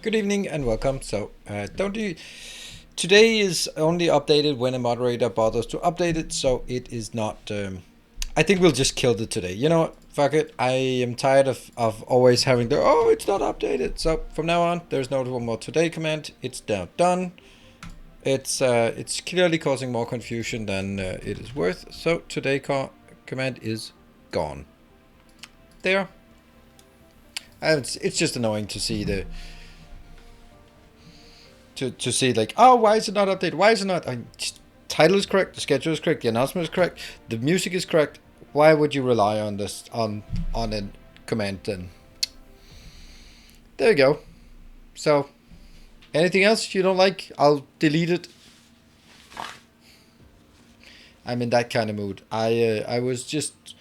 Good evening and welcome. Today is only updated when a moderator bothers to update it, so it is not. I think we'll just kill it today. You know what? Fuck it. I am tired of always having the it's not updated. So from now on, there's no more today command. It's now done. It's clearly causing more confusion than it is worth. So today command is gone. There. It's just annoying to see the to see like, oh, why is it not updated? Why is it not? Title is correct, the schedule is correct, the announcement is correct, the music is correct. Why would you rely on this on a command then? There you go. So, anything else you don't like, I'll delete it. I'm in that kind of mood. I was just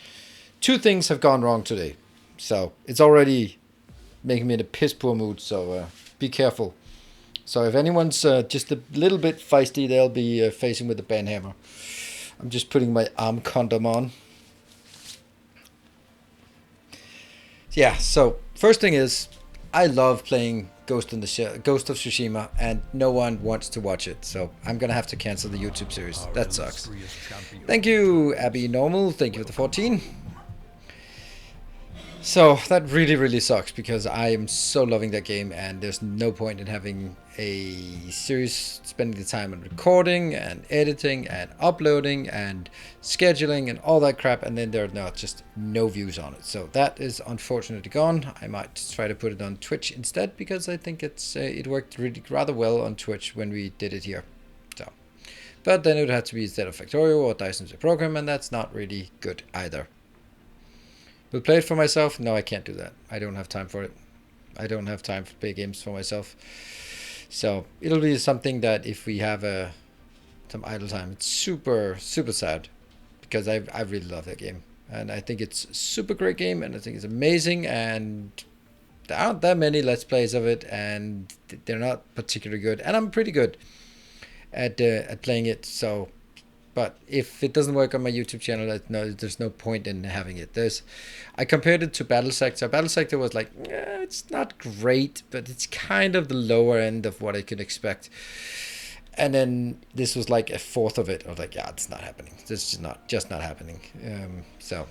two things have gone wrong today, so it's already making me in a piss poor mood. So be careful. So if anyone's just a little bit feisty, they'll be facing with a banhammer. I'm just putting my arm condom on. Yeah, so first thing is, I love playing Ghost of Tsushima, and no one wants to watch it. So I'm going to have to cancel the YouTube series. That sucks. Thank you, Abby Normal. Thank you for the 14. So that really, really sucks because I am so loving that game, and there's no point in having a series spending the time on recording and editing and uploading and scheduling and all that crap, and then there are not just no views on it. So that is unfortunately gone. I might try to put it on Twitch instead because I think it worked really rather well on Twitch when we did it here. So, but then it would have to be instead of Factorio or Dyson's program, and that's not really good either. Will play it for myself? No, I can't do that. I don't have time for it. I don't have time to play games for myself. So it'll be something that if we have some idle time, it's super, super sad because I really love that game. And I think it's a super great game, and I think it's amazing, and there aren't that many Let's Plays of it, and they're not particularly good. And I'm pretty good at playing it, so... But if it doesn't work on my YouTube channel, there's no point in having it. I compared it to Battle Sector. Battle Sector was like, it's not great, but it's kind of the lower end of what I could expect. And then this was like a fourth of it. I was like, yeah, it's not happening. This is just not happening. So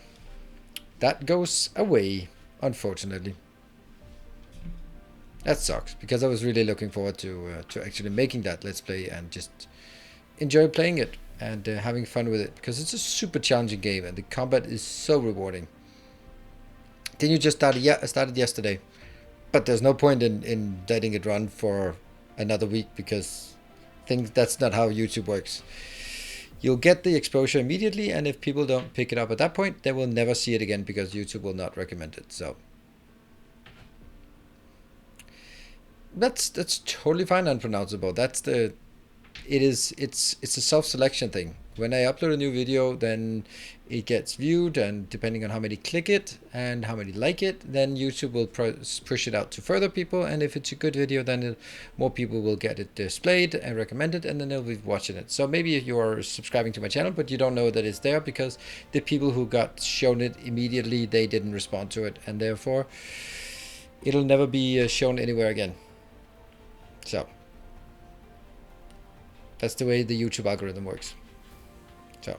that goes away, unfortunately. That sucks because I was really looking forward to actually making that Let's Play and just enjoy playing it and having fun with it, because it's a super challenging game and the combat is so rewarding. Then you just started yesterday, but there's no point in letting it run for another week because that's not how YouTube works. You'll get the exposure immediately, and if people don't pick it up at that point, they will never see it again because YouTube will not recommend it. So that's totally fine, unpronounceable. It's a self-selection thing. When I upload a new video, then it gets viewed, and depending on how many click it and how many like it, then YouTube will push it out to further people, and if it's a good video, then more people will get it displayed and recommended, and then they'll be watching it. So maybe if you are subscribing to my channel but you don't know that it's there because the people who got shown it immediately, they didn't respond to it, and therefore it'll never be shown anywhere again. So that's the way the YouTube algorithm works. So,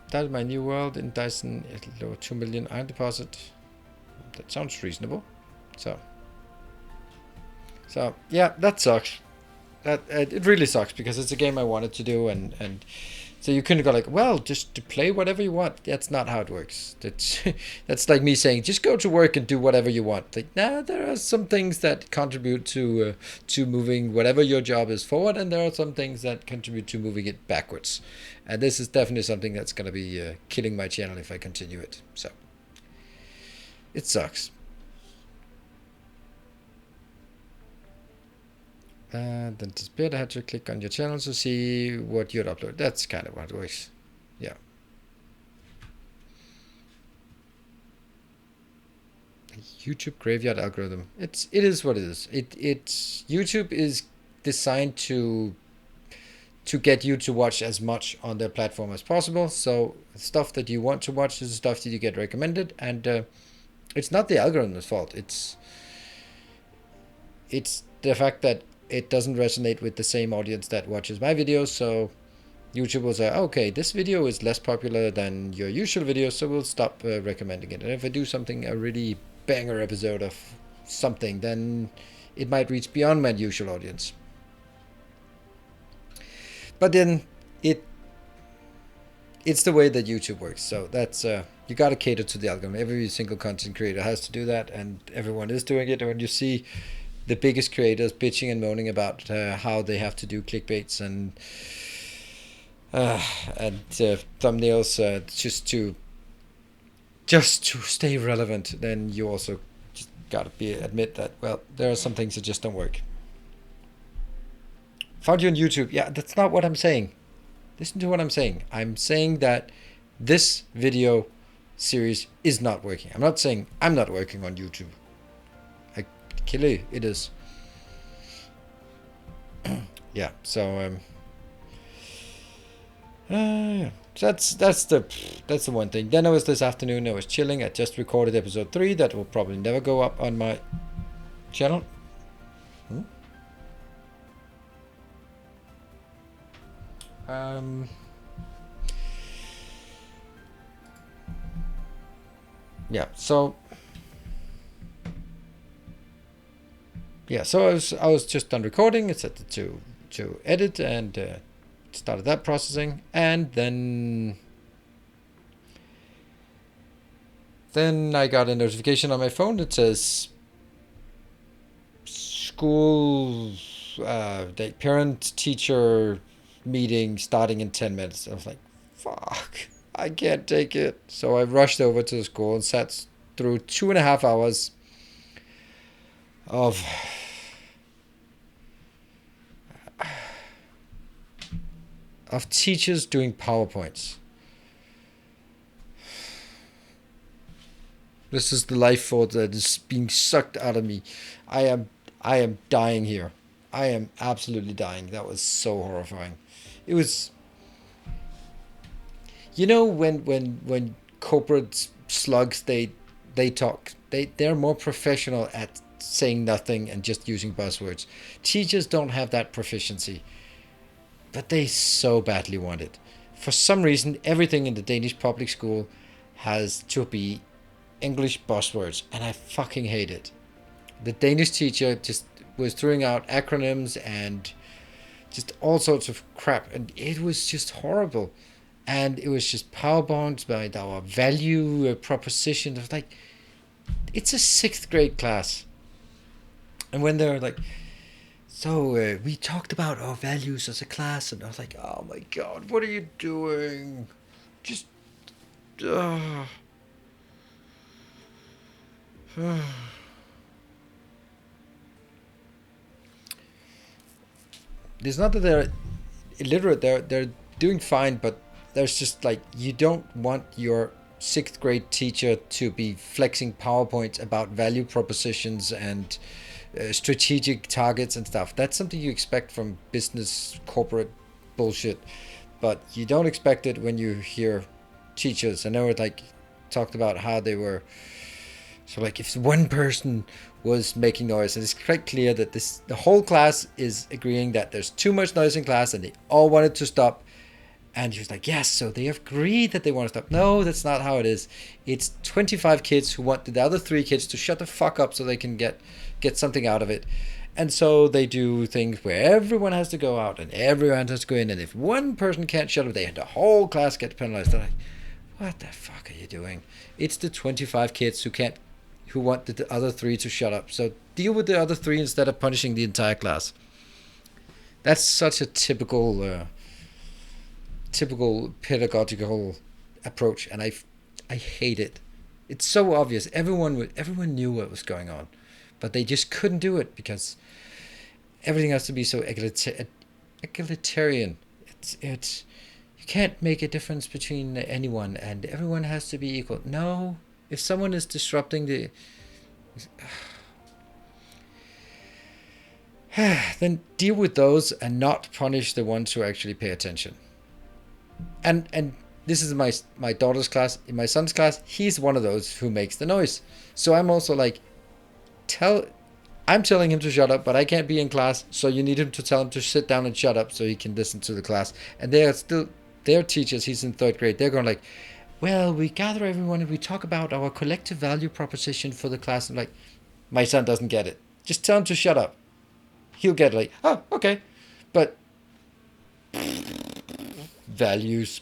started my new world in Dyson. It'll 2 million iron deposit. That sounds reasonable. So yeah, that sucks. It really sucks because it's a game I wanted to do, and so you couldn't go like, well, just to play whatever you want. That's not how it works. That's like me saying, just go to work and do whatever you want. Like, nah, there are some things that contribute to moving whatever your job is forward, and there are some things that contribute to moving it backwards. And this is definitely something that's going to be killing my channel if I continue it. So it sucks. Then disappeared. I had to click on your channel to see what you'd upload. That's kind of how it works. Yeah. YouTube graveyard algorithm. It is what it is. YouTube is designed to get you to watch as much on their platform as possible. So stuff that you want to watch is stuff that you get recommended, and it's not the algorithm's fault. It's it's the fact that it doesn't resonate with the same audience that watches my videos. So YouTube will say, okay, this video is less popular than your usual video, so we'll stop recommending it. And if I do something, a really banger episode of something, then it might reach beyond my usual audience. But then it's the way that YouTube works. So that's you got to cater to the algorithm. Every single content creator has to do that, and everyone is doing it. And when you see the biggest creators bitching and moaning about how they have to do clickbaits and thumbnails just to stay relevant, then you also just gotta admit that, well, there are some things that just don't work. Found you on YouTube. Yeah, that's not what I'm saying. Listen to what I'm saying. I'm saying that this video series is not working. I'm not saying I'm not working on YouTube. Clearly it is. Yeah, so so that's the one thing. Then I was this afternoon, I was chilling. I just recorded episode 3 that will probably never go up on my channel. Yeah, so I was just done recording. It's set to edit and started that processing, and then I got a notification on my phone that says school parent teacher meeting starting in 10 minutes. I was like, fuck, I can't take it. So I rushed over to the school and sat through 2.5 hours of teachers doing PowerPoints. This is the life force that is being sucked out of me. I am dying here. I am absolutely dying. That was so horrifying. It was, you know, when corporate slugs they talk, they're more professional at saying nothing and just using buzzwords. Teachers don't have that proficiency, but they so badly want it. For some reason, everything in the Danish public school has to be English buzzwords, and I fucking hate it. The Danish teacher just was throwing out acronyms and just all sorts of crap, and it was just horrible. And it was just PowerPoints by our value proposition. I was like, it's a 6th grade class. And when they're like, so we talked about our values as a class, and I was like, oh my god, what are you doing? Just it's not that they're illiterate, they're doing fine, but there's just like, you don't want your 6th grade teacher to be flexing PowerPoints about value propositions and strategic targets and stuff. That's something you expect from business corporate bullshit, but you don't expect it when you hear teachers. I know it like talked about how they were, so like if one person was making noise, and it's quite clear that the whole class is agreeing that there's too much noise in class and they all wanted to stop. And he was like, yes, so they agreed that they want to stop. No, that's not how it is. It's 25 kids who want the other 3 kids to shut the fuck up so they can get something out of it. And so they do things where everyone has to go out and everyone has to go in. And if one person can't shut up, the whole class gets penalized. They're like, what the fuck are you doing? It's the 25 kids who want the other 3 to shut up. So deal with the other 3 instead of punishing the entire class. That's such a typical pedagogical approach, and I hate it. It's so obvious. Everyone knew what was going on, but they just couldn't do it because everything has to be so egalitarian. It's you can't make a difference between anyone, and everyone has to be equal. No, if someone is disrupting the then deal with those and not punish the ones who actually pay attention. And this is my daughter's class. In my son's class, he's one of those who makes the noise. So I'm also like, I'm telling him to shut up, but I can't be in class, so you need him to tell him to sit down and shut up so he can listen to the class. And they are still, their teachers, he's in third grade, they're going like, well, we gather everyone and we talk about our collective value proposition for the class. I'm like, my son doesn't get it. Just tell him to shut up. He'll get like, oh, okay. But values,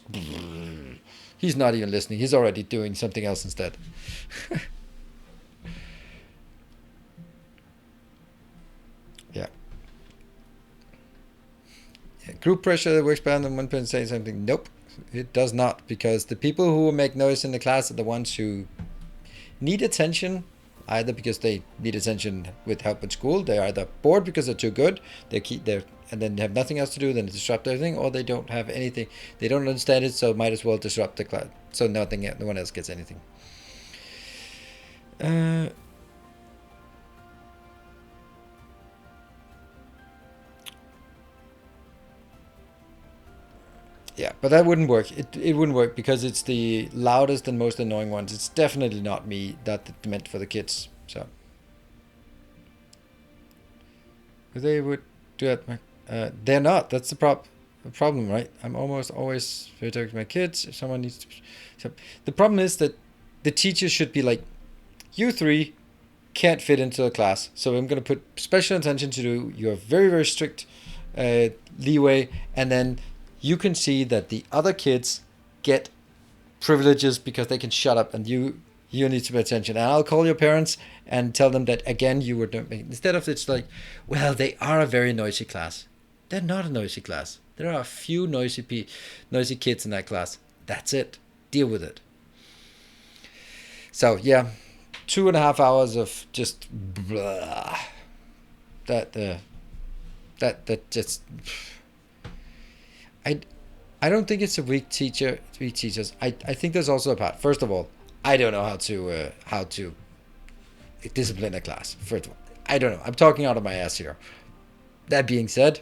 he's not even listening. He's already doing something else instead. Yeah. Group pressure works better than one person saying something. Nope, it does not, because the people who make noise in the class are the ones who need attention, either because they need attention with help at school, they're either bored because they're too good, and then they have nothing else to do, then disrupt everything, or they don't have anything, they don't understand it, so might as well disrupt the class, so no one else gets anything. Yeah, but that wouldn't work. It wouldn't work because it's the loudest and most annoying ones. It's definitely not me that meant for the kids. So they would do that. They're not. That's the problem, right? I'm almost always very talking to my kids. If someone needs to, so the problem is that the teacher should be like, you three can't fit into a class, so I'm going to put special attention to your very, very strict leeway, and then you can see that the other kids get privileges because they can shut up, and you need to pay attention. And I'll call your parents and tell them that again you were doing. Instead of it's like, well, they are a very noisy class. They're not a noisy class. There are a few noisy kids in that class. That's it. Deal with it. So yeah, 2.5 hours of just blah. That just. I don't think it's a weak teachers. I think there's also a part. First of all, I don't know how to discipline a class. First of all, I don't know. I'm talking out of my ass here. That being said,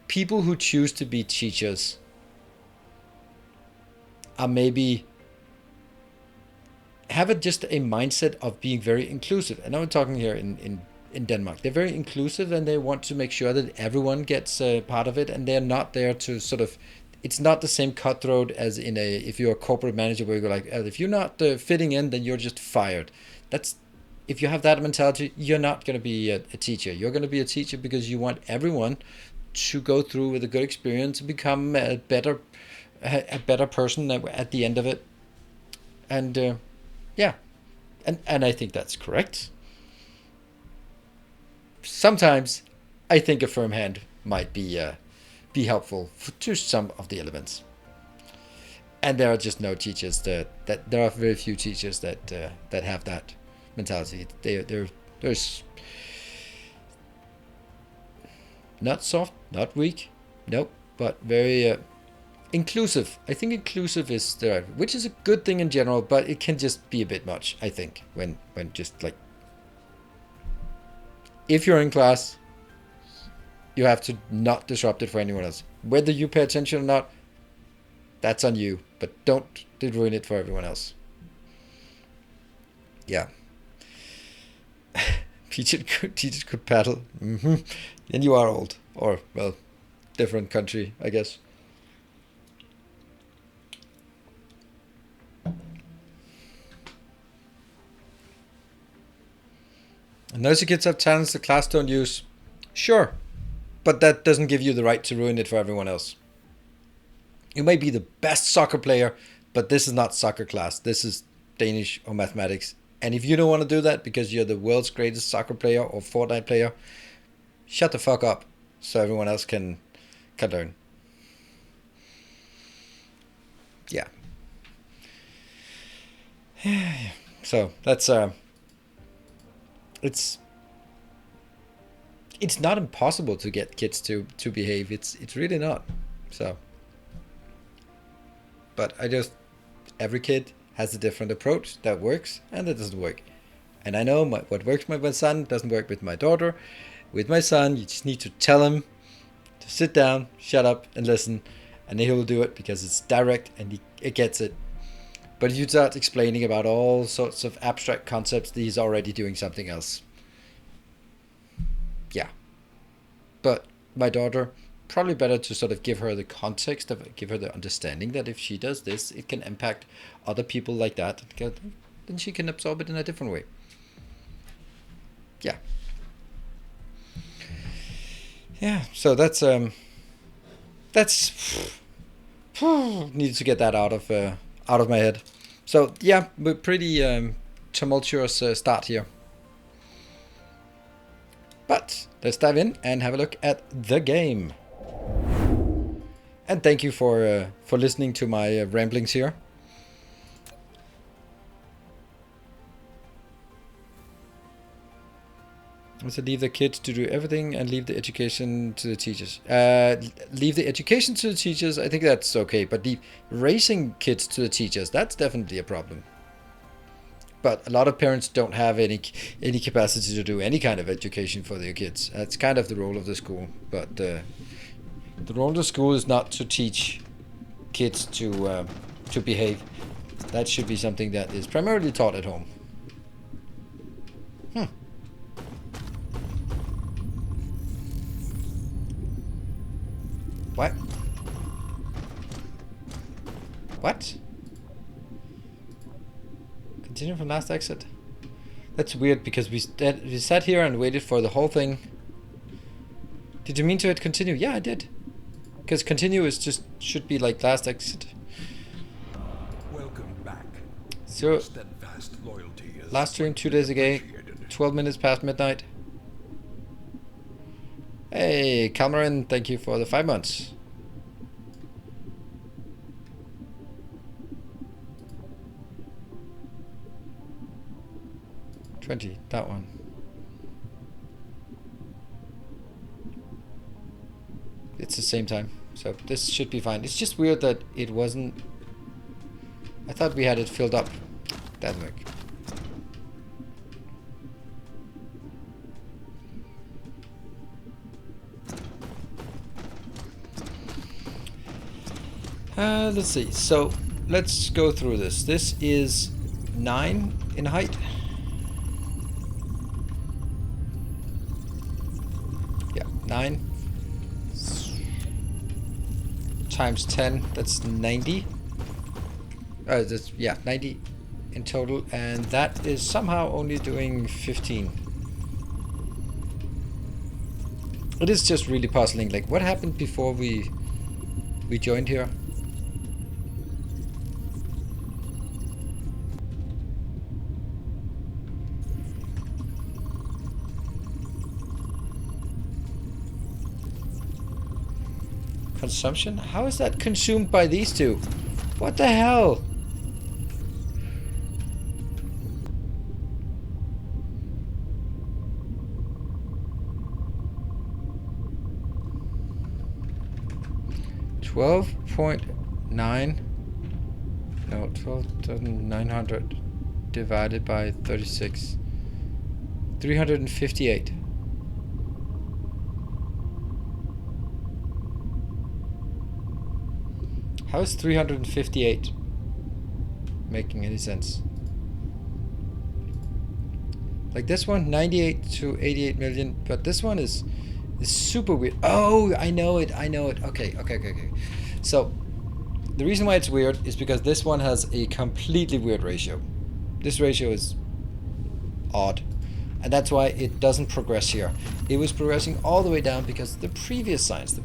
people who choose to be teachers are maybe have just a mindset of being very inclusive. And I'm talking here in Denmark. They're very inclusive and they want to make sure that everyone gets part of it, and they're not there to sort of, it's not the same cutthroat as if you're a corporate manager where you go like, if you're not fitting in, then you're just fired. If you have that mentality, you're not going to be a teacher. You're going to be a teacher because you want everyone to go through with a good experience and become a better person at the end of it. And yeah, and I think that's correct. Sometimes I think a firm hand might be helpful to some of the elements. And there are just no teachers that there are very few teachers that have that mentality. There's not soft, not weak, nope, but very inclusive. I think inclusive is the right, which is a good thing in general, but it can just be a bit much, I think, when just like, if you're in class, you have to not disrupt it for anyone else. Whether you pay attention or not, that's on you, but don't ruin it for everyone else. Yeah. Teachers could paddle. Mm-hmm. And you are old. Or, well, different country, I guess. And noisy kids have talents the class don't use. Sure. But that doesn't give you the right to ruin it for everyone else. You may be the best soccer player, but this is not soccer class. This is Danish or mathematics. And if you don't want to do that because you're the world's greatest soccer player or Fortnite player, shut the fuck up so everyone else can learn. Yeah. So that's it's not impossible to get kids to behave. It's really not. So, but every kid has a different approach that works and that doesn't work. And I know what works with my son doesn't work with my daughter. With my son, you just need to tell him to sit down, shut up, and listen, and he will do it because it's direct and he gets it. But if you start explaining about all sorts of abstract concepts, he's already doing something else. yeah. But my daughter, probably better to sort of give her the context of, give her the understanding that if she does this, it can impact other people like that. Then she can absorb it in a different way. Yeah. Yeah. So that's need to get that out of my head. So yeah, but pretty tumultuous start here. But let's dive in and have a look at the game. And thank you for listening to my ramblings here. So leave the kids to do everything and leave the education to the teachers. Leave the education to the teachers, I think that's okay. But leave raising kids to the teachers, that's definitely a problem. But a lot of parents don't have any capacity to do any kind of education for their kids. That's kind of the role of the school. But the role of the school is not to teach kids to behave. That should be something that is primarily taught at home. What? What? Continue from last exit. That's weird because we sat here and waited for the whole thing. Did you mean to hit continue? Yeah, I did. Because continue is just should be like last exit. Welcome back. So Steadfast loyalty is last stream 2 days ago, 12 minutes past midnight. Hey, Cameron, thank you for the 5 months. $20, that one. It's the same time, so this should be fine. It's just weird that it wasn't. I thought we had it filled up. Doesn't work. Let's see. So let's go through this. This is 9 in height. Yeah, 9 times 10. That's 90. That's, yeah, 90 in total, and that is somehow only doing 15. It is just really puzzling. Like, what happened before we joined here? Consumption? How is that consumed by these two? What the hell? $12.9. No, 12,900 divided by 36. 358. How is 358 making any sense? Like this one, 98 to 88 million, but this one is super weird. Oh, I know it. Okay. So the reason why it's weird is because this one has a completely weird ratio. This ratio is odd, and that's why it doesn't progress here. It was progressing all the way down because the previous science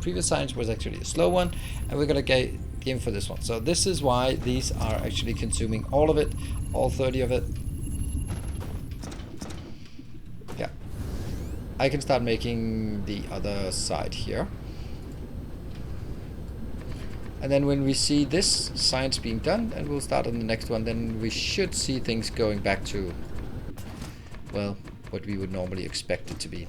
was actually a slow one, and we're gonna game for this one. So this is why these are actually consuming all of it, all 30 of it. Yeah, I can start making the other side here, and then when we see this science being done, and we'll start on the next one, then we should see things going back to, well, what we would normally expect it to be.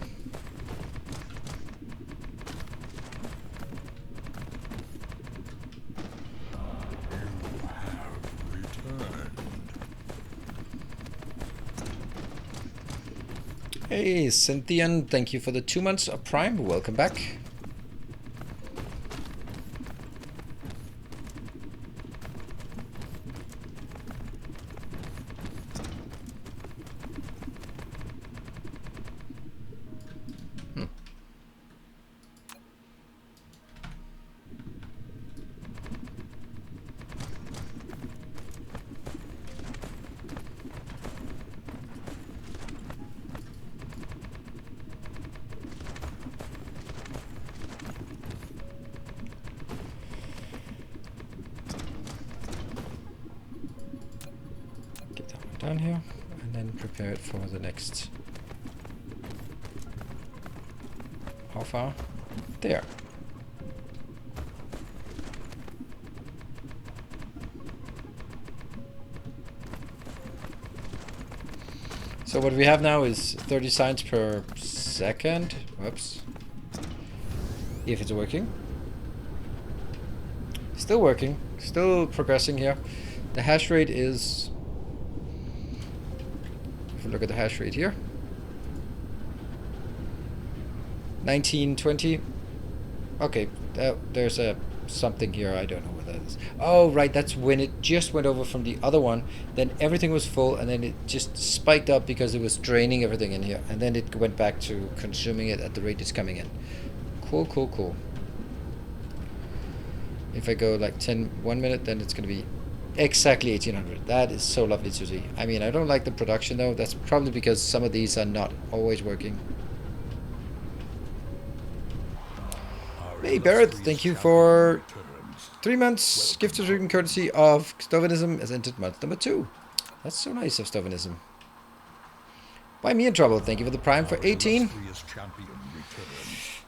Hey, Cynthian, thank you for the 2 months of Prime. Welcome back. down here and then prepare it for the next. How far? There. So what we have now is 30 signs per second. Whoops. If it's working. Still working. Still progressing here. The hash rate is... If we look at the hash rate here. 1920. Okay, there's a something here. I don't know what that is. Oh, right, that's when it just went over from the other one. Then everything was full, and then it just spiked up because it was draining everything in here. And then it went back to consuming it at the rate it's coming in. Cool, cool, cool. If I go like 1 minute, then it's going to be exactly 1800. That is so lovely to see. I mean, I don't like the production, though. That's probably because some of these are not always working. Hey Barrett, thank you for 3 months gift subscription courtesy of Stovenism as entered month number 2. That's so nice of Stovenism. Buy me in trouble, thank you for the prime for 18.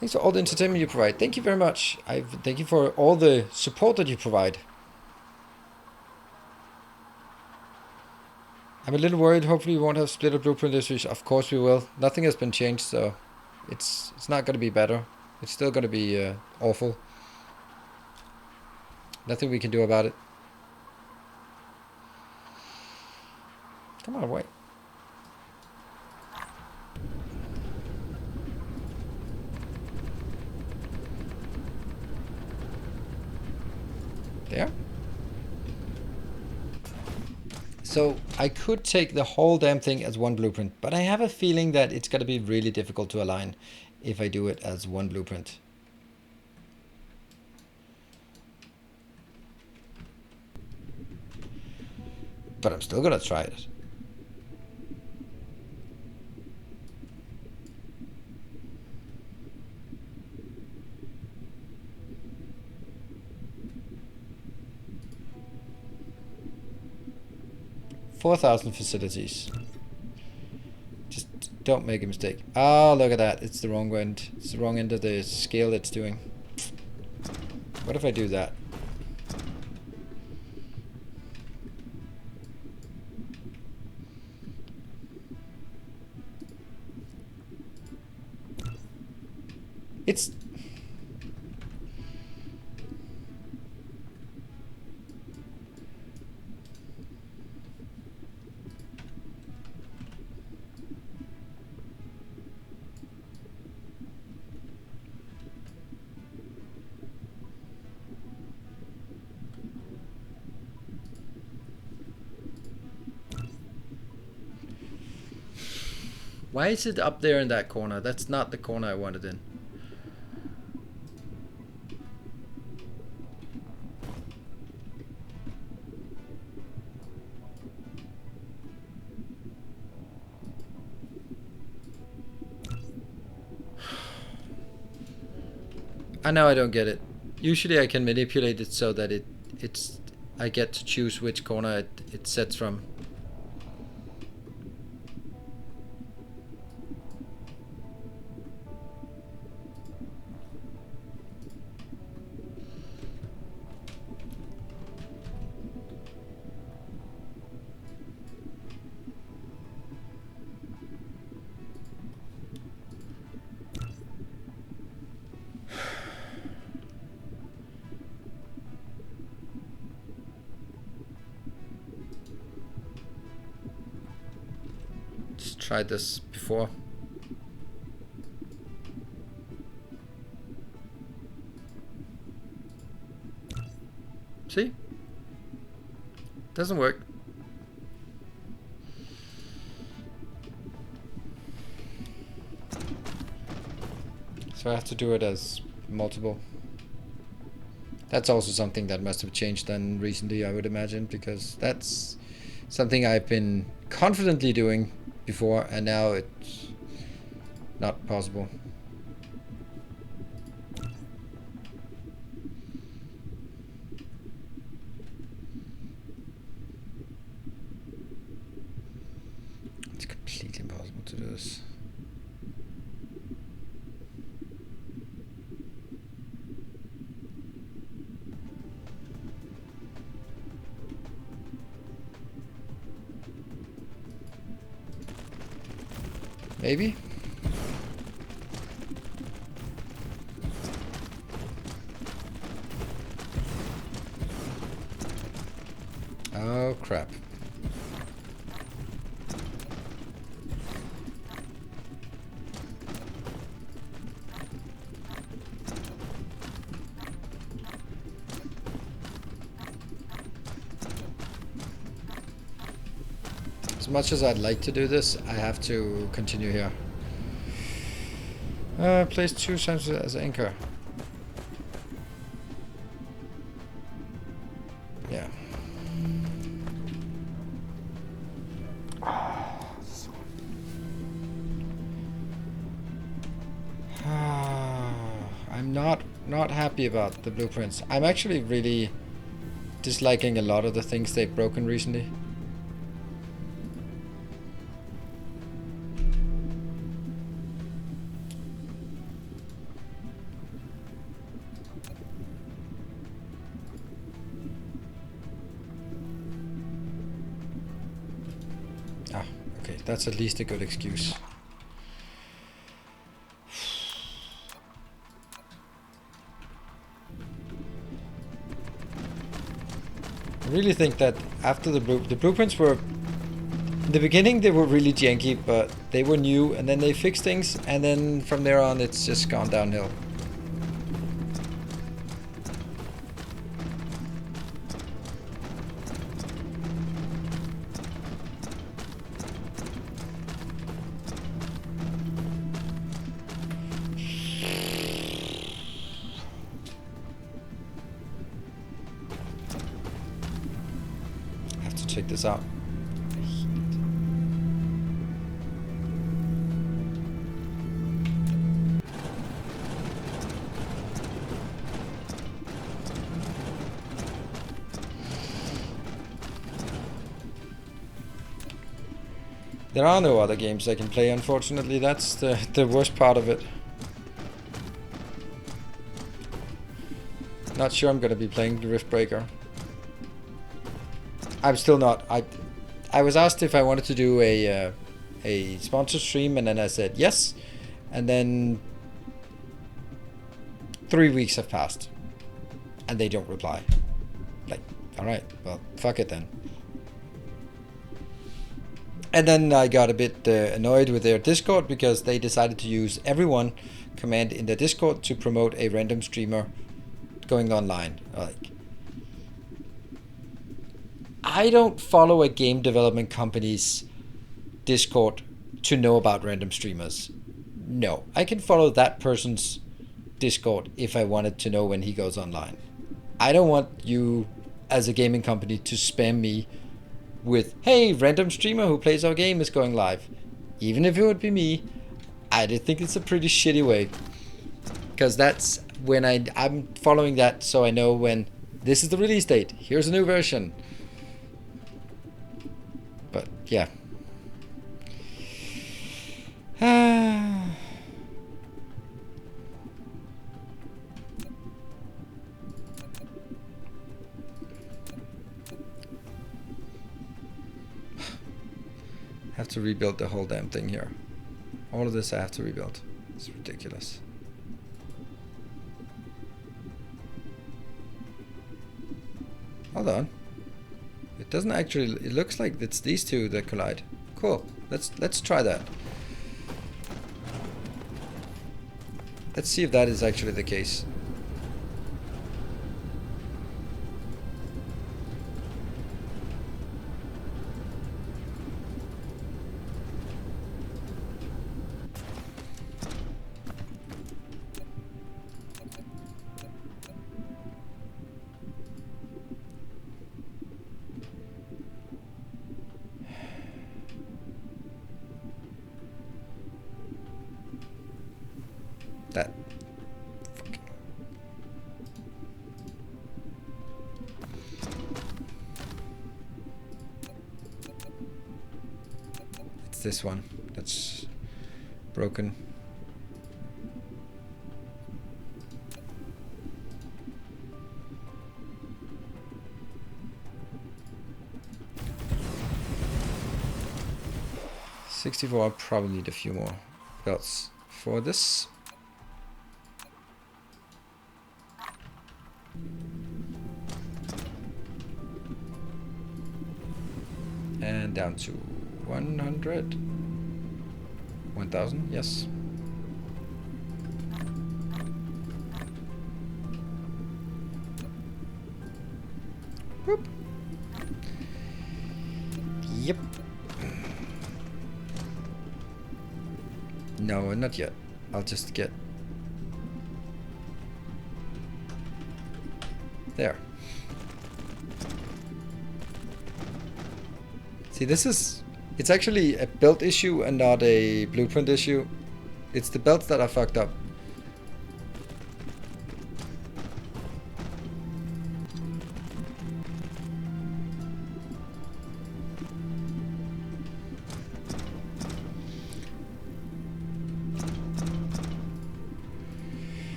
Thanks for all the entertainment you provide. Thank you very much. Thank you for all the support that you provide. I'm a little worried, hopefully we won't have split up blueprint this week. Of course we will. Nothing has been changed, so it's not going to be better. It's still going to be awful. Nothing we can do about it. Come on, wait. There. So I could take the whole damn thing as one blueprint, but I have a feeling that it's going to be really difficult to align if I do it as one blueprint. But I'm still going to try it. $4,000 facilities. Just don't make a mistake. Oh, look at that. It's the wrong end. It's the wrong end of the scale it's doing. What if I do that? It's... Why is it up there in that corner? That's not the corner I wanted in. I know I don't get it. Usually I can manipulate it so that I get to choose which corner it sets from. Tried this before. See? Doesn't work. So I have to do it as multiple. That's also something that must have changed then recently, I would imagine, because that's something I've been confidently doing before, and now it's not possible. this. Maybe? Oh crap. As much as I'd like to do this, I have to continue here. Place 2 sensors as anchor. Yeah. I'm not happy about the blueprints. I'm actually really disliking a lot of the things they've broken recently. Ah, okay, that's at least a good excuse. I really think that after the blueprints were, in the beginning they were really janky, but they were new, and then they fixed things, and then from there on it's just gone downhill. Check this out. There are no other games I can play, unfortunately. That's the worst part of it. Not sure I'm gonna be playing the Riftbreaker. I'm still not. I was asked if I wanted to do a sponsored stream, and then I said yes, and then 3 weeks have passed, and they don't reply. Like, all right, well, fuck it then. And then I got a bit annoyed with their Discord because they decided to use everyone command in their Discord to promote a random streamer going online. Like, I don't follow a game development company's Discord to know about random streamers. No, I can follow that person's Discord if I wanted to know when he goes online. I don't want you as a gaming company to spam me with, hey, random streamer who plays our game is going live. Even if it would be me, I think it's a pretty shitty way. Because that's when I'm following that, so I know when this is the release date. Here's a new version. But yeah. Have to rebuild the whole damn thing here. All of this I have to rebuild. It's ridiculous. Hold on. It doesn't actually, it looks like it's these two that collide. Cool. Let's try that. Let's see if that is actually the case. That fucking... It's this one. That's broken. $64, I probably need a few more belts for this. And down to 100. 1000, yes. Whoop. Yep. No, not yet. I'll just get... There. See, this is... It's actually a belt issue and not a blueprint issue. It's the belts that are fucked up.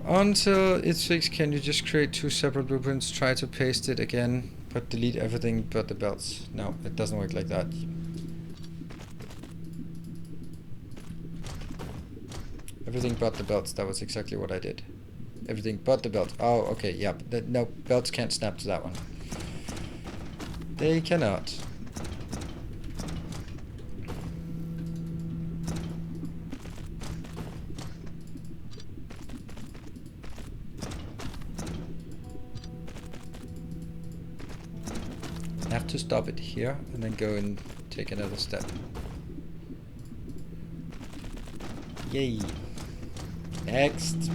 Until it's fixed, can you just create 2 separate blueprints, try to paste it again, but delete everything but the belts? No, it doesn't work like that. Everything but the belts, that was exactly what I did. Everything but the belts. Oh, okay, yeah. No, belts can't snap to that one. They cannot. I have to stop it here and then go and take another step. Yay. Next.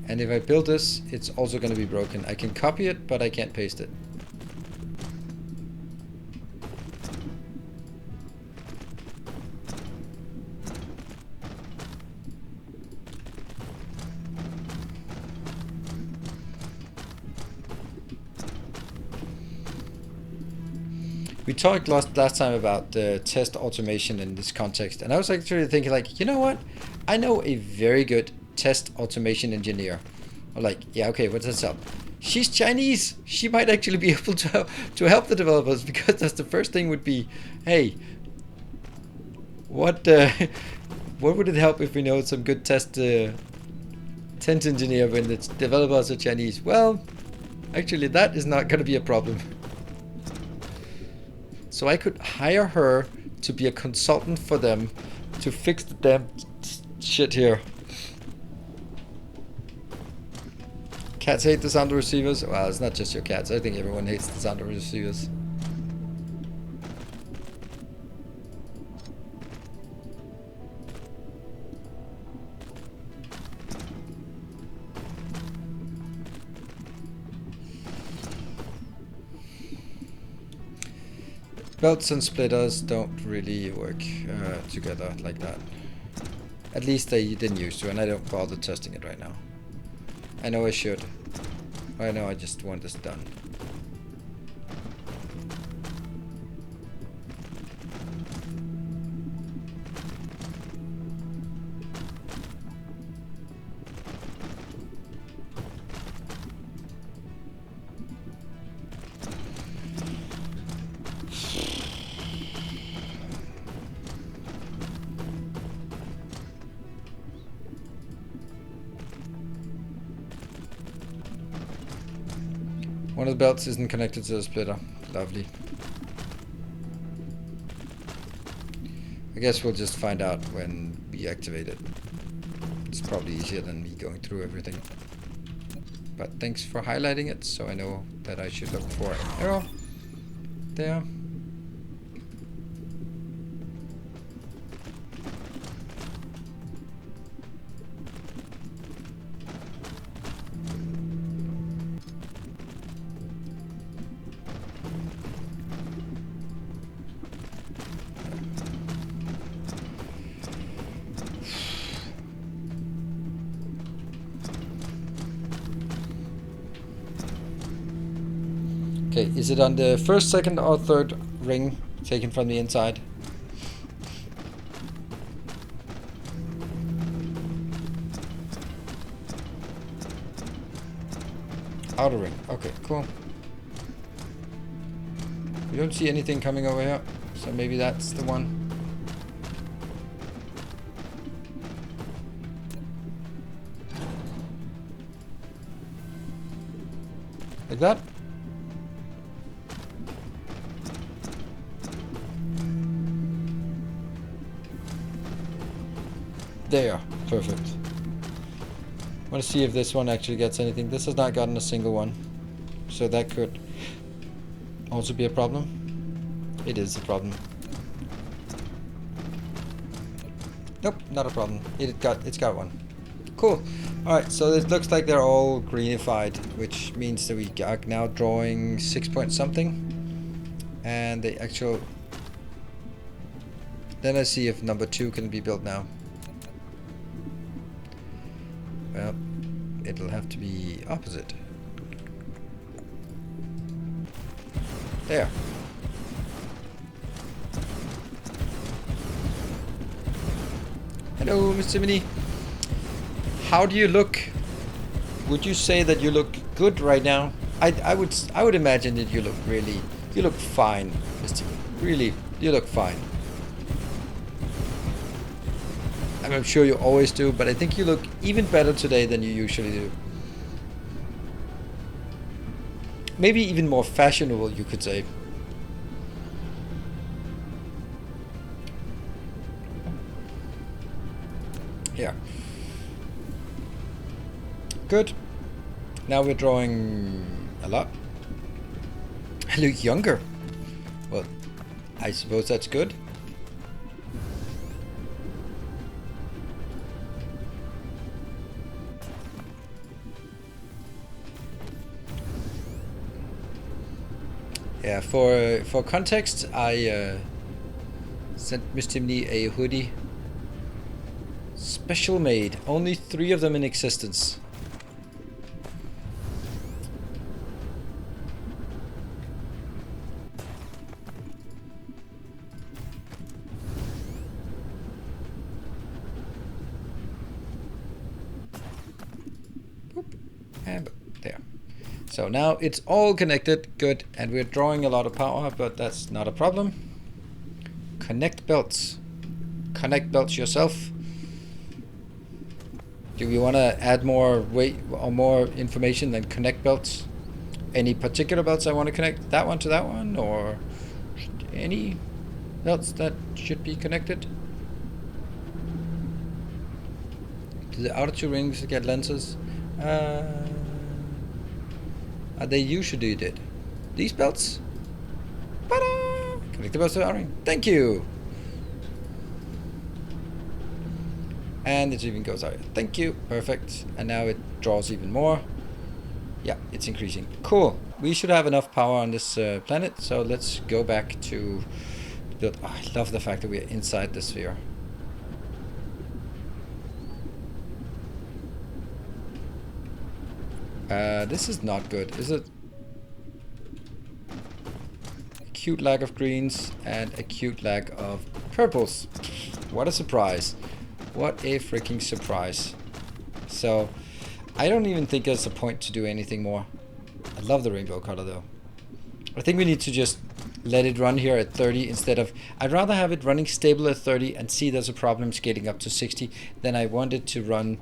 And if I build this, it's also going to be broken. I can copy it, but I can't paste it. We talked last time about test automation in this context, and I was actually thinking, like, you know what? I know a very good test automation engineer. I'm like, yeah, okay, what does that help? She's Chinese. She might actually be able to help the developers, because that's the first thing would be, hey, what would it help if we know some good test engineer when the developers are Chinese? Well, actually, that is not going to be a problem. So I could hire her to be a consultant for them to fix the damn shit here. Cats hate the sound of receivers. Well, it's not just your cats. I think everyone hates the sound of receivers. Belts and splitters don't really work together like that. At least they didn't used to, and I don't bother testing it right now. I know I should. I know I just want this done. One of the belts isn't connected to the splitter. Lovely. I guess we'll just find out when we activate it. It's probably easier than me going through everything. But thanks for highlighting it, so I know that I should look for an arrow there. Okay, is it on the first, second, or third ring taken from the inside? Outer ring. Okay, cool. We don't see anything coming over here, so maybe that's the one. Like that? There. Perfect. I want to see if this one actually gets anything. This has not gotten a single one. So that could also be a problem. It is a problem. Nope, not a problem. It's got one. Cool. Alright, so it looks like they're all greenified, which means that we are now drawing 6 point something. And the actual... Then I see if number 2 can be built now. Well, it'll have to be opposite. There. Hello, Mr. Mini. How do you look? Would you say that you look good right now? I would imagine that you look fine, Mr. Mini. Really, you look fine. I'm sure you always do, but I think you look even better today than you usually do. Maybe even more fashionable, you could say. Here. Good. Now we're drawing a lot. I look younger. Well, I suppose that's good. Yeah, for context, I sent Mr. Mini a hoodie. Special made. Only 3 of them in existence. Boop. And there. So now it's all connected, good, and we're drawing a lot of power, but that's not a problem. Connect belts. Connect belts yourself. Do we want to add more weight or more information than connect belts? Any particular belts I want to connect? That one to that one, or any belts that should be connected? Do the outer 2 rings get lenses? They usually did. These belts? Ta-da! Connect the belts to the outer ring. Thank you! And it even goes out. Thank you. Perfect. And now it draws even more. Yeah, it's increasing. Cool. We should have enough power on this planet. So let's go back to build. Oh, I love the fact that we are inside the sphere. This is not good, is it? Acute lack of greens and acute lack of purples. What a surprise. What a freaking surprise. So, I don't even think there's a point to do anything more. I love the rainbow color though. I think we need to just let it run here at 30 instead of... I'd rather have it running stable at 30 and see there's a problem skating up to 60 than I want it to run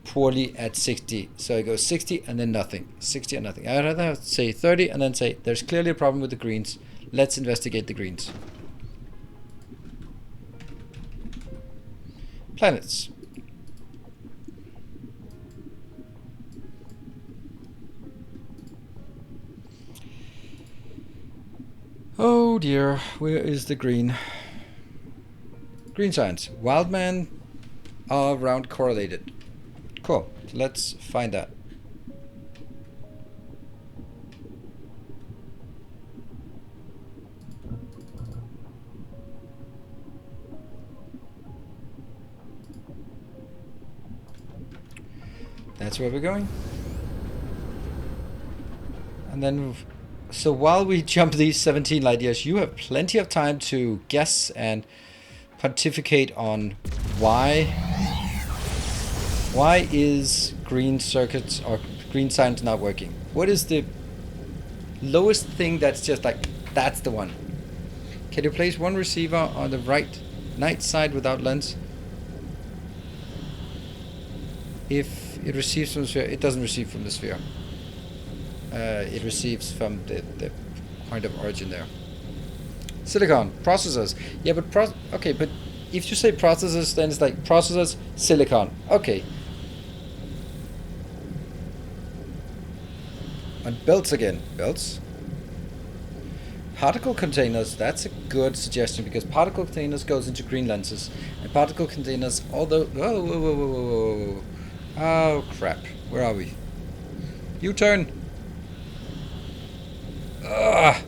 poorly at 60. So I go 60 and then nothing. 60 and nothing. I'd rather say 30 and then say there's clearly a problem with the greens. Let's investigate the greens. Planets. Oh dear, where is the green? Green signs. Wildman are round correlated. Cool, let's find that. That's where we're going. And then So while we jump these 17 light years, you have plenty of time to guess and pontificate on why is green circuits or green signs not working? What is the lowest thing that's just like, that's the one? Can you place one receiver on the right night side without lens? If it receives from the sphere, it doesn't receive from the sphere. It receives from the point of origin there. Silicon, processors. Yeah, but okay, but if you say processors, then it's like processors, silicon. Okay. And belts again. Belts. Particle containers, that's a good suggestion because particle containers goes into green lenses. And particle containers, although... Whoa, whoa, whoa, whoa, whoa, whoa. Oh, crap. Where are we? U-turn. Ugh.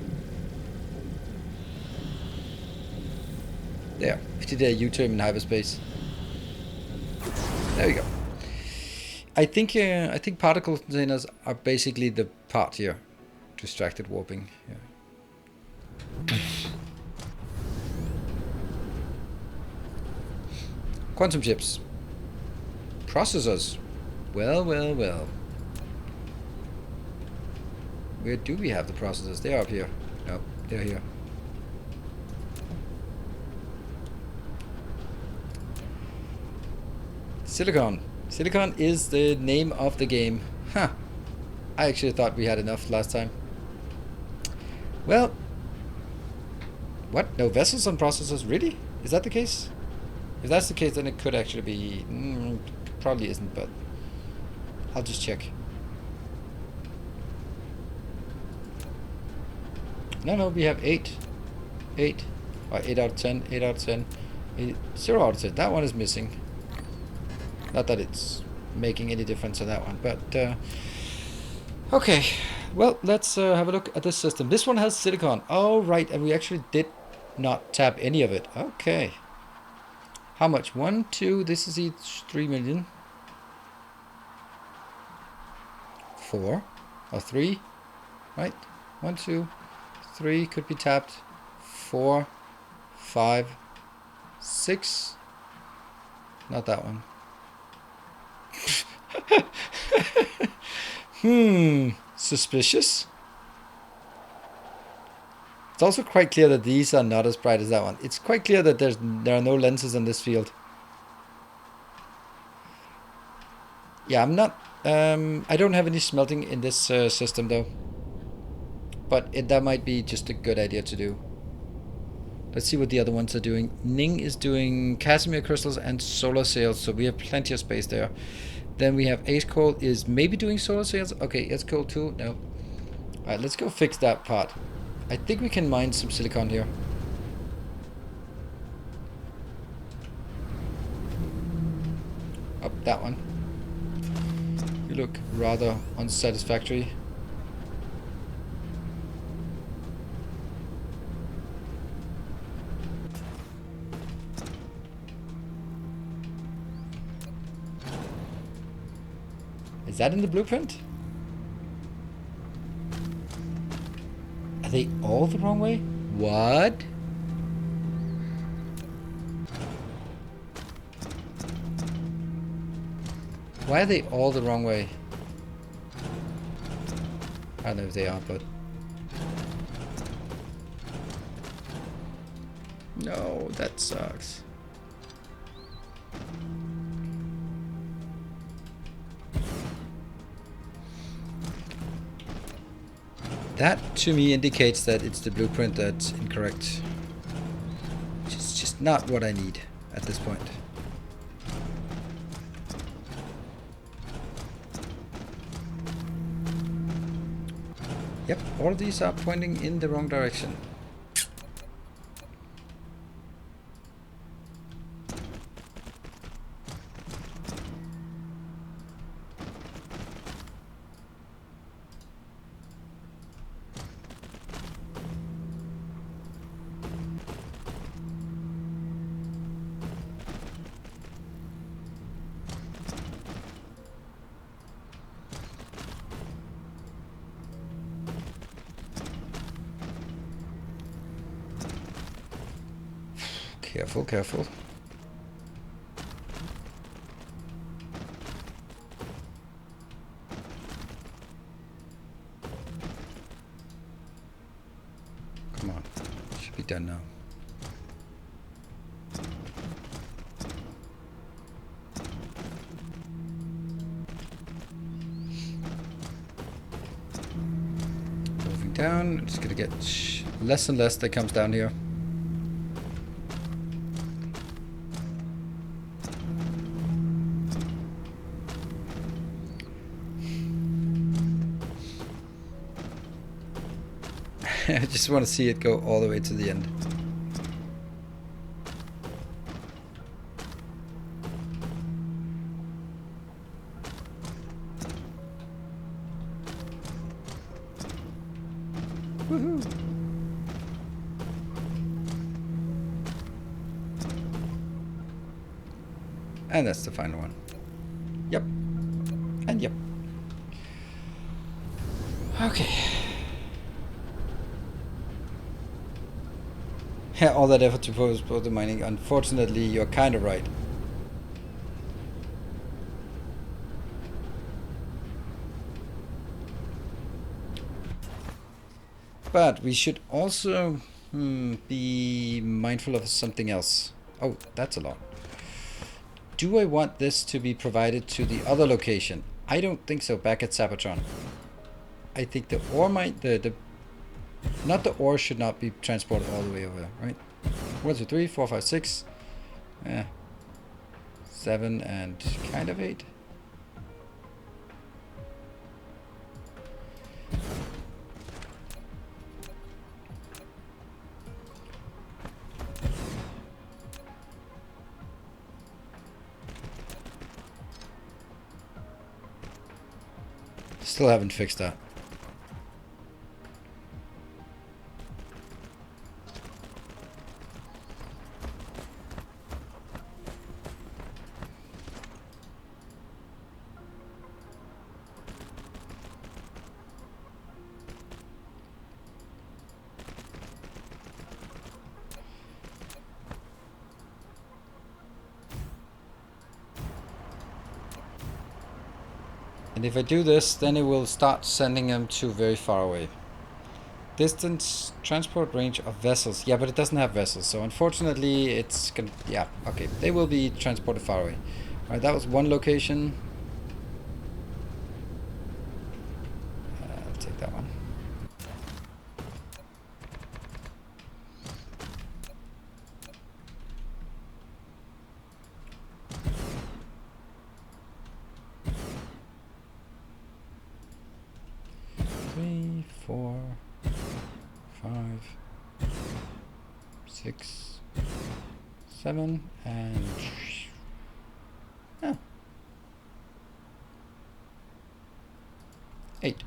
There. We did a U-turn in hyperspace. There we go. I think particle containers are basically the part here. Distracted warping. Yeah. Quantum chips. Processors. Well, well, well. Where do we have the processors? They're up here. No, they're here. Silicon. Silicon is the name of the game. Huh. I actually thought we had enough last time. Well. What? No vessels on processors? Really? Is that the case? If that's the case, then it could actually be... probably isn't, but... I'll just check. No, we have 8. 8. Or 8 out of 10. 8 out of 10. 0 out of 10. That one is missing. Not that it's making any difference on that one, but... okay. Well, let's have a look at this system. This one has silicon. Oh, right. And we actually did not tap any of it. Okay. How much? 1, 2, this is each 3 million. 4 or 3, right? 1, 2, 3 could be tapped. 4, 5, 6. Not that one. Suspicious. It's also quite clear that these are not as bright as that one. It's quite clear that there are no lenses in this field. Yeah, I'm not... I don't have any smelting in this system though. But that might be just a good idea to do. Let's see what the other ones are doing. Ning is doing Casimir crystals and solar sails, so we have plenty of space there. Then we have Ace Coal is maybe doing solar sails. Okay, Ace Coal too. No. Alright, let's go fix that part. I think we can mine some silicon here. Up that one. You look rather unsatisfactory. Is that in the blueprint? Are they all the wrong way? What? Why are they all the wrong way? I don't know if they are, but... No, that sucks. That, to me, indicates that it's the blueprint that's incorrect. Which is just not what I need at this point. Yep, all of these are pointing in the wrong direction. Careful, careful. Come on. Should be done now. Moving down. It's gonna get less and less that comes down here. I just want to see it go all the way to the end. Woohoo! And that's the final one. Yep. And yep. Okay. Yeah, all that effort to postpone the mining. Unfortunately, you're kind of right. But we should also be mindful of something else. Oh, that's a lot. Do I want this to be provided to the other location? I don't think so, back at Sabatron. I think the ore might... Not the ore should not be transported all the way over, right? 1, 2, 3, 4, 5, 6. Yeah. 7 and kind of 8. Still haven't fixed that. And if I do this, then it will start sending them to very far away. Distance, transport range of vessels. Yeah, but it doesn't have vessels. So unfortunately, it's gonna... Yeah, okay. They will be transported far away. Alright, that was one location. I'll take that one. Three, 4, 5, 6, 7, and... Oh. 8.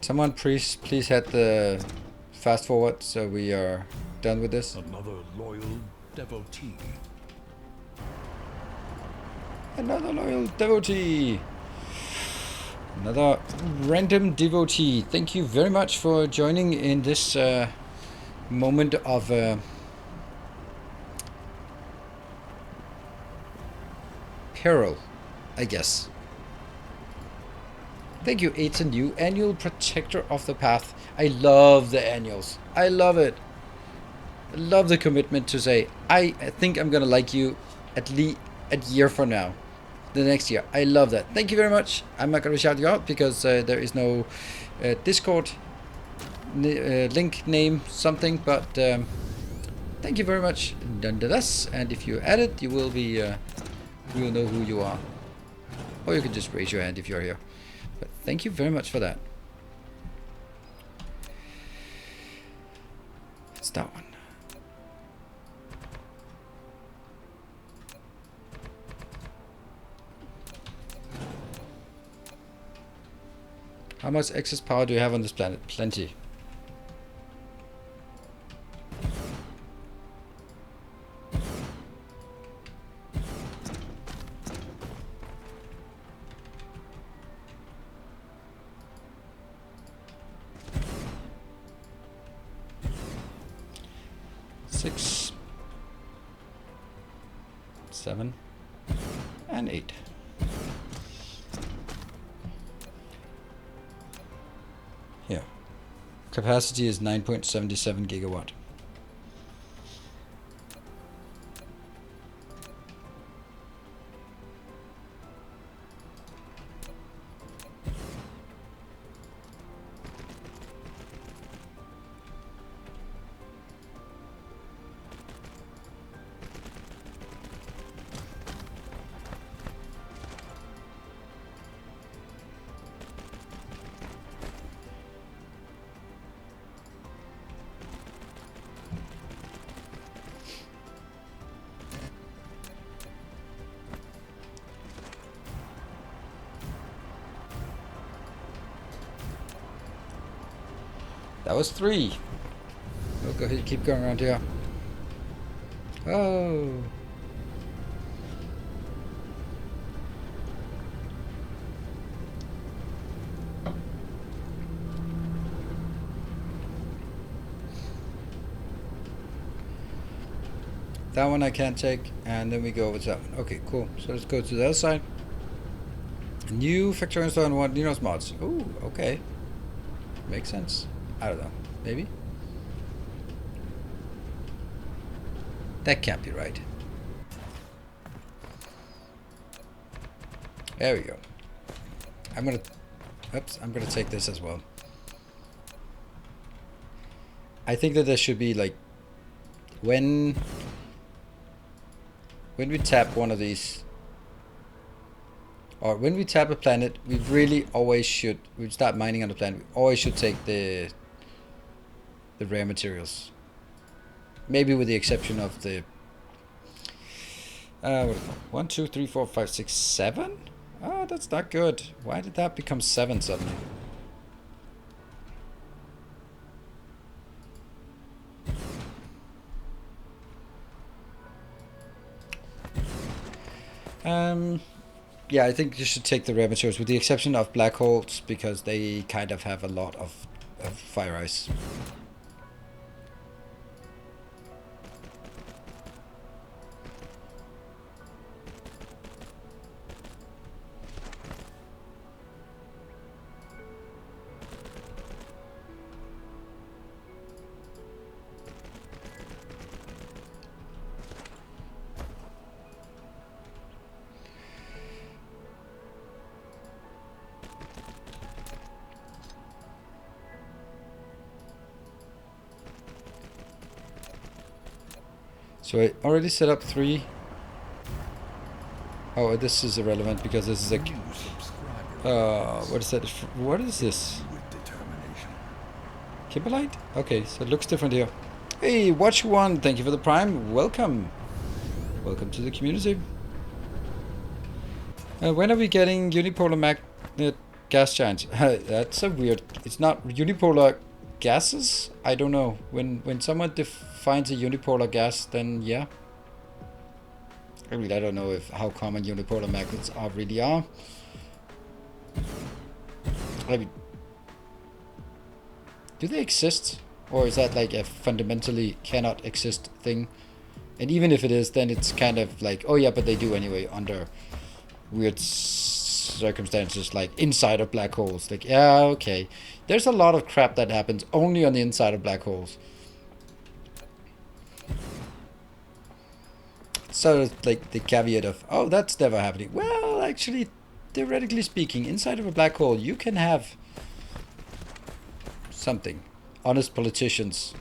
Someone please hit the fast forward so we are done with this. Another loyal devotee. Another loyal devotee. Another random devotee. Thank you very much for joining in this moment of peril, I guess. Thank you, Aiton, you annual protector of the path. I love the annuals. I love it. I love the commitment to say, I think I'm gonna like you at least a year from now. The next year. I love that. Thank you very much. I'm not gonna shout you out because there is no Discord link name something, but thank you very much nonetheless. And if you add it, you will be we will know who you are. Or you can just raise your hand if you're here. But thank you very much for that. that one? How much excess power do you have on this planet? Plenty. Six, 7, and 8. Here. Capacity is 9.77 gigawatt. That was 3. We'll go ahead, keep going around here. Oh. That one I can't take, and then we go over to that one. Okay, cool. So let's go to the other side. New factory install and 1 Linux mods. Ooh, okay. Makes sense. I don't know. Maybe? That can't be right. There we go. I'm gonna take this as well. I think that there should be like when we tap one of these, or when we tap a planet, we really always should, we start mining on the planet, we always should take the rare materials. Maybe with the exception of the 1, 2, 3, 4, 5, 6, 7? Oh, that's not good. Why did that become 7 suddenly? Yeah, I think you should take the rare materials with the exception of black holes, because they kind of have a lot of fire ice. So I already set up 3. Oh, this is irrelevant because this is a... what is that? What is this? Kimberlite? Okay, so it looks different here. Hey, Watch One, thank you for the Prime. Welcome. Welcome to the community. When are we getting unipolar magnet gas giants? That's a weird... It's not unipolar gases? I don't know. When someone defines a unipolar gas, then yeah. I mean, I don't know how common unipolar magnets really are. I mean, do they exist? Or is that like a fundamentally cannot exist thing? And even if it is, then it's kind of like, oh yeah, but they do anyway under weird circumstances, like inside of black holes. Like, yeah, okay. There's a lot of crap that happens only on the inside of black holes. So like the caveat of, oh, that's never happening. Well, actually, theoretically speaking, inside of a black hole, you can have something. Honest politicians.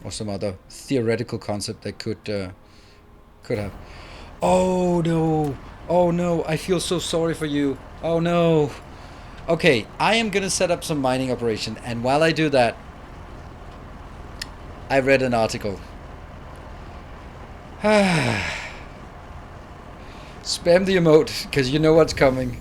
Or some other theoretical concept that could have. Oh no! Oh no! I feel so sorry for you. Oh no! Okay, I am gonna set up some mining operation, and while I do that, I read an article. Spam the emote, because you know what's coming.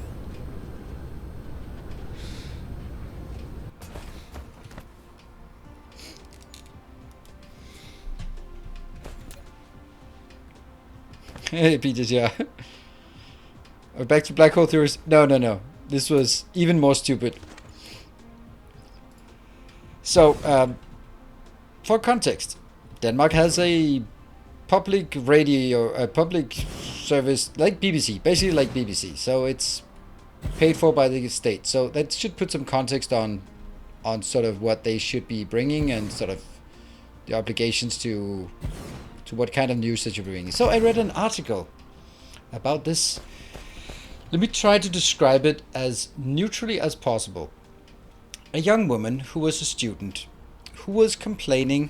Hey, Peter, yeah. Back to black hole theories. No. This was even more stupid. So, for context, Denmark has a public radio, a public service like BBC, basically like BBC. So it's paid for by the state. So that should put some context on sort of what they should be bringing and sort of the obligations to what kind of news that you're bringing. So I read an article about this. Let me try to describe it as neutrally as possible. A young woman who was a student who was complaining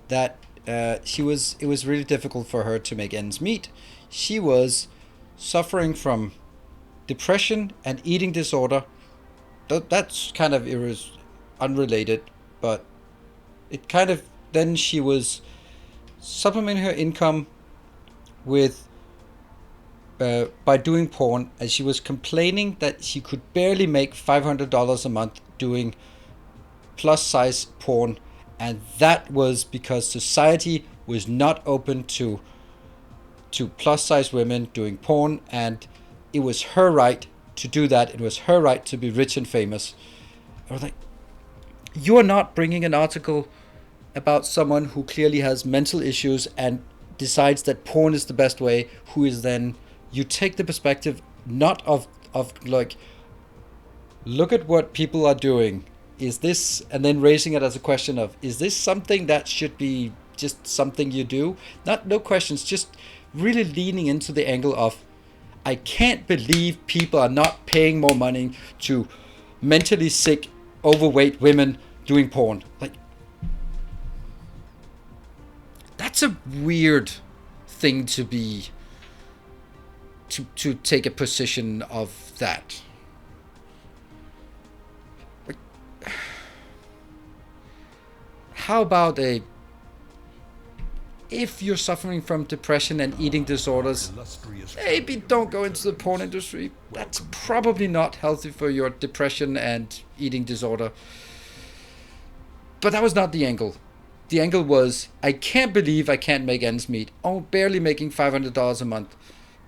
that it was really difficult for her to make ends meet. She was suffering from depression and eating disorder. That's kind of unrelated, but it kind of, then she was supplementing her income with by doing porn, and she was complaining that she could barely make $500 a month doing plus size porn, and that was because society was not open to plus size women doing porn, and it was her right to do that. It was her right to be rich and famous. I was like, you're not bringing an article about someone who clearly has mental issues and decides that porn is the best way, who is then, you take the perspective not of like, look at what people are doing, is this, and then raising it as a question of, is this something that should be just something you do? No questions, just really leaning into the angle of, I can't believe people are not paying more money to mentally sick, overweight women doing porn. Like, that's a weird thing to be, to take a position of that. Like, how about if you're suffering from depression and eating disorders, maybe don't go into the porn industry. That's probably not healthy for your depression and eating disorder. But that was not the angle. The angle was, I can't believe I can't make ends meet. Oh, barely making $500 a month.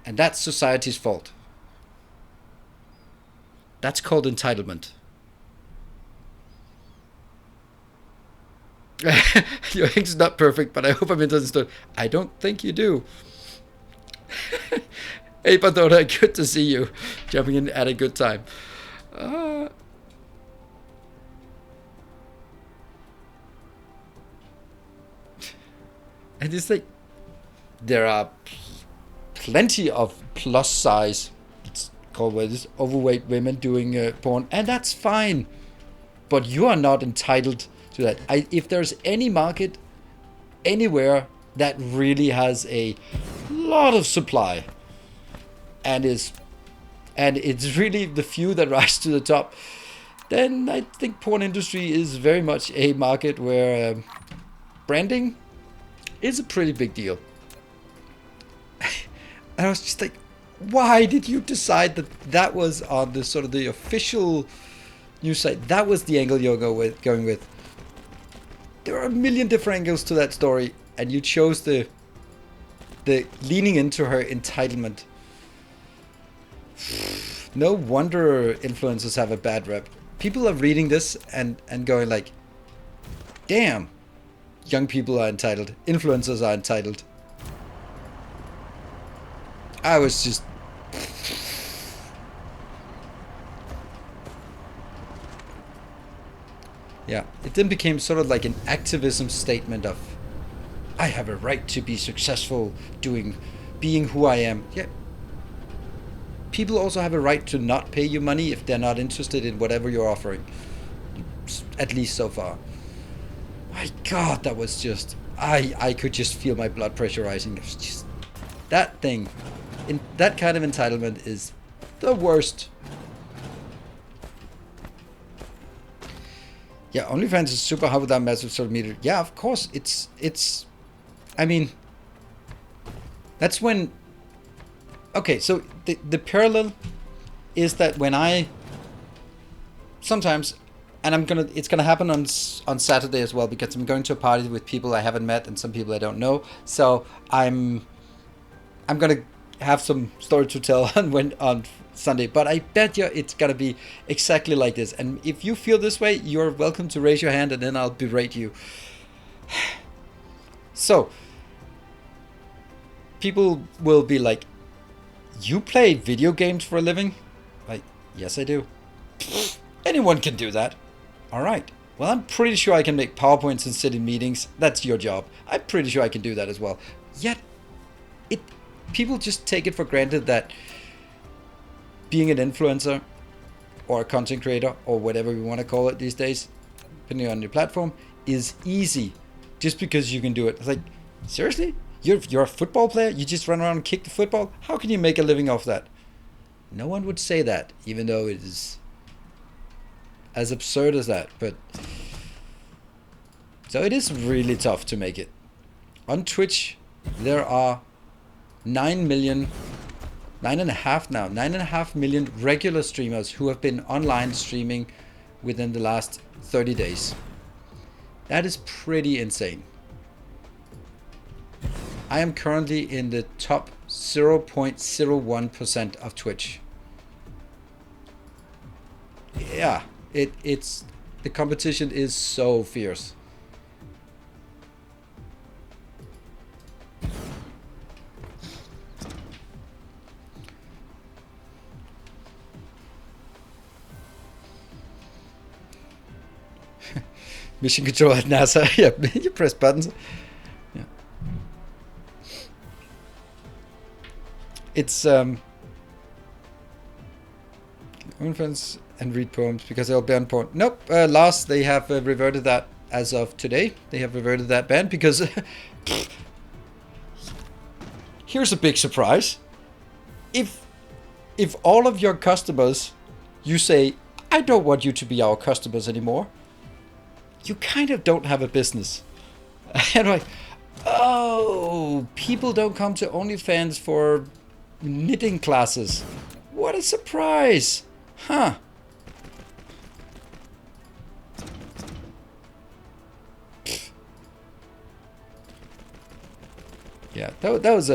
And that's society's fault. That's called entitlement. Your English is not perfect, but I hope I'm understood. I don't think you do. Hey, Pandora, good to see you. Jumping in at a good time. And it's like, there are plenty of plus size, it's called what it is, overweight women doing porn, and that's fine. But you are not entitled to that. If there's any market anywhere that really has a lot of supply, and it's really the few that rise to the top, then I think porn industry is very much a market where branding is a pretty big deal. And I was just like, why did you decide that was on the sort of the official news site? That was the angle you're going with. There are a million different angles to that story, and you chose the leaning into her entitlement. No wonder influencers have a bad rep. People are reading this and going like, damn, young people are entitled, influencers are entitled. I was just... Yeah, it then became sort of like an activism statement of, I have a right to be successful being who I am. Yeah. People also have a right to not pay you money if they're not interested in whatever you're offering. At least so far. My God, that was just... I could just feel my blood pressure rising. It was just... That thing... That kind of entitlement is the worst. Yeah, OnlyFans is super hard without massive social media. Yeah, of course. It's. I mean, that's when. Okay, so the parallel is that when I sometimes, and it's gonna happen on Saturday as well, because I'm going to a party with people I haven't met and some people I don't know. So I'm gonna have some story to tell on Sunday, but I bet you it's gonna be exactly like this. And if you feel this way, you're welcome to raise your hand, and then I'll berate you. So people will be like, "You play video games for a living?" Like, yes, I do. Anyone can do that. All right. Well, I'm pretty sure I can make PowerPoints and sit in meetings. That's your job. I'm pretty sure I can do that as well. Yet, people just take it for granted that being an influencer or a content creator or whatever we want to call it these days, depending on your platform, is easy just because you can do it. It's like, seriously? You're a football player? You just run around and kick the football? How can you make a living off that? No one would say that, even though it is as absurd as that. But so it is really tough to make it. On Twitch, there are 9 million, 9.5 million regular streamers who have been online streaming within the last 30 days. That is pretty insane. I am currently in the top 0.01% of Twitch. Yeah, it's the competition is so fierce. Mission control at NASA. Yeah, you press buttons. Yeah. It's OnlyFans and read poems because they'll ban porn. Nope. Last they have reverted that as of today. They have reverted that ban because here's a big surprise. If all of your customers, you say, I don't want you to be our customers anymore, you kind of don't have a business. And I'm like, oh, people don't come to OnlyFans for knitting classes. What a surprise. Huh. Yeah, that was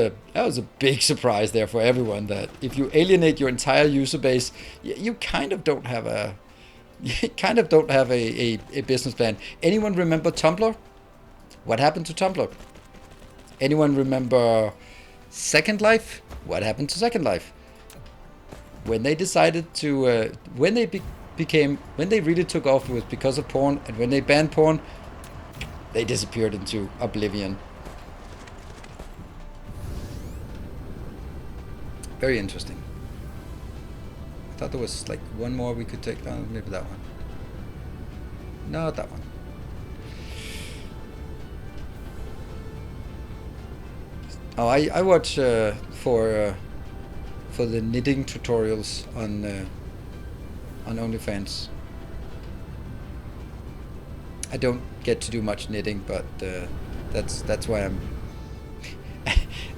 a big surprise there for everyone, that if you alienate your entire user base, you kind of don't have a business plan. Anyone remember Tumblr? What happened to Tumblr? Anyone remember Second Life? What happened to Second Life? When they decided to, when they really took off, it was because of porn, and when they banned porn, they disappeared into oblivion. Very interesting. I thought there was like one more we could take down. Maybe that one. No, that one. Oh, I watch for the knitting tutorials on OnlyFans. I don't get to do much knitting, but that's why I'm.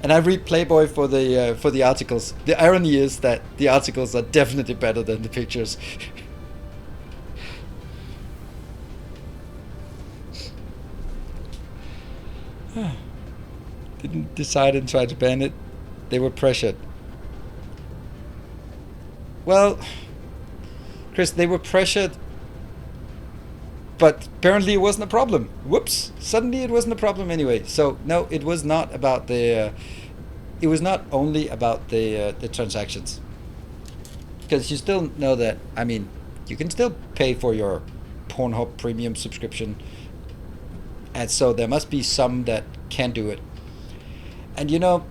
And I read Playboy for the articles. The irony is that the articles are definitely better than the pictures. Didn't decide and try to ban it. They were pressured. Well, Chris, they were pressured, but apparently it wasn't a problem. Whoops! Suddenly it wasn't a problem anyway. So no, it was not about the. It was not only about the transactions, because you still know that. I mean, you can still pay for your Pornhub premium subscription, and so there must be some that can do it. And you know,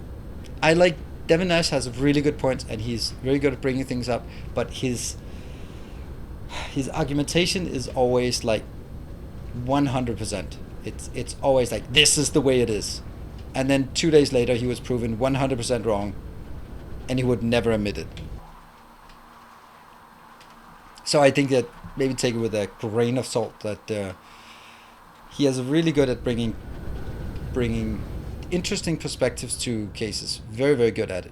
I like Devin Nash has really good points, and he's very good at bringing things up. But his argumentation is always like 100%. It's always like, this is the way it is, and then 2 days later he was proven 100% wrong, and he would never admit it. So I think that maybe take it with a grain of salt that he is really good at bringing interesting perspectives to cases. Very, very good at it.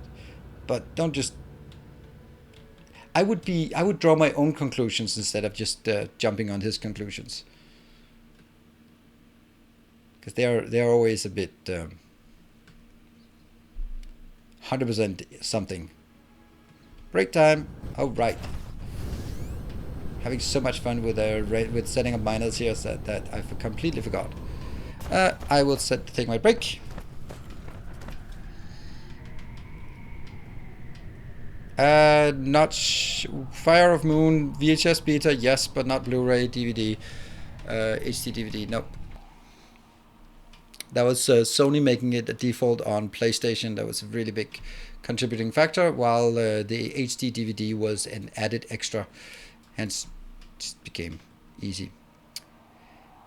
But don't just. I would draw my own conclusions instead of just jumping on his conclusions, because they are always a bit 100% something. Break time. Oh right. Having so much fun with setting up miners here that I completely forgot. I will take my break. Not Fire of Moon VHS beta, yes, but not Blu-ray DVD, HD DVD. Nope. That was Sony making it a default on PlayStation. That was a really big contributing factor, while the HD DVD was an added extra, hence just became easy.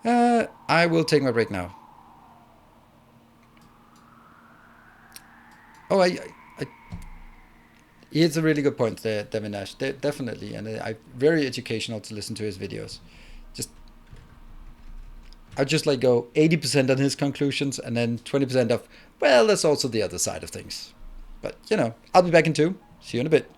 I will take my break now. Oh, it's a really good point there, Devin Nash. Definitely, and very educational to listen to his videos. I just like go 80% on his conclusions and then 20% of, well, that's also the other side of things. But, I'll be back in 2. See you in a bit.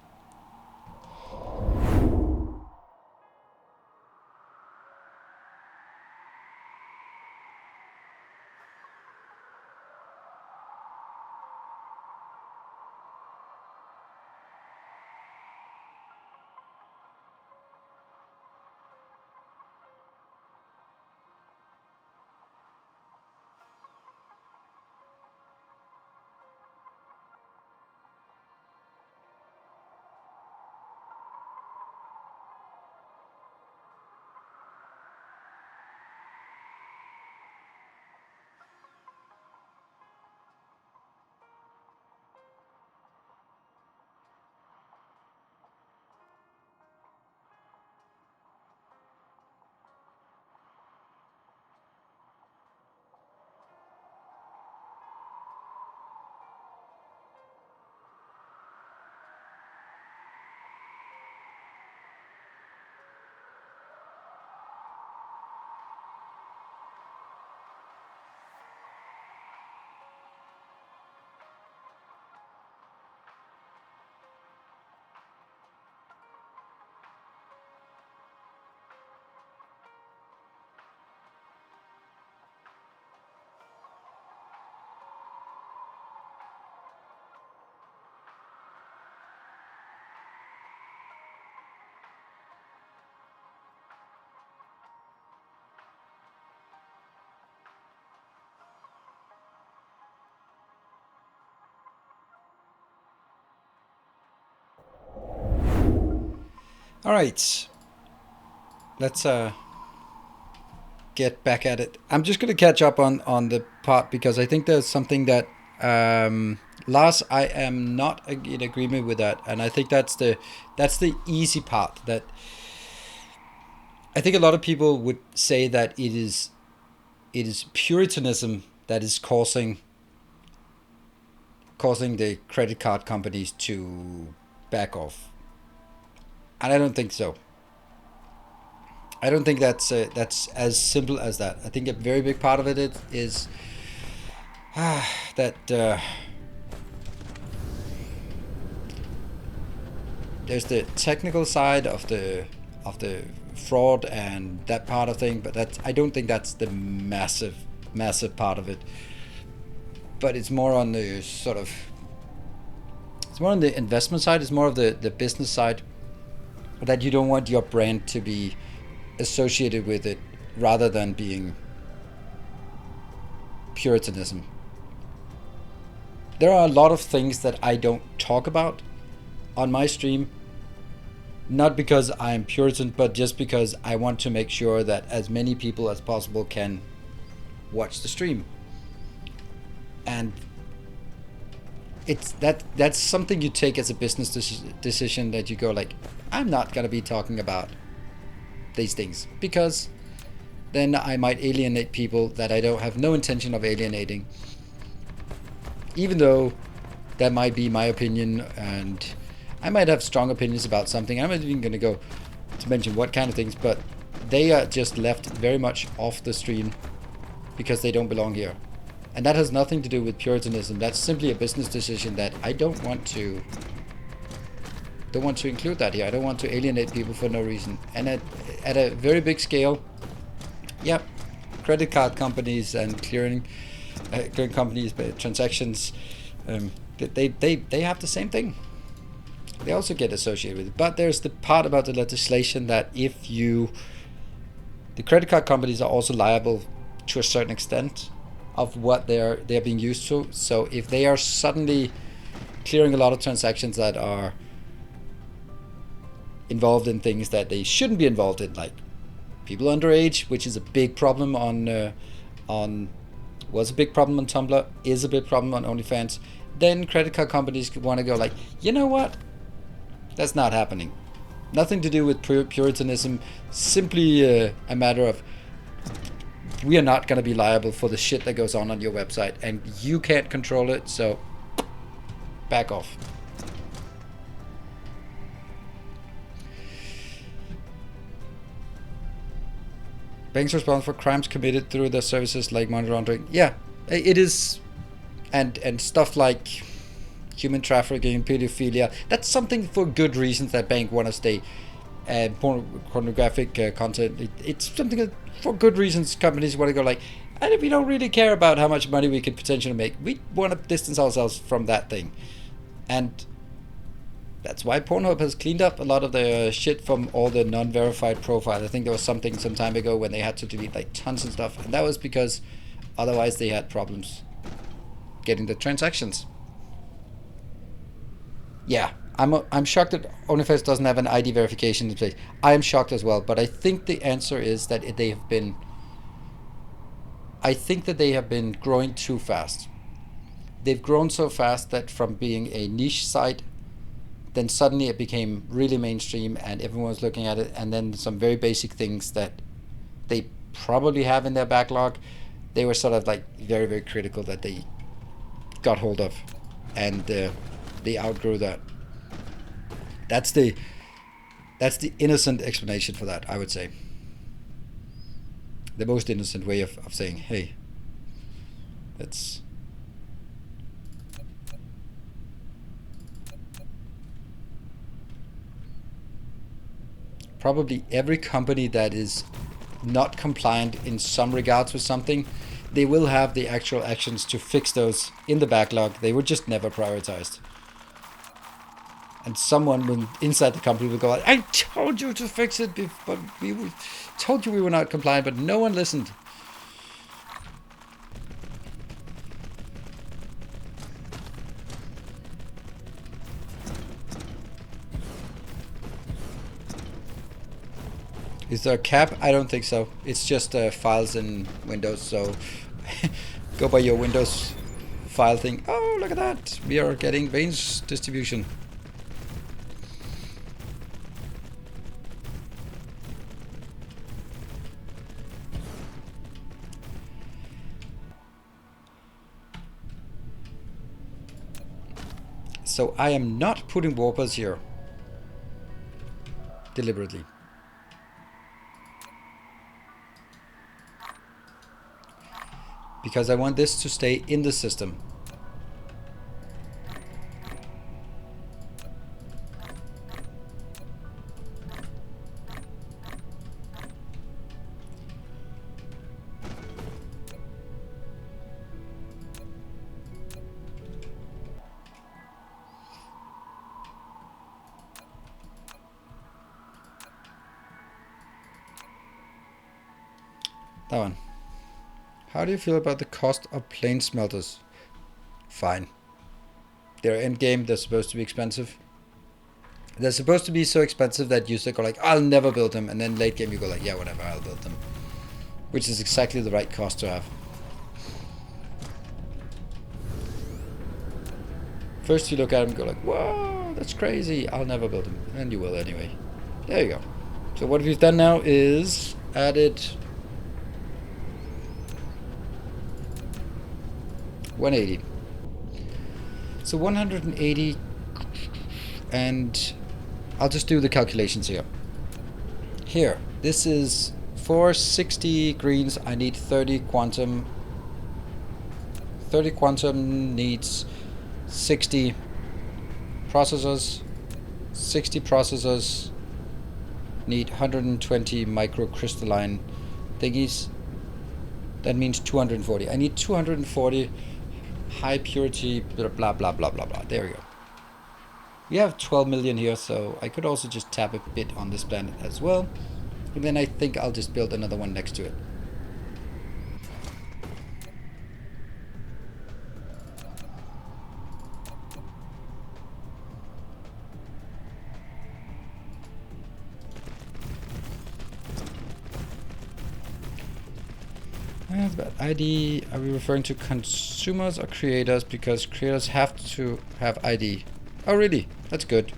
All right. Let's get back at it. I'm just going to catch up on the part because I think there's something that Lars, I am not in agreement with that, and I think that's the easy part. That I think a lot of people would say that it is Puritanism that is causing the credit card companies to back off, and I don't think so. I don't think that's as simple as that. I think a very big part of it is that there's the technical side of the fraud and that part of thing, but I don't think that's the massive part of it. But it's more on the it's more on the investment side. It's more of the business side, that you don't want your brand to be associated with it rather than being Puritanism. There are a lot of things that I don't talk about on my stream, not because I'm Puritan, but just because I want to make sure that as many people as possible can watch the stream. And it's that's something you take as a business decision, that you go like, I'm not gonna be talking about these things, because then I might alienate people that I don't have no intention of alienating, even though that might be my opinion, and I might have strong opinions about something. I'm not even gonna go, to mention what kind of things, but they are just left very much off the stream because they don't belong here. And that has nothing to do with Puritanism. That's simply a business decision that I don't want to include that here. I don't want to alienate people for no reason. And at a very big scale, yeah, credit card companies and clearing companies, transactions, they have the same thing. They also get associated with it. But there's the part about the legislation that the credit card companies are also liable to a certain extent of what they're being used to. So if they are suddenly clearing a lot of transactions that are involved in things that they shouldn't be involved in, like people underage, which is a big problem was a big problem on Tumblr, is a big problem on OnlyFans, then credit card companies want to go like, you know what? That's not happening. Nothing to do with Puritanism, simply a matter of we are not going to be liable for the shit that goes on your website, and you can't control it, so back off. Banks responsible for crimes committed through their services like money laundering. Yeah, it is. And stuff like human trafficking, pedophilia. That's something for good reasons that bank want to stay. Pornographic content. It's something that for good reasons companies want to go like, and we don't really care about how much money we could potentially make. We want to distance ourselves from that thing. And that's why Pornhub has cleaned up a lot of the shit from all the non-verified profiles. I think there was something some time ago when they had to delete like tons of stuff, and that was because otherwise they had problems getting the transactions. Yeah, I'm shocked that OnlyFans doesn't have an ID verification in place. I am shocked as well, but I think the answer is that they have been growing too fast. They've grown so fast that from being a niche site, then suddenly it became really mainstream and everyone was looking at it, and then some very basic things that they probably have in their backlog, they were sort of like very, very critical that they got hold of, and they outgrew that. That's the innocent explanation for that, I would say. The most innocent way of saying, hey, that's... Probably every company that is not compliant in some regards with something, they will have the actual actions to fix those in the backlog. They were just never prioritized. And someone inside the company will go, I told you to fix it, but we told you we were not compliant, but no one listened. Is there a cap? I don't think so. It's just files in Windows, so go by your Windows file thing. Oh, look at that. We are getting range distribution. So I am not putting warpers here deliberately. Because I want this to stay in the system. That one. How do you feel about the cost of plane smelters? Fine. They're endgame, they're supposed to be expensive. They're supposed to be so expensive that you go like, I'll never build them, and then late game you go like, yeah, whatever, I'll build them. Which is exactly the right cost to have. First you look at them and go like, whoa, that's crazy, I'll never build them. And you will anyway. There you go. So what we've done now is added 180. So 180, and I'll just do the calculations here. Here, this is for 60 greens. I need 30 quantum. 30 quantum needs 60 processors. 60 processors need 120 microcrystalline thingies. That means 240. I need 240 high purity blah blah blah blah blah blah. There we go. We have 12 million here, so I could also just tap a bit on this planet as well. And then I think I'll just build another one next to it. But ID, are we referring to consumers or creators? Because creators have to have ID. Oh really? That's good.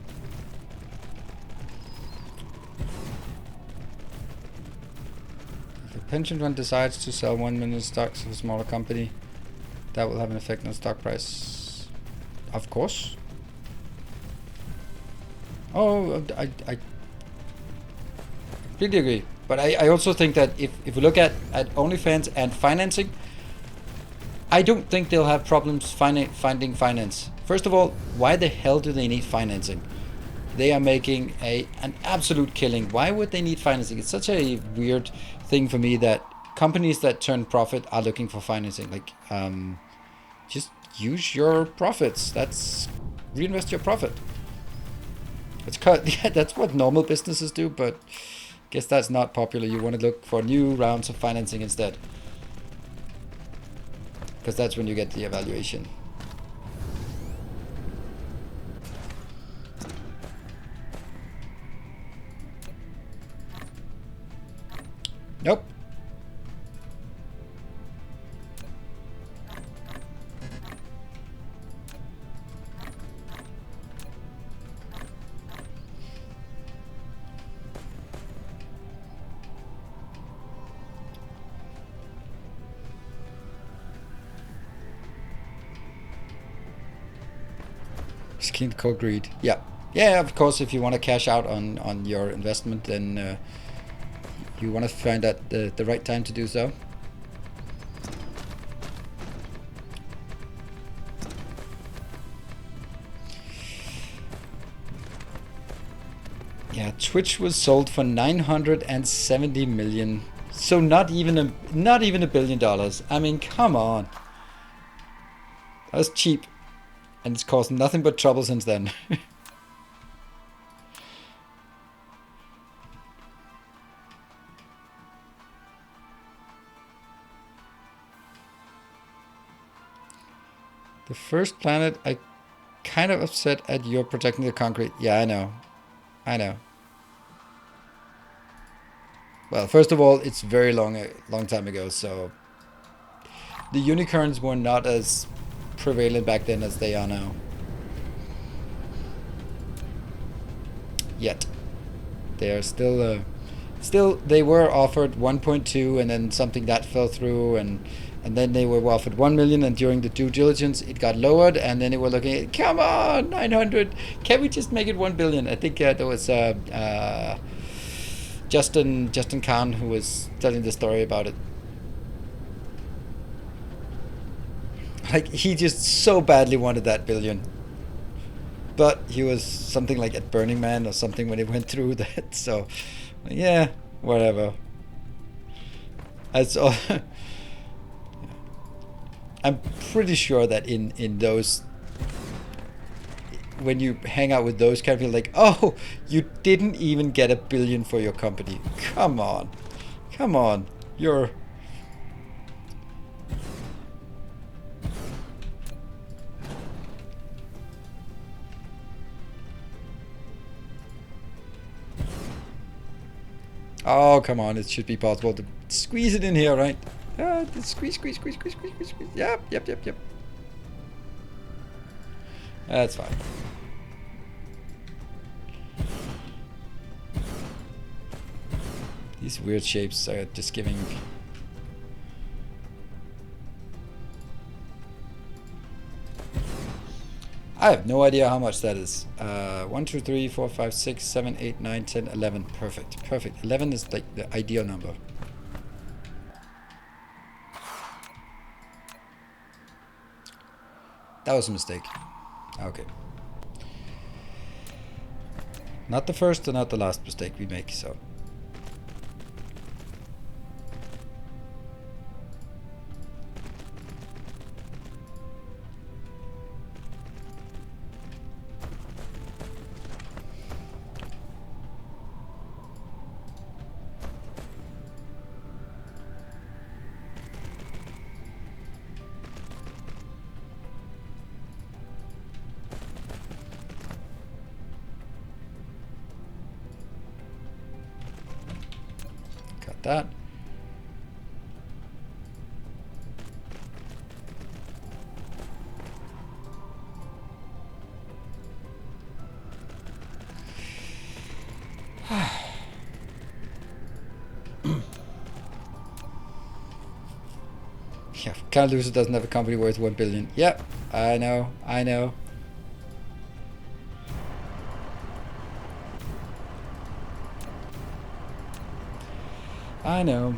If a pension fund decides to sell 1 million stocks of a smaller company, that will have an effect on the stock price. Of course. Oh, I completely agree. But I also think that if we look at OnlyFans and financing, I don't think they'll have problems finding finance. First of all, why the hell do they need financing? They are making an absolute killing. Why would they need financing? It's such a weird thing for me that companies that turn profit are looking for financing. Like, just use your profits. That's reinvest your profit. Yeah, that's what normal businesses do, but guess that's not popular. You want to look for new rounds of financing instead, because that's when you get the evaluation. Nope. Skin code greed. Yeah. Yeah, of course, if you want to cash out on your investment, then you want to find out the right time to do so. Yeah, Twitch was sold for 970 million. So not even $1 billion. I mean, come on. That was cheap. And it's caused nothing but trouble since then. The first planet, I kind of upset at your protecting the concrete. Yeah, I know. I know. Well, first of all, it's very long time ago, so the unicorns were not as prevalent back then as they are now. Yet. They are still they were offered 1.2 and then something that fell through, and then they were offered 1 million, and during the due diligence it got lowered, and then they were looking at, come on, 900, can we just make it 1 billion? I think there was Justin Khan who was telling the story about it. Like, he just so badly wanted that billion. But he was something like at Burning Man or something when it went through that, so yeah, whatever. That's all. I'm pretty sure that in those, when you hang out with those kind of people, like, oh, you didn't even get $1 billion for your company. Come on. Come on. You're... Oh, come on. It should be possible to squeeze it in here, right? Squeeze. Yep. That's fine. These weird shapes are just giving... I have no idea how much that is. 1, 2, 3, 4, 5, 6, 7, 8, 9, 10, 11. Perfect. Perfect. 11 is like the ideal number. That was a mistake. Okay. Not the first and not the last mistake we make, so. That. Yeah, can't lose it doesn't have a company worth 1 billion. Yep, I know, I know. I know,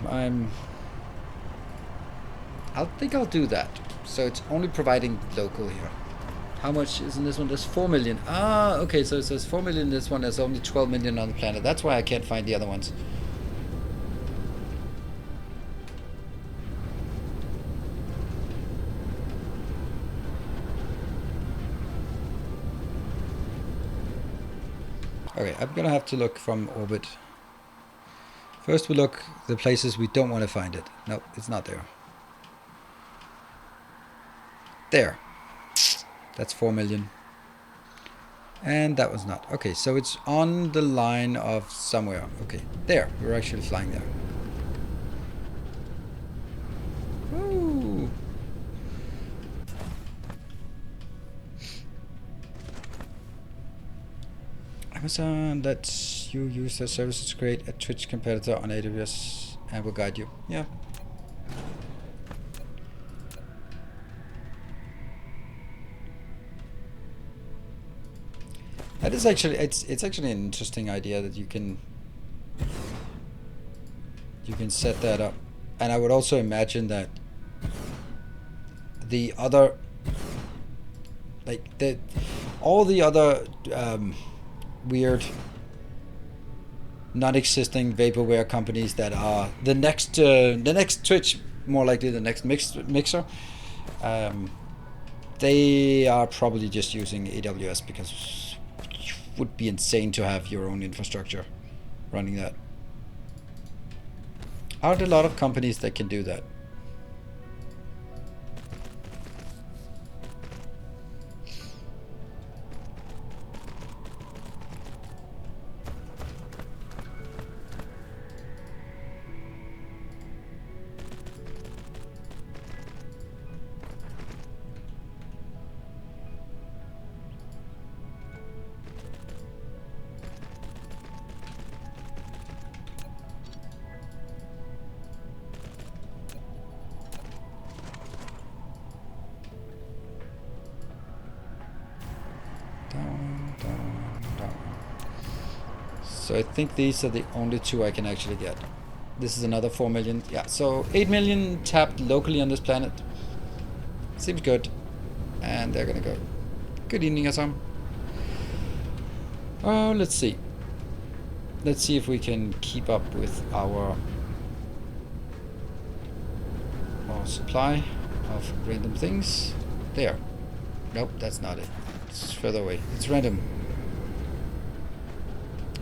I think I'll do that. So it's only providing local here. How much is in this one? There's 4 million. Ah, okay, so it says 4 million in this one. There's only 12 million on the planet. That's why I can't find the other ones. Okay, I'm gonna have to look from orbit. First we look the places we don't want to find it. Nope, it's not there. There. That's 4 million. And that was not. Okay, so it's on the line of somewhere. Okay, there. We're actually flying there. Woo! Amazon lets you use their services to create a Twitch competitor on AWS and will guide you. Yeah. That is actually it's actually an interesting idea that you can set that up. And I would also imagine that the other all the other weird non-existing vaporware companies that are the next Twitch, more likely the next mixer, they are probably just using AWS because it would be insane to have your own infrastructure running that. Aren't a lot of companies that can do that? So I think these are the only two I can actually get. This is another 4 million. Yeah, so 8 million tapped locally on this planet. Seems good. And they're gonna go. Good evening, Assam. Oh, let's see. Let's see if we can keep up with our supply of random things. There. Nope, that's not it. It's further away. It's random.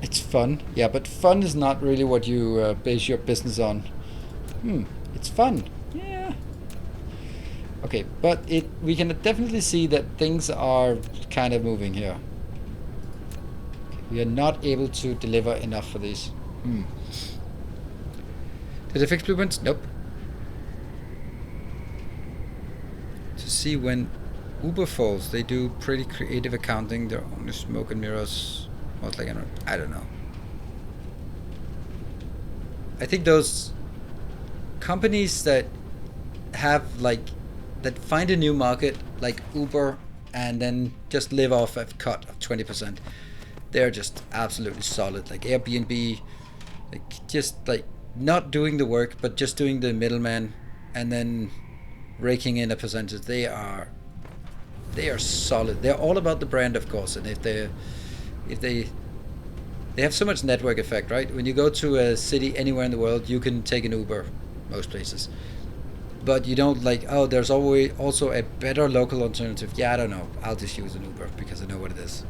It's fun. Yeah, but fun is not really what you base your business on. It's fun. Yeah. Okay, but we can definitely see that things are kind of moving here. We are not able to deliver enough for these. Did they fix blueprints? Nope. To see when Uber falls, they do pretty creative accounting. They're only smoke and mirrors. Most like, I don't know. I think those companies that have that find a new market, like Uber and then just live off a cut of 20%. They're just absolutely solid. Like Airbnb, like just like not doing the work, but just doing the middleman, and then raking in a percentage. They are solid. They're all about the brand, of course, and if they have so much network effect, right? When you go to a city anywhere in the world, you can take an Uber, most places. But you don't like, oh, there's always also a better local alternative. Yeah, I don't know. I'll just use an Uber because I know what it is.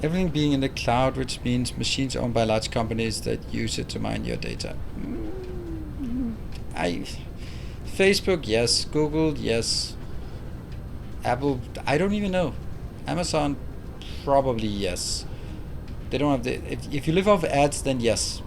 Everything being in the cloud, which means machines owned by large companies that use it to mine your data. Facebook, yes. Google, yes. Apple, I don't even know. Amazon, probably yes. They don't have the. If you live off ads, then yes.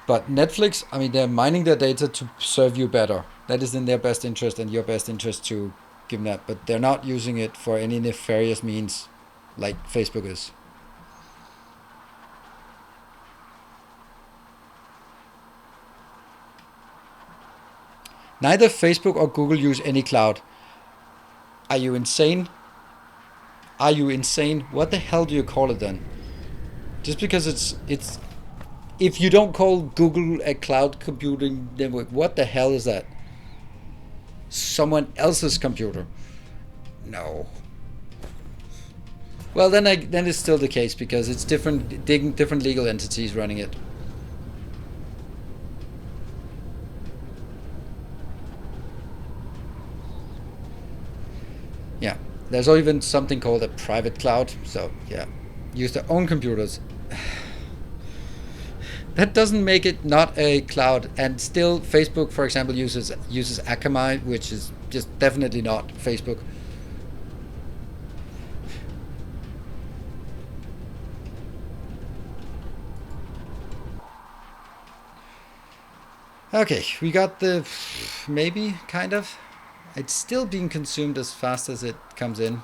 But Netflix, I mean, they're mining their data to serve you better. That is in their best interest and your best interest to give them that. But they're not using it for any nefarious means like Facebook is. Neither Facebook or Google use any cloud. Are you insane? Are you insane? What the hell do you call it then? Just because it's if you don't call Google a cloud computing network, what the hell is that? Someone else's computer? No. Well, then it's still the case because it's different legal entities running it. Yeah, there's even something called a private cloud. So yeah, use their own computers. That doesn't make it not a cloud. And still, Facebook, for example, uses Akamai, which is just definitely not Facebook. Okay, we got the maybe kind of. It's still being consumed as fast as it comes in.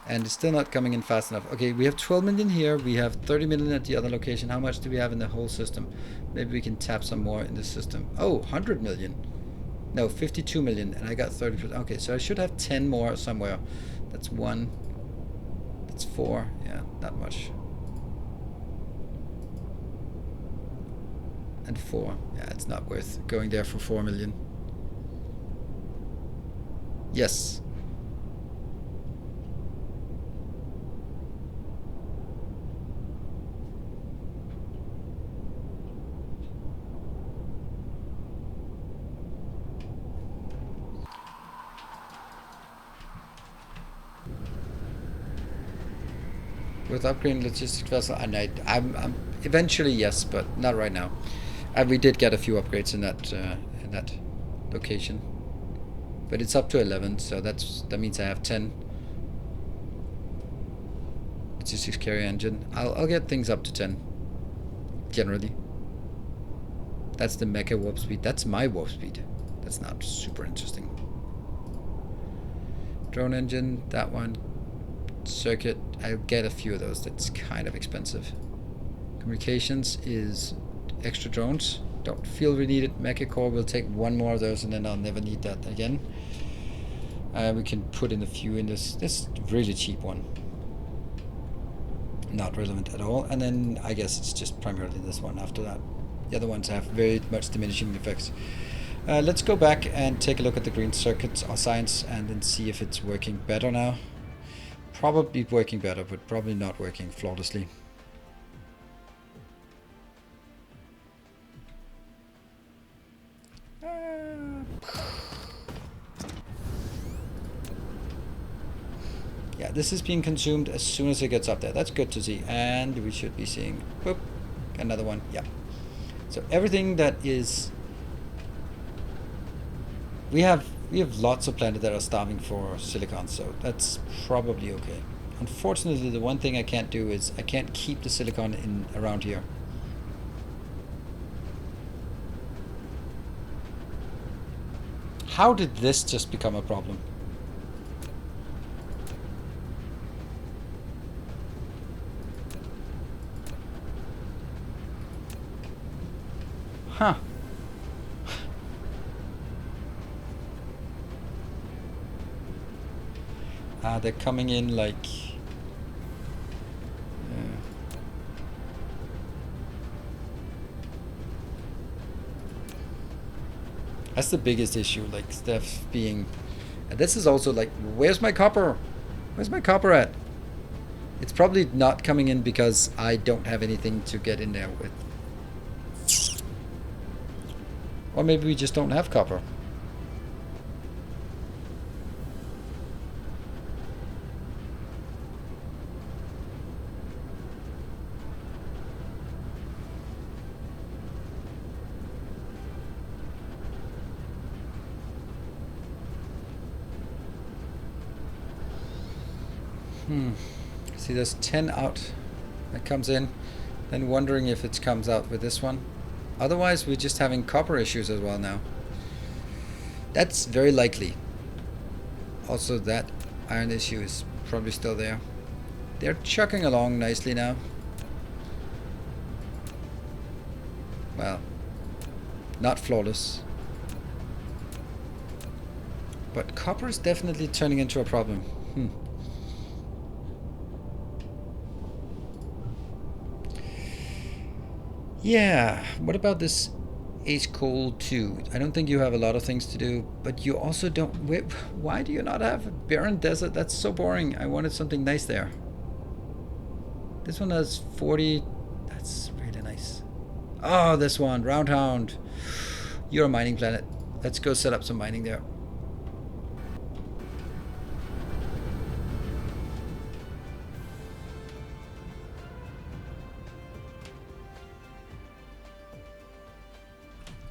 And it's still not coming in fast enough. Okay, we have 12 million here. We have 30 million at the other location. How much do we have in the whole system? Maybe we can tap some more in the system. Oh, 100 million. No, 52 million. And I got 30%. Okay, so I should have 10 more somewhere. That's 1. That's 4. Yeah, not much. And 4. Yeah, it's not worth going there for 4 million. Yes. With upgrading logistics vessel, and I'm eventually yes, but not right now. We did get a few upgrades in that location, but it's up to 11, so that means I have 10 logistics carrier engine. I'll get things up to 10 generally. That's the mecha warp speed. That's my warp speed. That's not super interesting. Drone engine, that one. Circuit, I'll get a few of those. That's kind of expensive. Communications is extra drones. Don't feel we need it. Mecha core will take 1 more of those and then I'll never need that again. We can put in a few in this really cheap one. Not relevant at all. And then I guess it's just primarily this one after that. The other ones have very much diminishing effects. Let's go back and take a look at the green circuits or science and then see if it's working better now. Probably working better, but probably not working flawlessly. Yeah, this is being consumed as soon as it gets up there. That's good to see. And we should be seeing, whoop, another one. Yeah. So everything that is, we have lots of planets that are starving for silicon, so that's probably okay. Unfortunately, the one thing I can't do is I can't keep the silicon in around here. How did this just become a problem? Huh. They're coming in like... That's the biggest issue, like stuff being... And this is also like, where's my copper? Where's my copper at? It's probably not coming in because I don't have anything to get in there with. Or maybe we just don't have copper. See, there's 10 out that comes in. Then wondering if it comes out with this one. Otherwise, we're just having copper issues as well now. That's very likely. Also, that iron issue is probably still there. They're chugging along nicely now. Well, not flawless. But copper is definitely turning into a problem. Yeah, what about this Ace Coal 2? I don't think you have a lot of things to do, but you also don't... Why do you not have a barren desert? That's so boring. I wanted something nice there. This one has 40... That's really nice. Oh, this one, Roundhound. You're a mining planet. Let's go set up some mining there.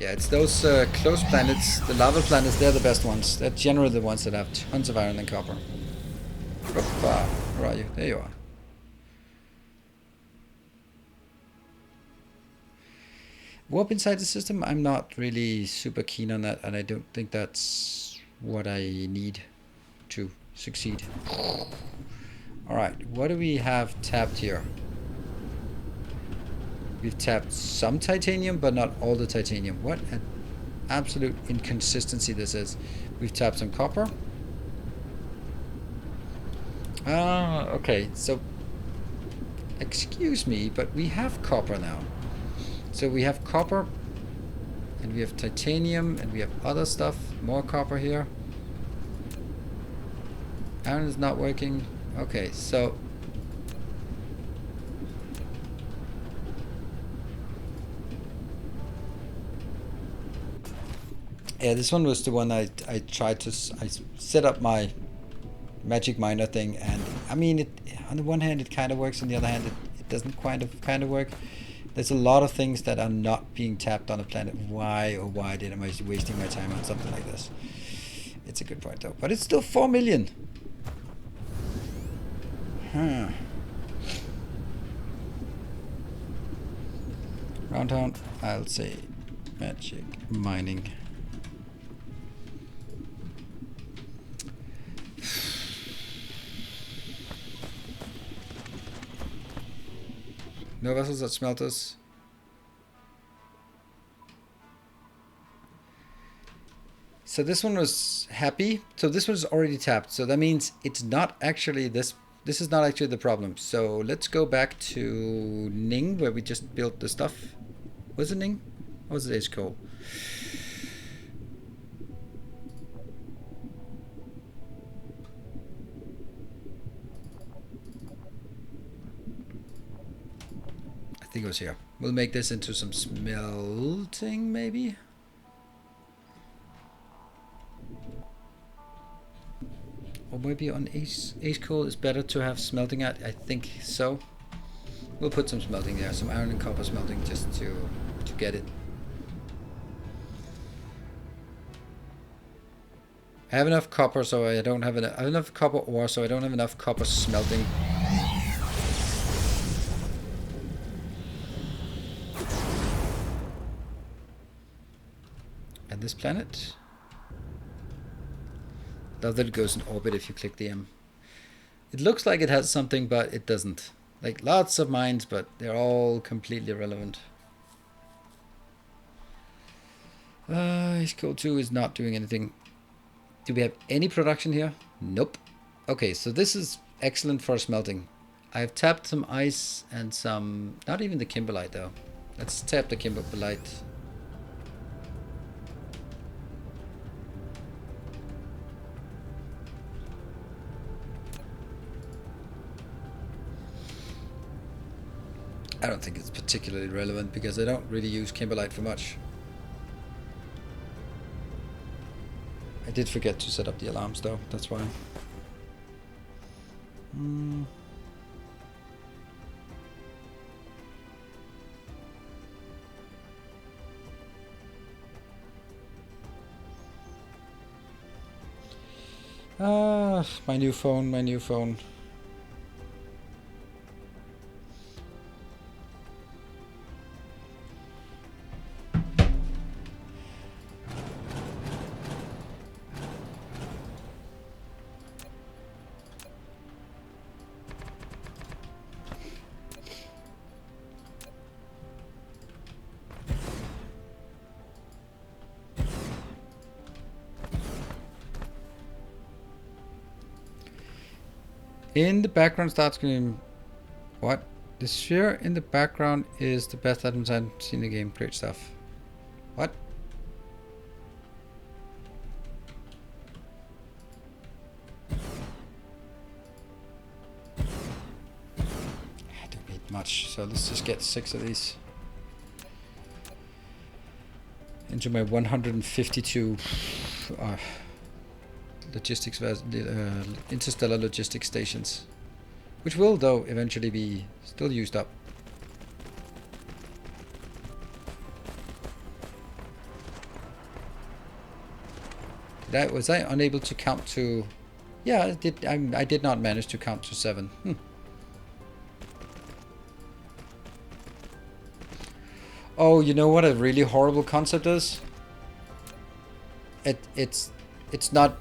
Yeah, it's those close planets, the lava planets, they're the best ones. They're generally the ones that have tons of iron and copper. Where are you? There you are. Warp inside the system, I'm not really super keen on that, and I don't think that's what I need to succeed. Alright, what do we have tapped here? We've tapped some titanium, but not all the titanium. What an absolute inconsistency this is. We've tapped some copper. Okay, so excuse me, but we have copper now. So we have copper, and we have titanium, and we have other stuff. More copper here. Iron is not working. Okay, so yeah, this one was the one I tried to... I set up my magic miner thing, and I mean, it on the one hand it kind of works, on the other hand it doesn't kind of work. There's a lot of things that are not being tapped on the planet. Why, oh why did I wasting my time on something like this? It's a good point though, but it's still 4 million. Huh. Roundhound, I'll say magic mining. No vessels at smelters. So this one was happy. So this one's already tapped. So that means it's not actually this. This is not actually the problem. So let's go back to Ning, where we just built the stuff. Was it Ning? Or was it Ace Coal? I think it was here. We'll make this into some smelting, maybe? Or maybe on Ace Coal is better to have smelting at. I think so. We'll put some smelting there, some iron and copper smelting, just to get it. I have enough copper, so I don't have enough. I have enough copper ore, so I don't have enough copper smelting. And this planet. Love that it goes in orbit if you click the M. It looks like it has something, but it doesn't. Like lots of mines, but they're all completely irrelevant. His Code 2 is not doing anything. Do we have any production here? Nope. Okay, so this is excellent for smelting. I've tapped some ice and some... Not even the kimberlite though. Let's tap the kimberlite. I don't think it's particularly relevant because I don't really use kimberlite for much. I did forget to set up the alarms though, that's why. My new phone. In the background start screen. What? The sphere in the background is the best items I've seen in the game. Great stuff. What? I don't need much, so let's just get 6 of these. Into my 152 logistics, interstellar logistics stations, which will though eventually be still used up. Was I unable to count to? Yeah, I did. I did not manage to count to 7. Oh, you know what a really horrible concept is? It's not.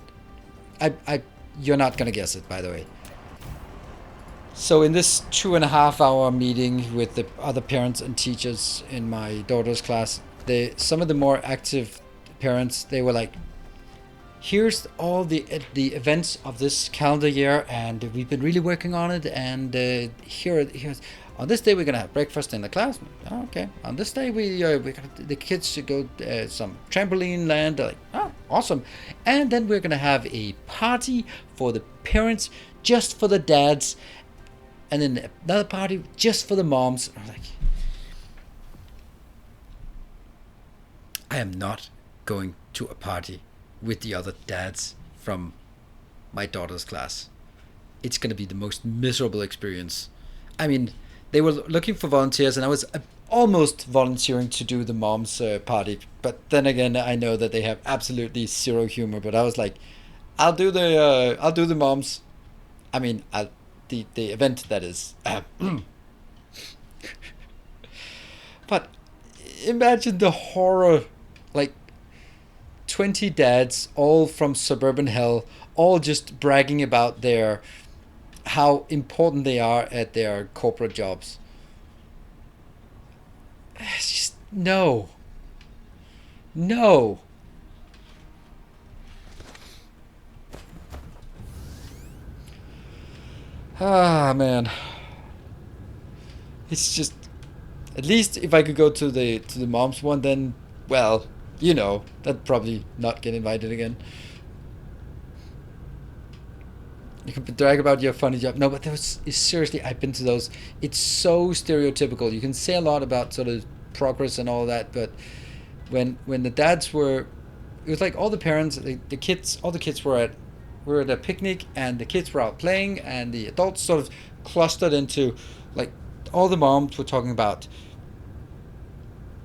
You're not gonna guess it, by the way. So in this 2.5-hour meeting with the other parents and teachers in my daughter's class, some of the more active parents, they were like, here's all the events of this calendar year, and we've been really working on it, and here's on this day we're gonna have breakfast in the class. Oh, okay. On this day the kids should go some trampoline land. Like, oh, awesome. And then we're gonna have a party for the parents, just for the dads, and then another party just for the moms. I was like, I am not going to a party with the other dads from my daughter's class. It's gonna be the most miserable experience. I mean, they were looking for volunteers, and I was almost volunteering to do the mom's party. But then again, I know that they have absolutely zero humor. But I was like, I'll do the moms. I mean, the event, that is. But imagine the horror, like 20 dads, all from suburban hell, all just bragging about how important they are at their corporate jobs. It's just no. Ah, man. It's just, at least if I could go to the mom's one, then, well, that'd probably not get invited again. You can brag about your funny job. No, but seriously, I've been to those. It's so stereotypical. You can say a lot about sort of progress and all that, but when the dads were, it was like all the parents, all the kids were at a picnic, and the kids were out playing, and the adults sort of clustered into, like, all the moms were talking about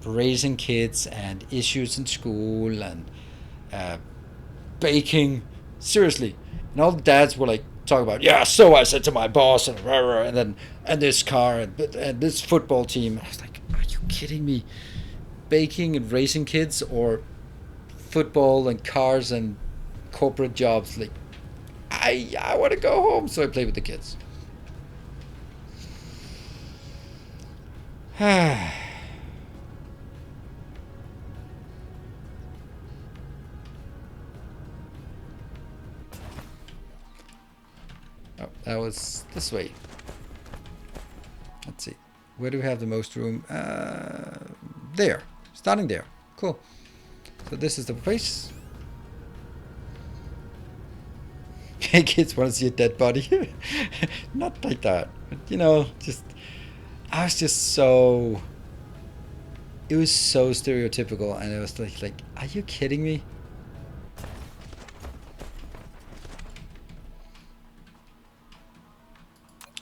raising kids and issues in school and baking. Seriously. And all the dads were like talking about, yeah, so I said to my boss, and rah, rah, and this car and this football team. I was like, are you kidding me? Baking and raising kids, or football and cars and corporate jobs? Like, I want to go home, so I play with the kids. That was this way. Let's see. Where do we have the most room? There. Starting there. Cool. So this is the place. Kids want to see a dead body. Not like that. But, you know, just... I was just so... It was so stereotypical. And it was like, are you kidding me?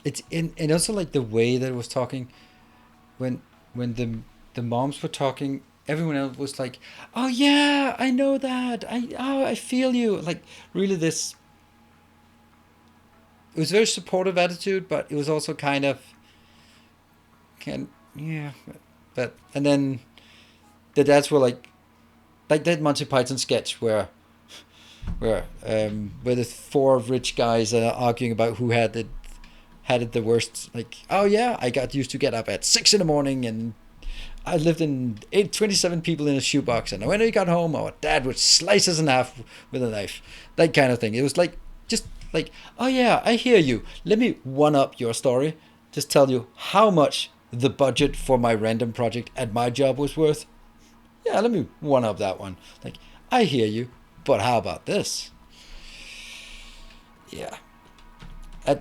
It's in, and also like the way that it was talking, when the moms were talking, everyone else was like, "Oh yeah, I know that. I feel you." Like really, this. It was a very supportive attitude, but it was also kind of, yeah, but and then the dads were like that Monty Python sketch where the four rich guys are arguing about who had it the worst. Like, oh yeah, I got used to get up at 6 in the morning and I lived in 27 people in a shoebox, and when we got home our dad would slice us in half with a knife. That kind of thing. It was like just like, oh yeah, I hear you, let me one up your story, just tell you how much the budget for my random project at my job was worth. Yeah, let me one up that one. Like, I hear you, but how about this? Yeah.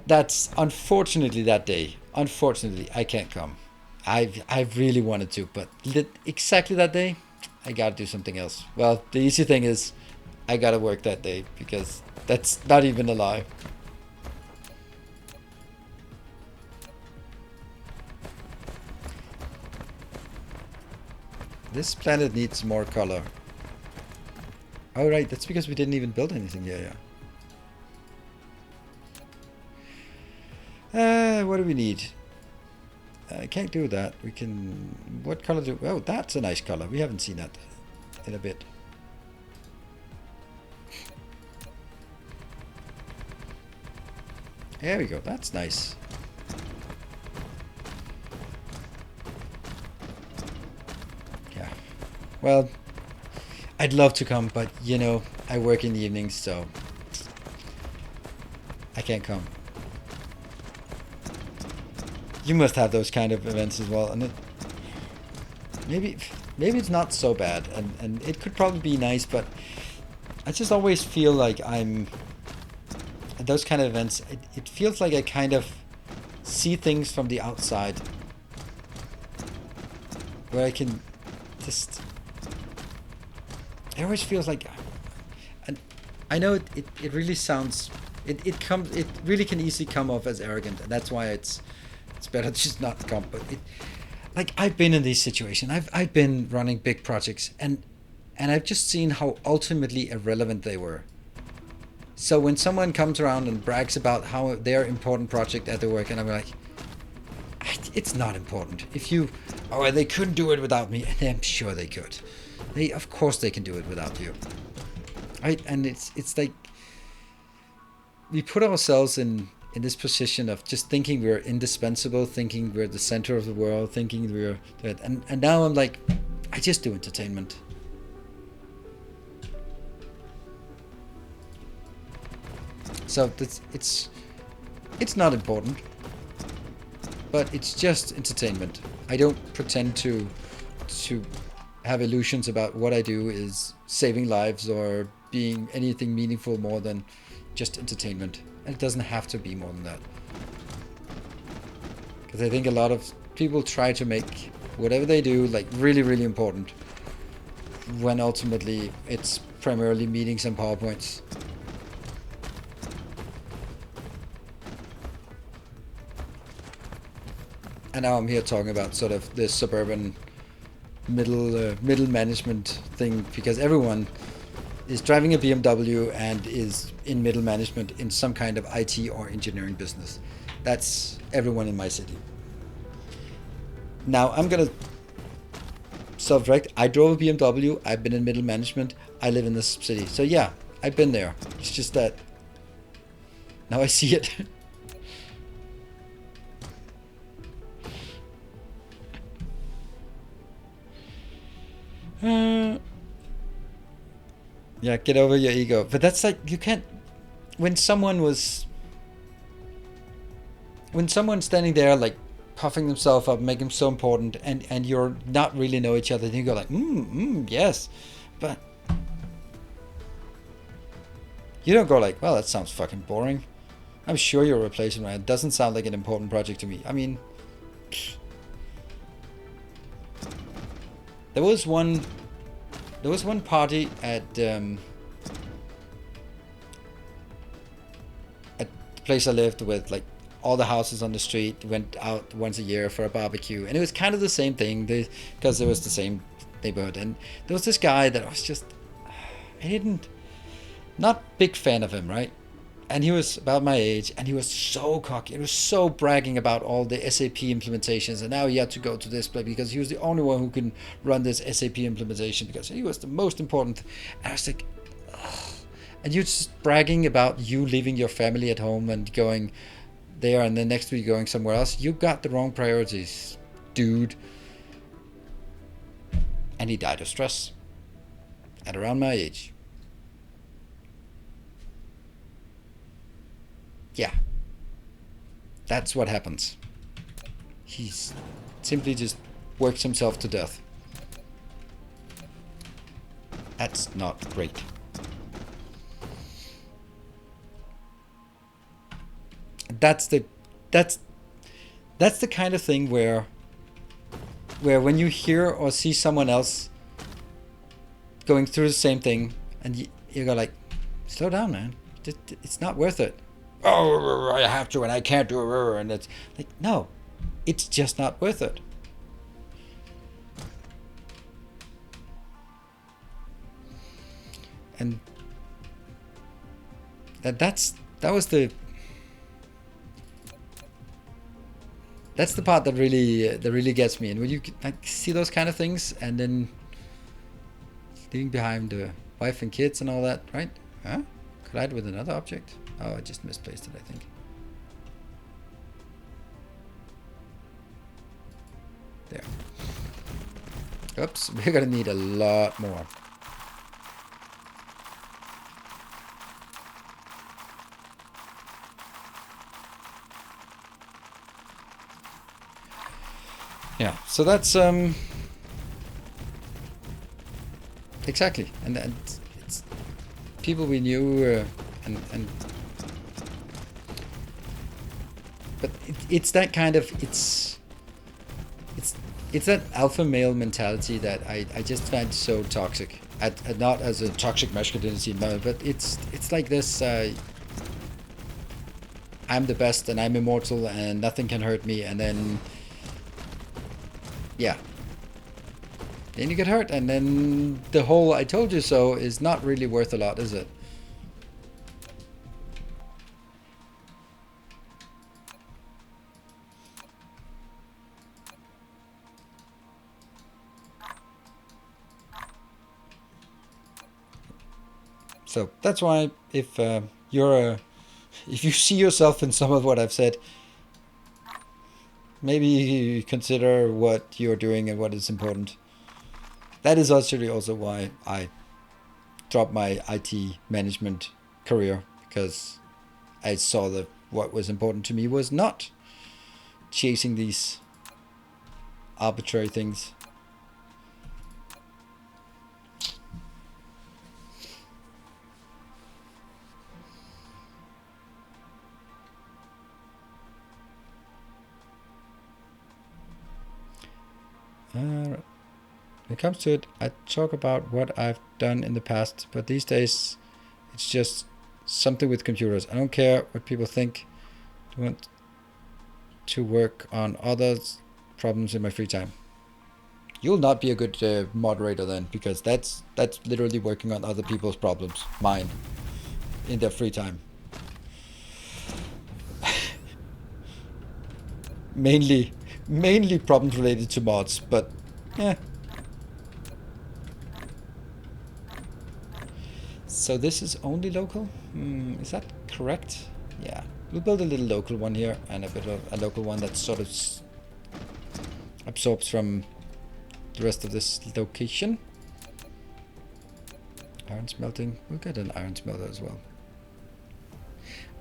That's unfortunately that day. Unfortunately, I can't come. I really wanted to, but exactly that day, I gotta do something else. Well, the easy thing is, I gotta work that day because that's not even a lie. This planet needs more color. Oh right, that's because we didn't even build anything here. Yeah. What do we need? I can't do that. We can... What color do... Oh, that's a nice color. We haven't seen that in a bit. There we go. That's nice. Yeah. Well, I'd love to come, but, you know, I work in the evenings, so... I can't come. You must have those kind of events as well, and maybe it's not so bad, and it could probably be nice, but I just always feel like I'm at those kind of events. It feels like I kind of see things from the outside, where I can just. It always feels like, and I know it really sounds. It really can easily come off as arrogant, and that's why it's better to just not come. But like I've been in these situations. I've been running big projects, and I've just seen how ultimately irrelevant they were. So when someone comes around and brags about how their important project at their work, and I'm like, it's not important. They couldn't do it without me, and I'm sure they could. Of course they can do it without you. Right? And it's like we put ourselves in this position of just thinking we're indispensable, thinking we're the center of the world, thinking we're that, and now I'm like, I just do entertainment. So it's not important, but it's just entertainment. I don't pretend to have illusions about what I do is saving lives or being anything meaningful more than just entertainment. And it doesn't have to be more than that. Because I think a lot of people try to make whatever they do like really, really important, when ultimately it's primarily meetings and PowerPoints. And now I'm here talking about sort of this suburban middle management thing, because everyone is driving a BMW and is in middle management in some kind of IT or engineering business. That's everyone in my city. Now I'm gonna self-direct. I drove a BMW. I've been in middle management. I live in this city. So yeah, I've been there. It's just that now I see it. Yeah, get over your ego. But that's like, you can't... When someone was... when someone's standing there like puffing themselves up, making them so important, and you're not really know each other, then you go like, yes, but you don't go like, well, that sounds fucking boring. I'm sure you're a replacement, man. It doesn't sound like an important project to me. I mean, there was one party at the place I lived with, like all the houses on the street went out once a year for a barbecue, and it was kind of the same thing because it was the same neighborhood, and there was this guy that I was just, not big fan of him, right? And he was about my age, and he was so cocky. He was so bragging about all the SAP implementations, and now he had to go to this place because he was the only one who can run this SAP implementation because he was the most important. And I was like, ugh. And you're just bragging about you leaving your family at home and going there, and then next week going somewhere else. You got the wrong priorities, dude. And he died of stress at around my age. Yeah, that's what happens. He's simply just works himself to death. That's not great. That's the kind of thing where when you hear or see someone else going through the same thing, and you go like, slow down, man. It's not worth it. Oh, I have to and I can't do it, and it's like, no, it's just not worth it. And that's the part that really gets me. And when you like see those kind of things, and then leaving behind the wife and kids and all that, right? Huh? Collide with another object. Oh, I just misplaced it, I think. There. Oops, we're gonna need a lot more. Yeah, so that's exactly, and it's people we knew, and but it's that kind of it's that alpha male mentality that I just find so toxic. Not as a toxic masculinity, no, but it's like this. I'm the best and I'm immortal and nothing can hurt me, and then yeah, then you get hurt, and then the whole "I told you so" is not really worth a lot, is it? So that's why if if you see yourself in some of what I've said, maybe consider what you're doing and what is important. That is actually also why I dropped my IT management career, because I saw that what was important to me was not chasing these arbitrary things. When it comes to it, I talk about what I've done in the past, but these days it's just something with computers. I don't care what people think. I want to work on others' problems in my free time. You'll not be a good moderator then, because that's literally working on other people's problems, mine, in their free time. mainly problems related to mods, but yeah. So this is only local? Is that correct? Yeah, we'll build a little local one here, and a bit of a local one that sort of absorbs from the rest of this location. Iron smelting, we'll get an iron smelter as well.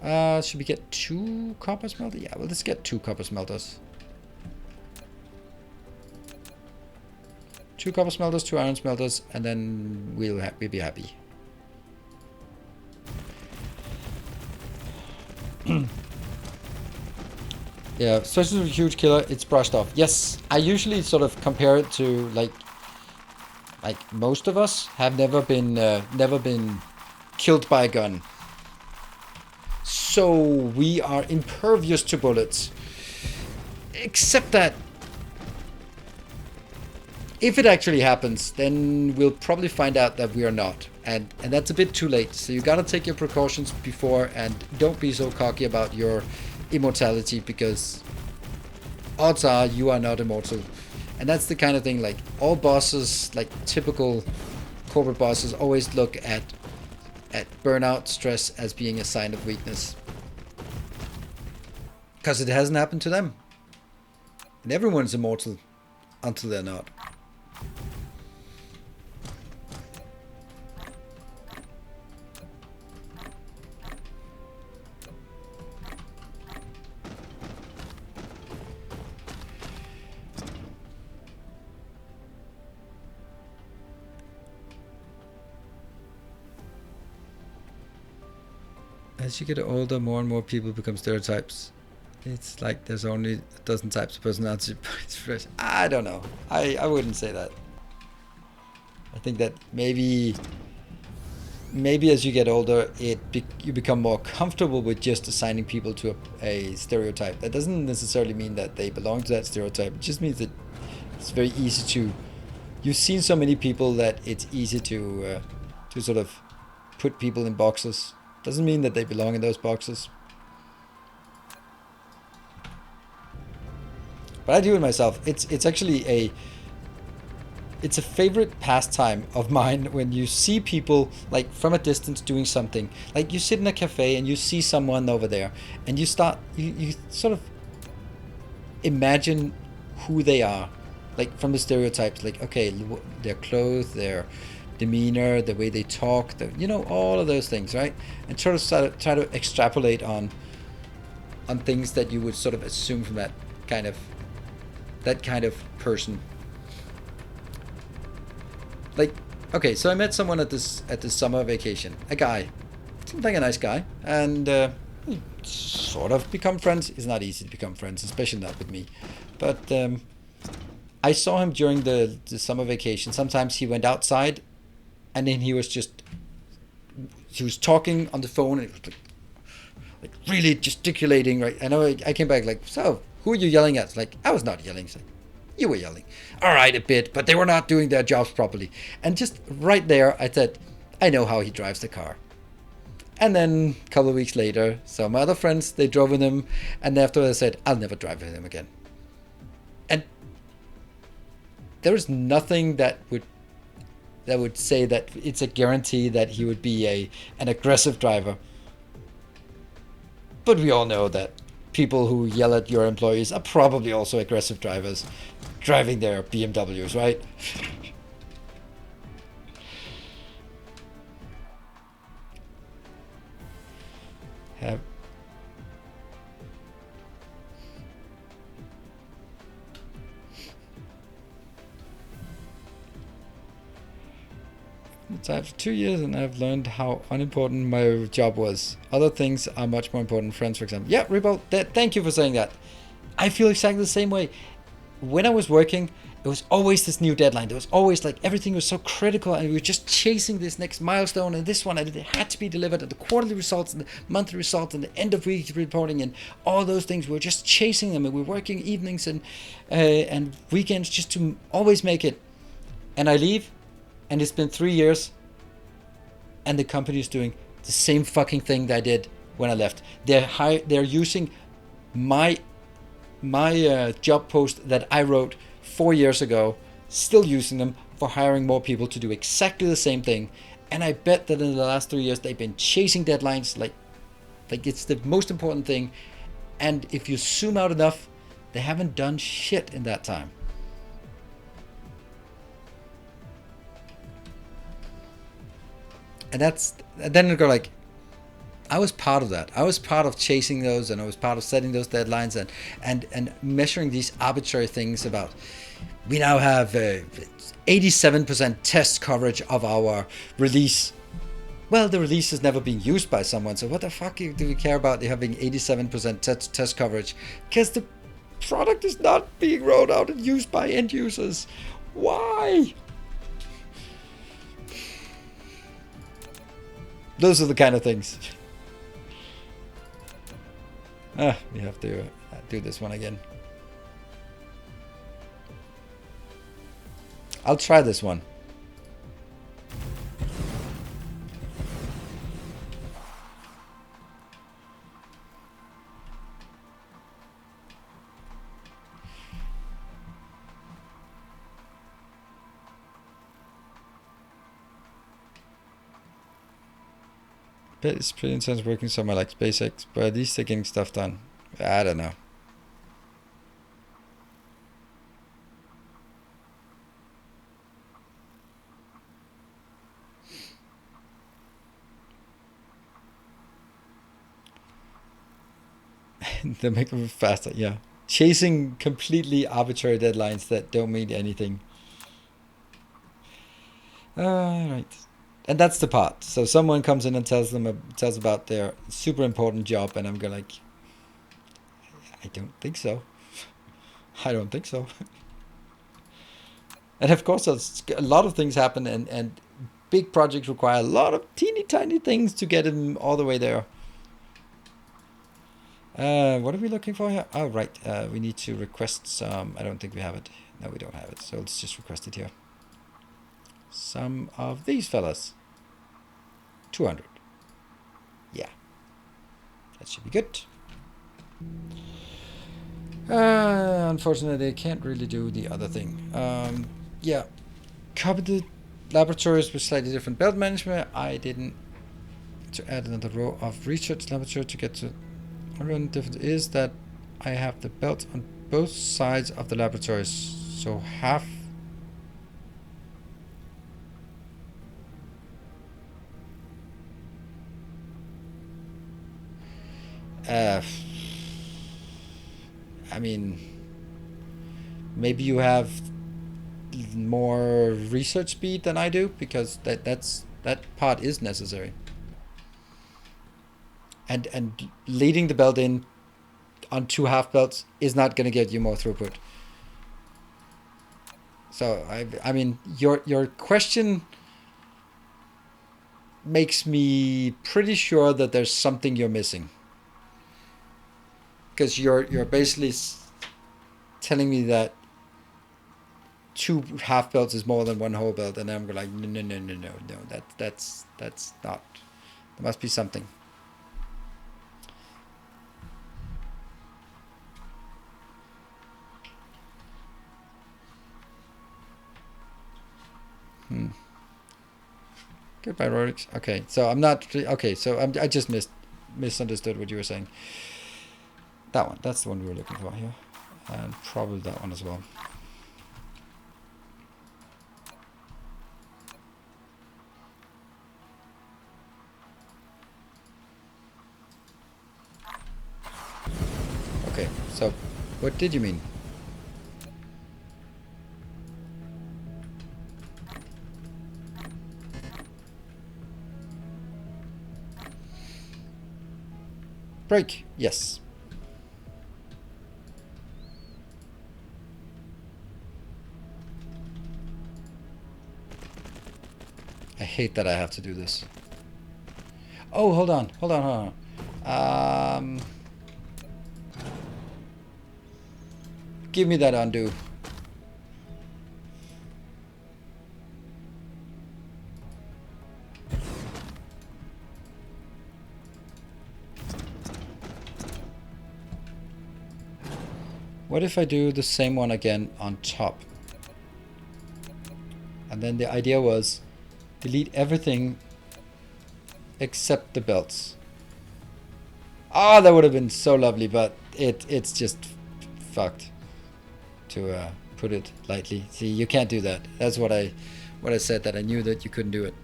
Should we get 2 copper smelters? Yeah, well, let's get 2 copper smelters. 2 copper smelters, 2 iron smelters, and then we'll be happy. Yeah, especially with huge killer, it's brushed off. Yes, I usually sort of compare it to like most of us have never been killed by a gun. So we are impervious to bullets. Except that if it actually happens, then we'll probably find out that we are not. And that's a bit too late. So you gotta take your precautions before, and don't be so cocky about your immortality, because odds are you are not immortal. And that's the kind of thing, like, all bosses, like typical corporate bosses, always look at burnout, stress as being a sign of weakness. Because it hasn't happened to them. And everyone's immortal until they're not. As you get older, more and more people become stereotypes. It's like there's only a dozen types of personality. I don't know. I wouldn't say that. I think that maybe as you get older, you become more comfortable with just assigning people to a stereotype. That doesn't necessarily mean that they belong to that stereotype. It just means that it's very easy to. You've seen so many people that it's easy to sort of put people in boxes. Doesn't mean that they belong in those boxes. But I do it myself. It's actually a favorite pastime of mine when you see people like from a distance doing something. Like you sit in a cafe and you see someone over there, and you sort of imagine who they are, like from the stereotypes. Like, okay, their clothes, their demeanor, the way they talk, all of those things, right? And try to extrapolate on things that you would sort of assume from that kind of person. Like, okay, so I met someone at this summer vacation, a guy, seemed like a nice guy, and we sort of become friends. It's not easy to become friends, especially not with me, but I saw him during the summer vacation. Sometimes he went outside, and then he was talking on the phone, and it was like really gesticulating, right? I know. I came back like, so who are you yelling at? It's like, I was not yelling. It's like, you were yelling. All right, a bit, but they were not doing their jobs properly. And just right there, I said, I know how he drives the car. And then a couple of weeks later, some other friends, they drove with him, and after I said, I'll never drive with him again. And there is nothing that would say that it's a guarantee that he would be an aggressive driver. But we all know that people who yell at your employees are probably also aggressive drivers driving their BMWs, right? So after 2 years, and I've learned how unimportant my job was. Other things are much more important. Friends, for example. Yeah, Rebo, thank you for saying that. I feel exactly the same way. When I was working, it was always this new deadline. There was always like everything was so critical, and we were just chasing this next milestone and this one, and it had to be delivered. And the quarterly results and the monthly results and the end of week reporting and all those things. We were just chasing them, and we were working evenings and weekends just to always make it. And I leave, and it's been 3 years, and the company is doing the same fucking thing that I did when I left. They're using my job post that I wrote 4 years ago, still using them for hiring more people to do exactly the same thing. And I bet that in the last 3 years they've been chasing deadlines like it's the most important thing. And if you zoom out enough, they haven't done shit in that time. And then you go like, I was part of that. I was part of chasing those, and I was part of setting those deadlines and measuring these arbitrary things about. We now have 87% test coverage of our release. Well, the release has never been used by someone, so what the fuck do we care about having 87% test coverage? Because the product is not being rolled out and used by end users. Why? Those are the kind of things. We have to do this one again. I'll try this one. It's pretty intense working somewhere like SpaceX, but at least they're getting stuff done. I don't know. They make them faster, yeah. Chasing completely arbitrary deadlines that don't mean anything. Right. And that's the part. So someone comes in and tells about their super important job, and I'm going like, I don't think so. I don't think so. And of course, a lot of things happen, and big projects require a lot of teeny tiny things to get them all the way there. What are we looking for here? Oh, right. We need to request some. I don't think we have it. No, we don't have it. So let's just request it here. Some of these fellas. 200. Yeah. That should be good. Unfortunately, I can't really do the other thing. Yeah. Copy the laboratories with slightly different build management. I didn't. To add another row of research laboratory to get to. One difference is that I have the belt on both sides of the laboratories. So half. I mean, maybe you have more research speed than I do, because that part is necessary. And leading the belt in on 2 half belts is not going to get you more throughput. So I mean, your question makes me pretty sure that there's something you're missing, because you're basically telling me that 2 half belts is more than 1 whole belt, and I'm like, no, that's not. There must be something. Goodbye, Rorix. Okay, so I'm not. Okay, so I just misunderstood what you were saying. That one. That's the one we were looking for here, and probably that one as well. Okay, so what did you mean? Break, yes. I hate that I have to do this. Oh, hold on. Give me that undo. What if I do the same one again on top? And then the idea was delete everything except the belts. Ah, that would have been so lovely, but it's just fucked, to put it lightly. See, you can't do that. That's what I said, that I knew that you couldn't do it.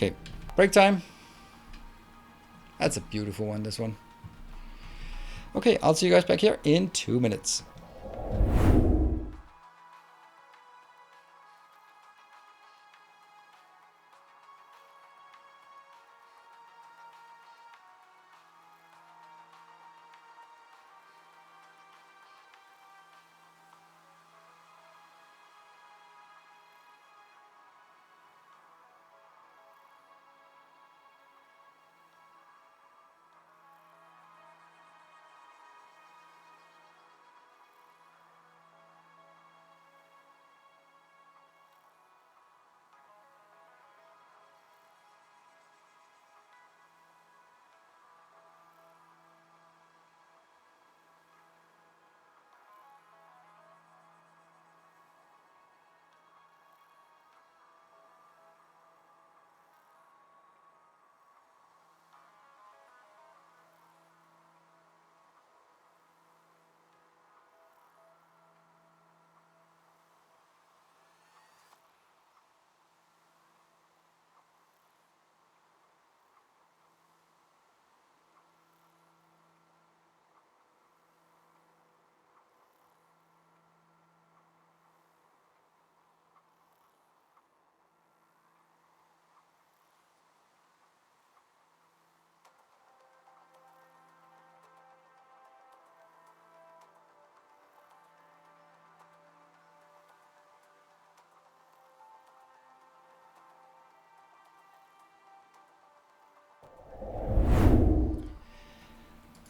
Okay, break time. That's a beautiful one, this one. Okay, I'll see you guys back here in 2 minutes.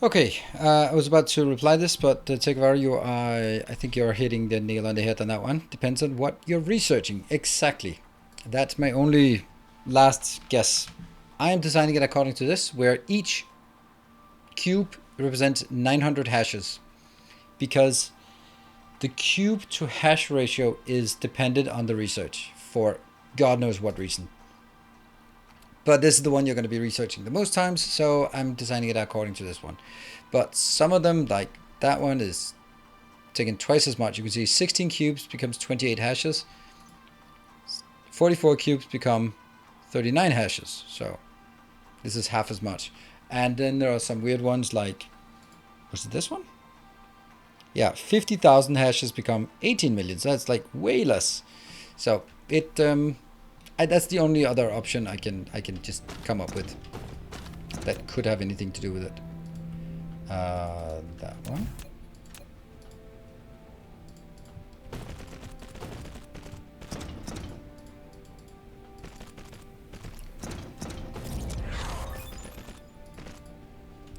Okay, I was about to reply this, but Tekvar, I think you're hitting the nail on the head on that one. Depends on what you're researching exactly. That's my only last guess. I am designing it according to this, where each cube represents 900 hashes, because the cube to hash ratio is dependent on the research for God knows what reason. But this is the one you're going to be researching the most times, so I'm designing it according to this one. But some of them, like that one, is taking twice as much. You can see 16 cubes becomes 28 hashes. 44 cubes become 39 hashes. So this is half as much. And then there are some weird ones like, was it this one? Yeah, 50,000 hashes become 18 million. So that's like way less. So it that's the only other option I can just come up with that could have anything to do with it. That one.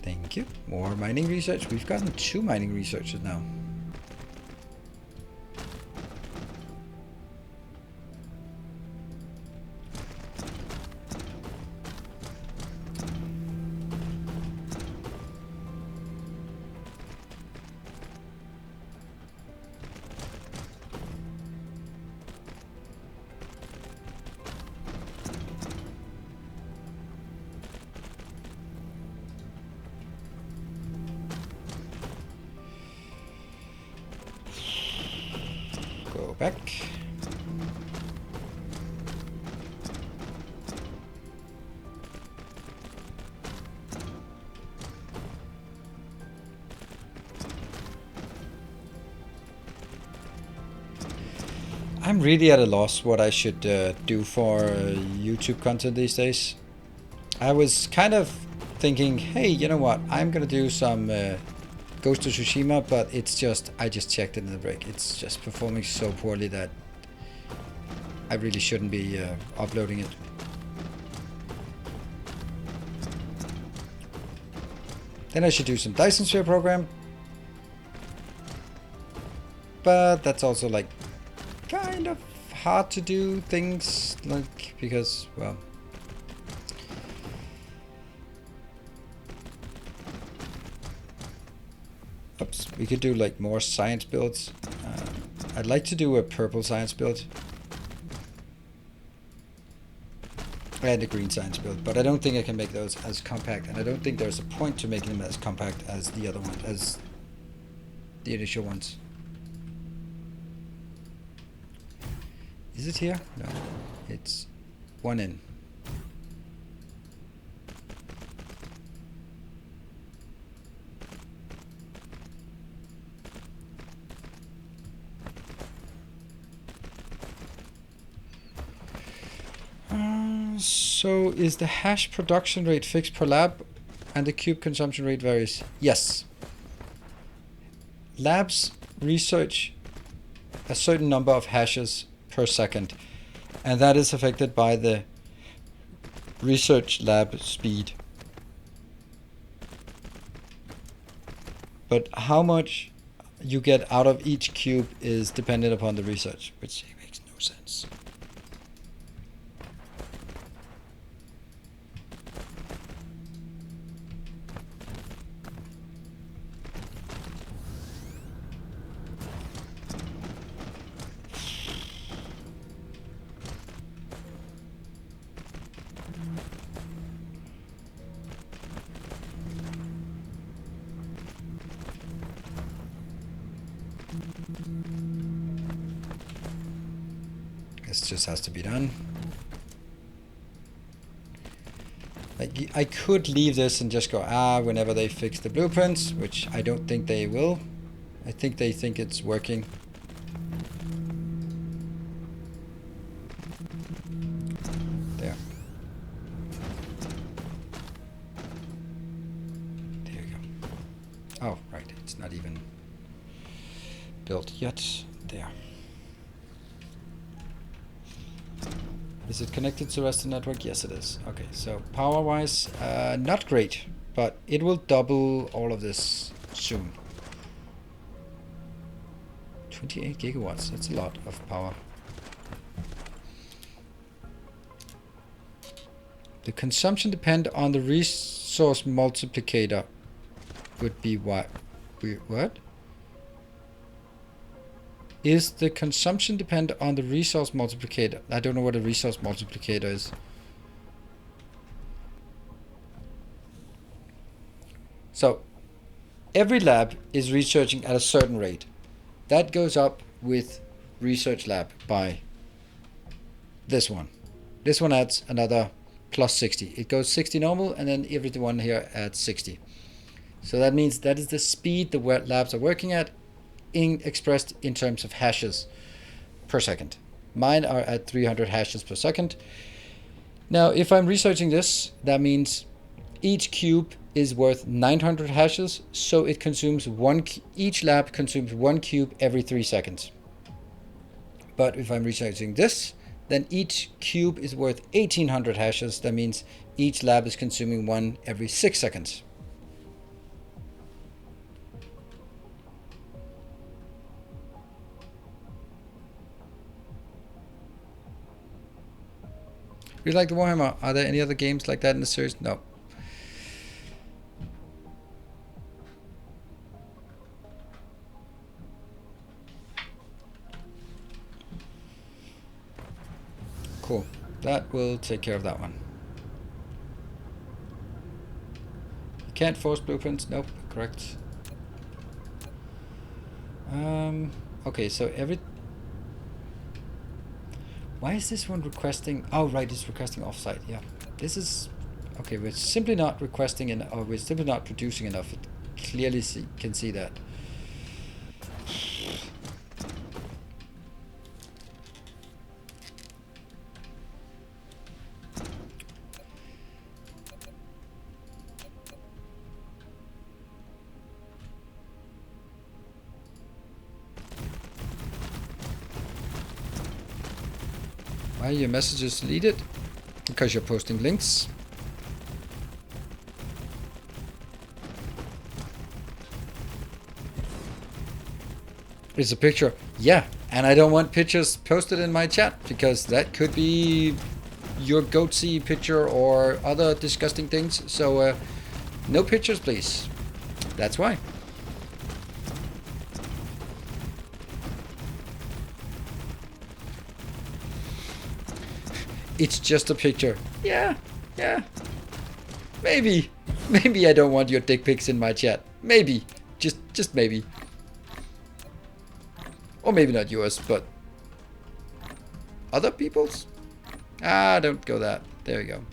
Thank you. More mining research. We've gotten 2 mining researchers now. Back. I'm really at a loss what I should do for YouTube content these days. I was kind of thinking, hey, you know what? I'm gonna do some Ghost of Tsushima, but it's just, I just checked it in the break. It's just performing so poorly that I really shouldn't be uploading it. Then I should do some Dyson Sphere program. But that's also like kind of hard to do things like, because, well, oops, we could do like more science builds. I'd like to do a purple science build and a green science build, but I don't think I can make those as compact, and I don't think there's a point to making them as compact as the other one, as the initial ones. Is it here? No, it's one in. So is the hash production rate fixed per lab and the cube consumption rate varies? Yes. Labs research a certain number of hashes per second, and that is affected by the research lab speed. But how much you get out of each cube is dependent upon the research, which makes no sense. This just has to be done. I could leave this and just go, whenever they fix the blueprints, which I don't think they will. I think they think it's working. There. There you go. Oh, right, it's not even built yet. There. Is it connected to the rest of the network? Yes, it is. Okay, so power-wise, not great, but it will double all of this soon. 28 gigawatts, that's a lot of power. The consumption depend on the resource multiplicator would be what? What? Is the consumption depend on the resource multiplicator? I don't know what a resource multiplicator is. So, every lab is researching at a certain rate. That goes up with research lab by this one. This one adds another plus 60. It goes 60 normal, and then everyone here adds 60. So that means that is the speed the labs are working at, expressed in terms of hashes per second. Mine are at 300 hashes per second. Now, if I'm researching this, that means each cube is worth 900 hashes, so it consumes each lab consumes 1 cube every 3 seconds. But if I'm researching this, then each cube is worth 1800 hashes. That means each lab is consuming 1 every 6 seconds. We like the Warhammer. Are there any other games like that in the series? No. Cool. That will take care of that one. You can't force blueprints? Nope. Correct. Okay, so why is this one requesting? Oh, right, it's requesting offsite. Yeah, this is okay. We're simply not requesting or we're simply not producing enough. It clearly can see that. Why are your messages deleted? Because you're posting links. It's a picture. Yeah, and I don't want pictures posted in my chat because that could be your goatsy picture or other disgusting things. So no pictures, please. That's why. It's just a picture. Yeah. Maybe I don't want your dick pics in my chat. Maybe. Just maybe. Or maybe not yours, but other people's? Don't go that. There we go.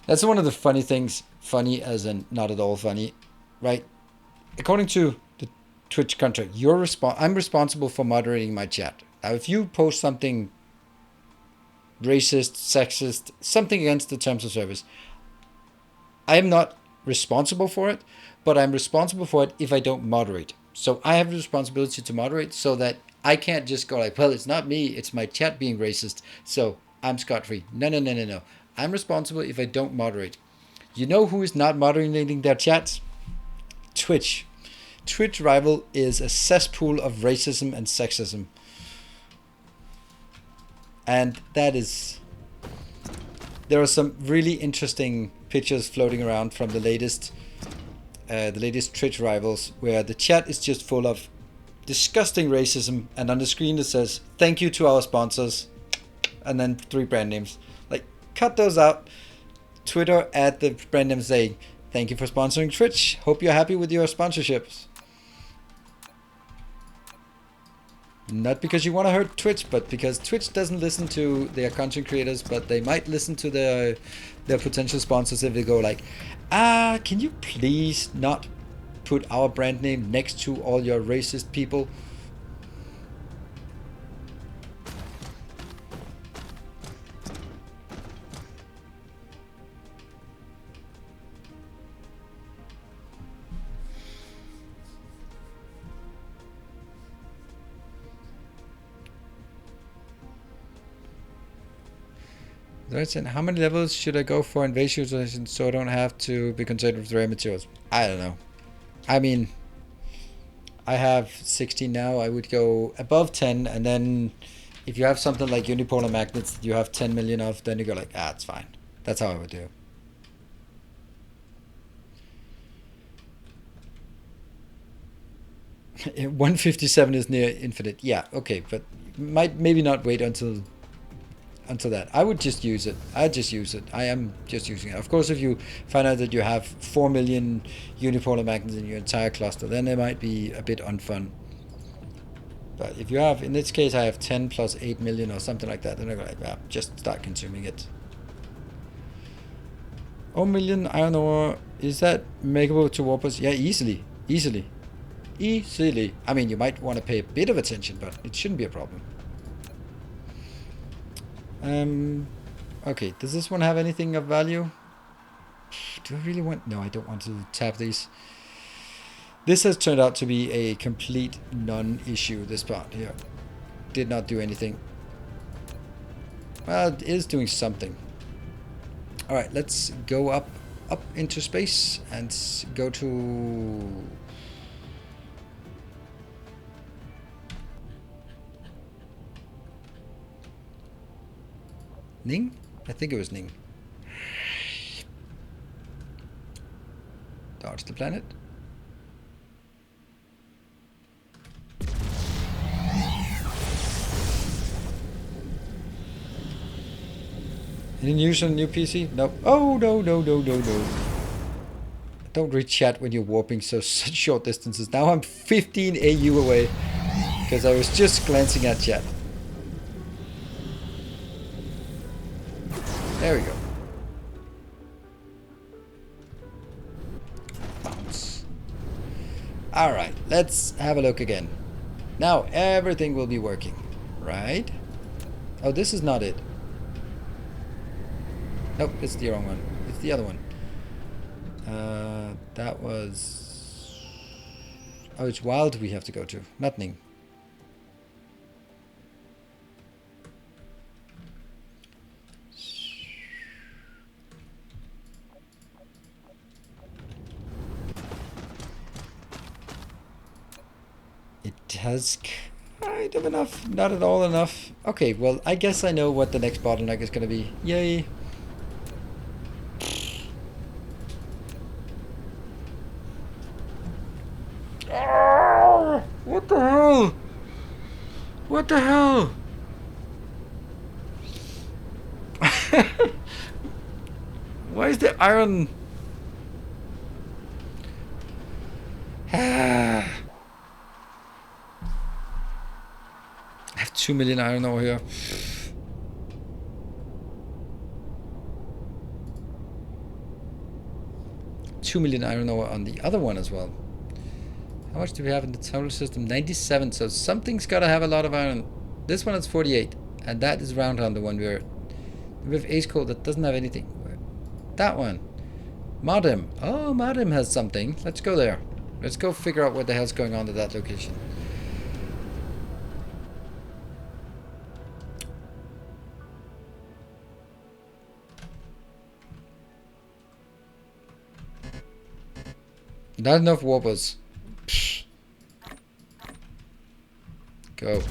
That's one of the funny things. Funny as in not at all funny, right? According to Twitch contract. I'm responsible for moderating my chat. Now, if you post something racist, sexist, something against the terms of service, I am not responsible for it, but I'm responsible for it if I don't moderate. So I have the responsibility to moderate so that I can't just go like, well, it's not me, it's my chat being racist, so I'm scot-free. No. I'm responsible if I don't moderate. You know who is not moderating their chats? Twitch. Twitch Rival is a cesspool of racism and sexism. And that is... There are some really interesting pictures floating around from the latest Twitch Rivals, where the chat is just full of disgusting racism, and on the screen it says, "Thank you to our sponsors," and then 3 brand names. Like, cut those out. Twitter add the brand name saying, "Thank you for sponsoring Twitch. Hope you're happy with your sponsorships." Not because you want to hurt Twitch, but because Twitch doesn't listen to their content creators, but they might listen to their potential sponsors if they go like, can you please not put our brand name next to all your racist people? How many levels should I go for in base utilization so I don't have to be concerned with rare materials? I don't know. I mean, I have 16 now. I would go above 10, and then if you have something like unipolar magnets that you have 10 million of, then you go like, it's fine. That's how I would do. It. 157 is near infinite. Yeah, okay, but maybe not wait until that. I would just use it. I just use it. I am just using it. Of course, if you find out that you have 4 million unipolar magnets in your entire cluster, then it might be a bit unfun. But if you have, in this case, I have 10 plus 8 million or something like that, then I'm like, just start consuming it. Oh, million iron ore, is that makeable to warpers? Yeah, easily. I mean, you might want to pay a bit of attention, but it shouldn't be a problem. Okay, does this one have anything of value? Do I really want... No, I don't want to tap these. This has turned out to be a complete non-issue, this part here. Did not do anything. Well, it is doing something. Alright, let's go up into space and go to... Ning? I think it was Ning. Dodge the planet. Any news on the new PC? No. Oh, no. Don't read chat when you're warping such short distances. Now I'm 15 AU away because I was just glancing at chat. There we go. Bounce. Alright, let's have a look again. Now everything will be working, right? Oh, this is not it. Nope, it's the wrong one. It's the other one. That was... Oh, it's Wild we have to go to, not Ning. It has kind of enough, not at all enough. Okay, well, I guess I know what the next bottleneck is going to be. Yay. Oh, what the hell? What the hell? Why is the iron... I have 2 million iron ore here. $2 million iron ore on the other one as well. How much do we have in the total system? 97, so something's gotta have a lot of iron. This one is 48, and that is round on the one we have Ace Code that doesn't have anything. That one. Modem. Oh, Modem has something. Let's go there. Let's go figure out what the hell's going on at that location. Not enough warpers. Psh. Go.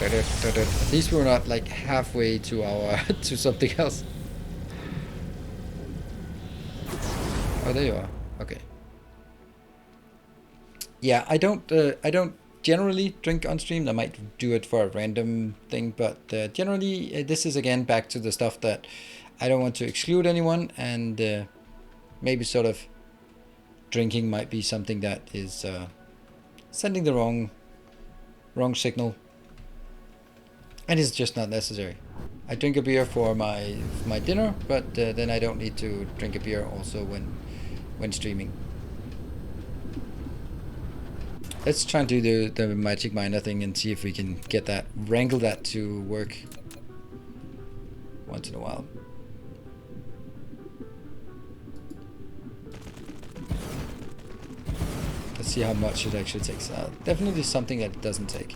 At least we're not like halfway to our to something else. Oh, there you are. Okay. Yeah, I don't generally drink on stream. I might do it for a random thing, but generally this is again back to the stuff that I don't want to exclude anyone, and maybe sort of drinking might be something that is sending the wrong signal, and it's just not necessary. I drink a beer for my dinner, but then I don't need to drink a beer also when streaming. Let's try and do the magic miner thing and see if we can get that, wrangle that to work once in a while. Let's see how much it actually takes. Definitely something that it doesn't take.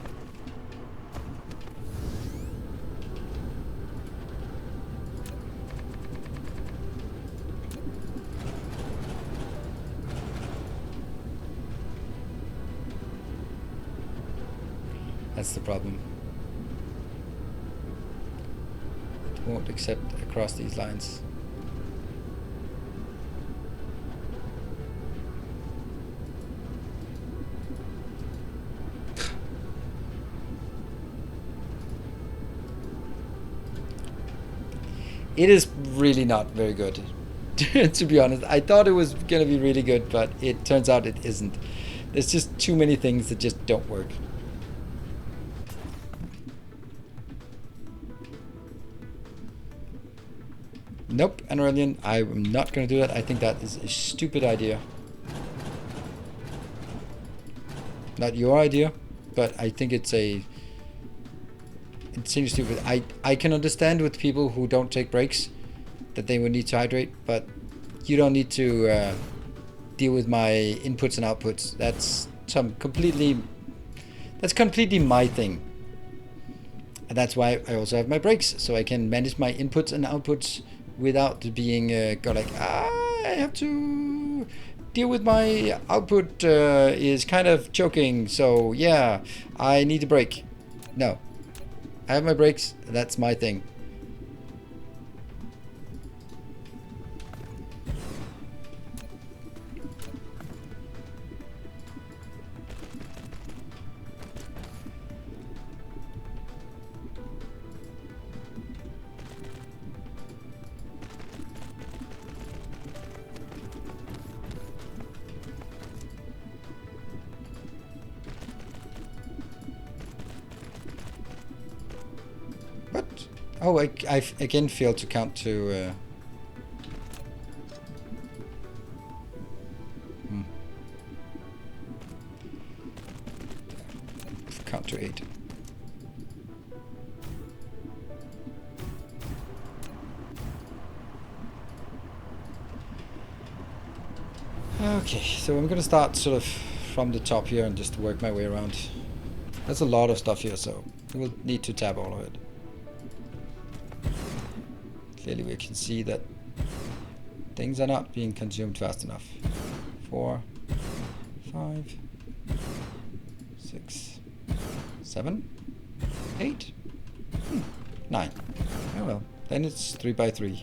That's the problem. It won't accept across these lines. It is really not very good, to be honest. I thought it was gonna be really good, but it turns out it isn't. There's just too many things that just don't work. Nope, Aurelian, I'm not gonna do that. I think that is a stupid idea. Not your idea, but I think it seems stupid. I can understand with people who don't take breaks that they would need to hydrate, but you don't need to deal with my inputs and outputs. That's completely my thing. And that's why I also have my breaks, so I can manage my inputs and outputs without being I have to deal with my output is kind of choking, so yeah, I need a break. No, I have my breaks. That's my thing. Oh, I again failed to count to... count to 8. Okay, so I'm gonna start sort of from the top here and just work my way around. There's a lot of stuff here, so we'll need to tab all of it. Clearly we can see that things are not being consumed fast enough. 4, 5, 6, 7, 8, 9. Oh well, then it's 3 by 3.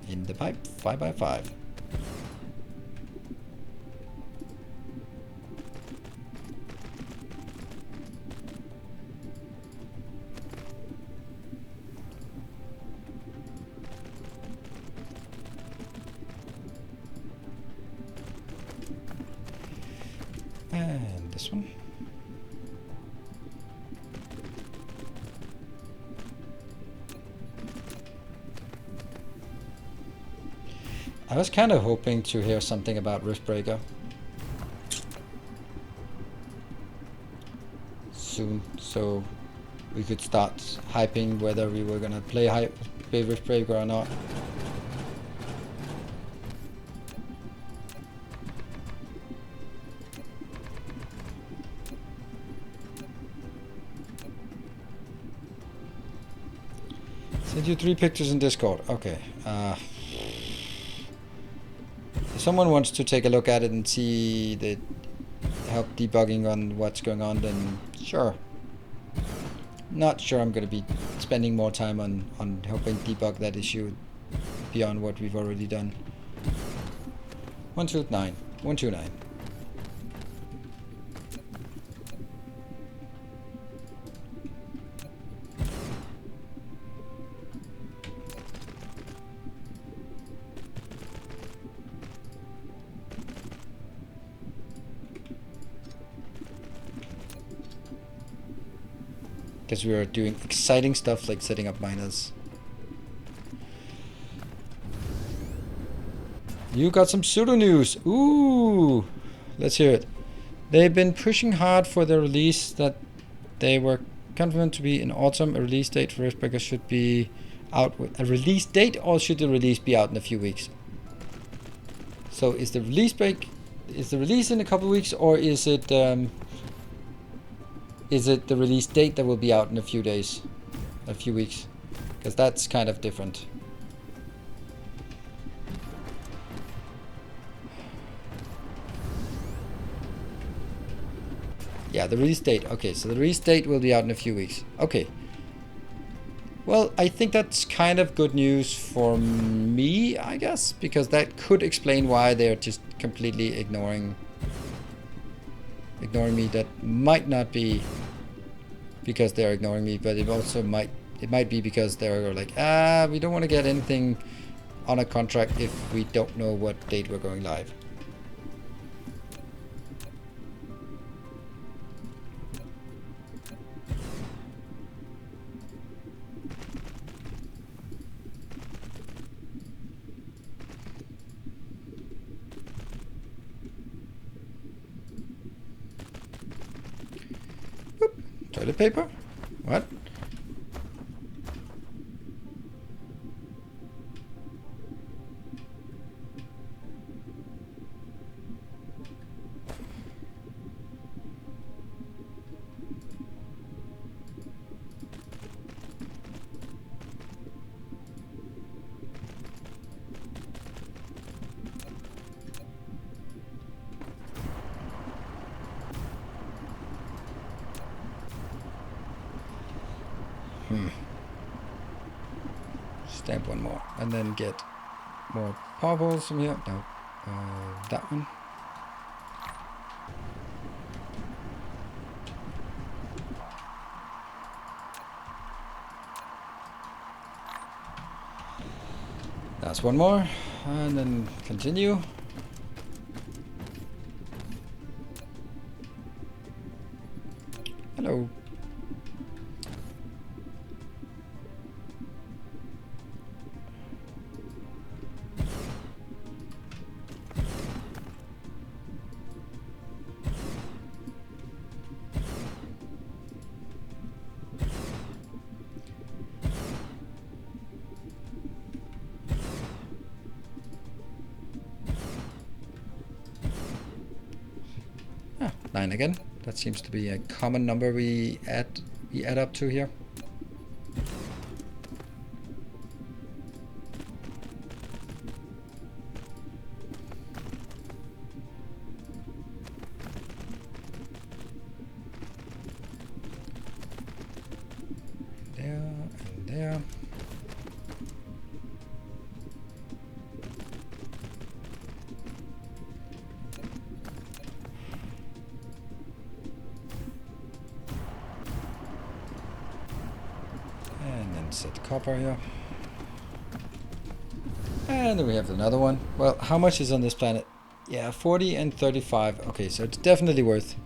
In the pipe, 5 by 5. And this one. I was kind of hoping to hear something about Riftbreaker soon, so we could start hyping whether we were gonna play Riftbreaker or not. Send you 3 pictures in Discord. Okay. If someone wants to take a look at it and see the help debugging on what's going on, then sure. Not sure I'm going to be spending more time on helping debug that issue beyond what we've already done. 129. 129. Because we are doing exciting stuff like setting up miners. You got some pseudo news. Ooh, let's hear it. They've been pushing hard for the release that they were confident to be in autumn. A release date for Riftbreaker should be out. A release date, or should the release be out in a few weeks? So is the release in a couple of weeks, or is it the release date that will be out in a few days, a few weeks? Because that's kind of different. Yeah, the release date. Okay, so the release date will be out in a few weeks. Okay. Well, I think that's kind of good news for me, I guess, because that could explain why they're just completely ignoring me. That might not be because they're ignoring me, but it also might be because they're like, we don't want to get anything on a contract if we don't know what date we're going live. Toilet paper? What? Stamp one more and then get more power balls from here. No, that one. That's one more, and then continue. Hello. Ah, 9 again. That seems to be a common number we add up to here. There and there. Set copper here. And then we have another one. Well, how much is on this planet? Yeah, 40 and 35. Okay, so it's definitely worth.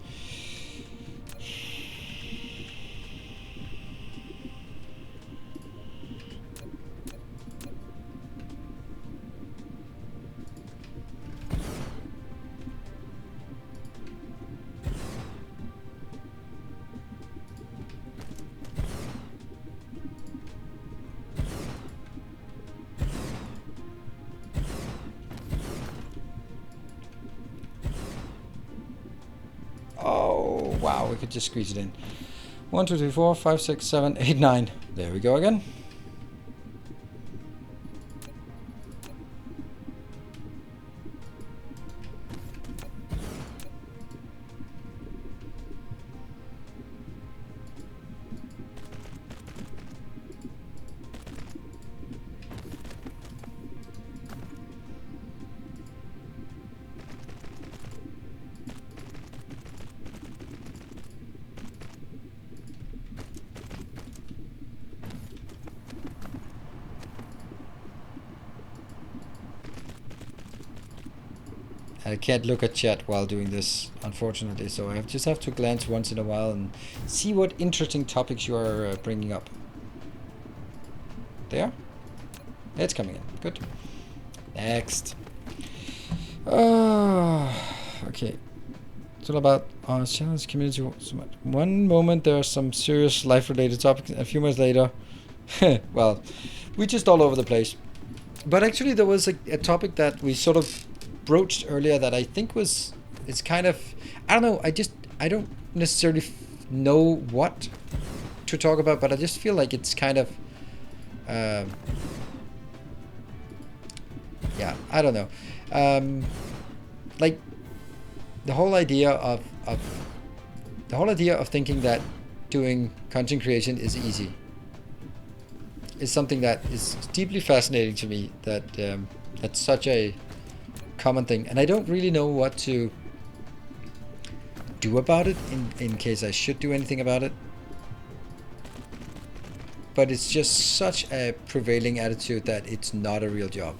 we could just squeeze it in. 1, 2, 3, 4, 5, 6, 7, 8, 9. There we go again. I can't look at chat while doing this, unfortunately, so I just have to glance once in a while and see what interesting topics you are bringing up. There? It's coming in. Good. Next. Okay. It's all about our challenge community. One moment there are some serious life-related topics, and a few months later, well, we're just all over the place. But actually, there was a topic that we sort of broached earlier that I think it's kind of, I don't know, I don't necessarily know what to talk about, but I just feel like it's kind of yeah, I don't know, like the whole idea of thinking that doing content creation is easy is something that is deeply fascinating to me, that that's such a common thing, and I don't really know what to do about it in case I should do anything about it. But it's just such a prevailing attitude that it's not a real job,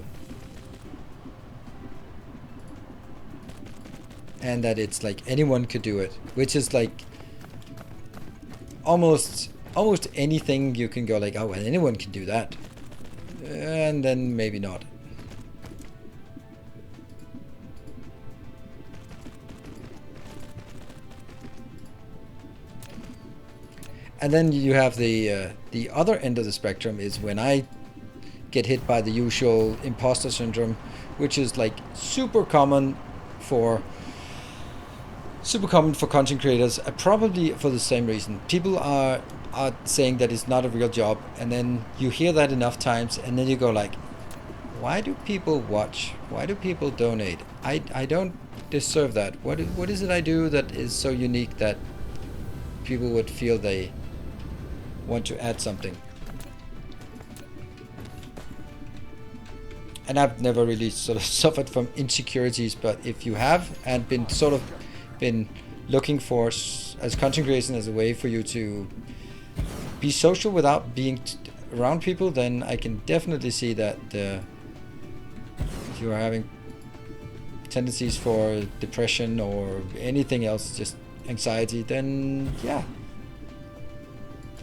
and that it's like anyone could do it, which is like almost anything you can go like, oh, well, anyone can do that, and then maybe not. And then you have the other end of the spectrum is when I get hit by the usual imposter syndrome, which is like super common for content creators, probably for the same reason. People are saying that it's not a real job, and then you hear that enough times, and then you go like, why do people watch? Why do people donate? I don't deserve that. What is it I do that is so unique that people would feel they want to add something? And I've never really sort of suffered from insecurities, but if you have and been looking for as content creation as a way for you to be social without being around people, then I can definitely see that if you are having tendencies for depression or anything else, just anxiety, then yeah,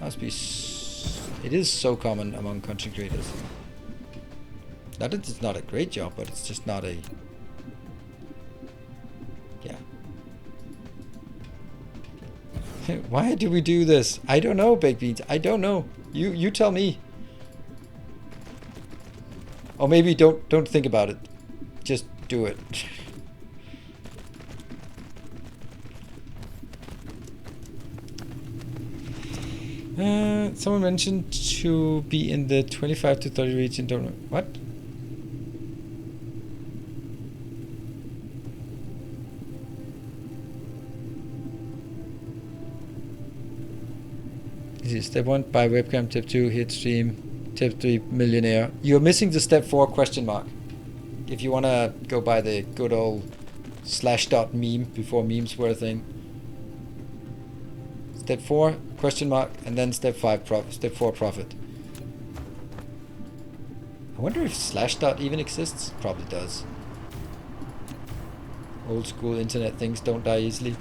it is so common among content creators. Not that it's not a great job, but it's just not a, yeah. Why do we do this? I don't know, Baked Beans. I don't know. You tell me. Or maybe don't think about it. Just do it. Someone mentioned to be in the 25 to 30 region. Don't know what. Step 1, buy webcam. Step 2, hit stream. Step 3, millionaire. You're missing the step 4 question mark. If you want to go by the good old / meme before memes were a thing. Step 4 question mark, and then step 4 profit. I wonder if / even exists. Probably does. Old school internet things don't die easily.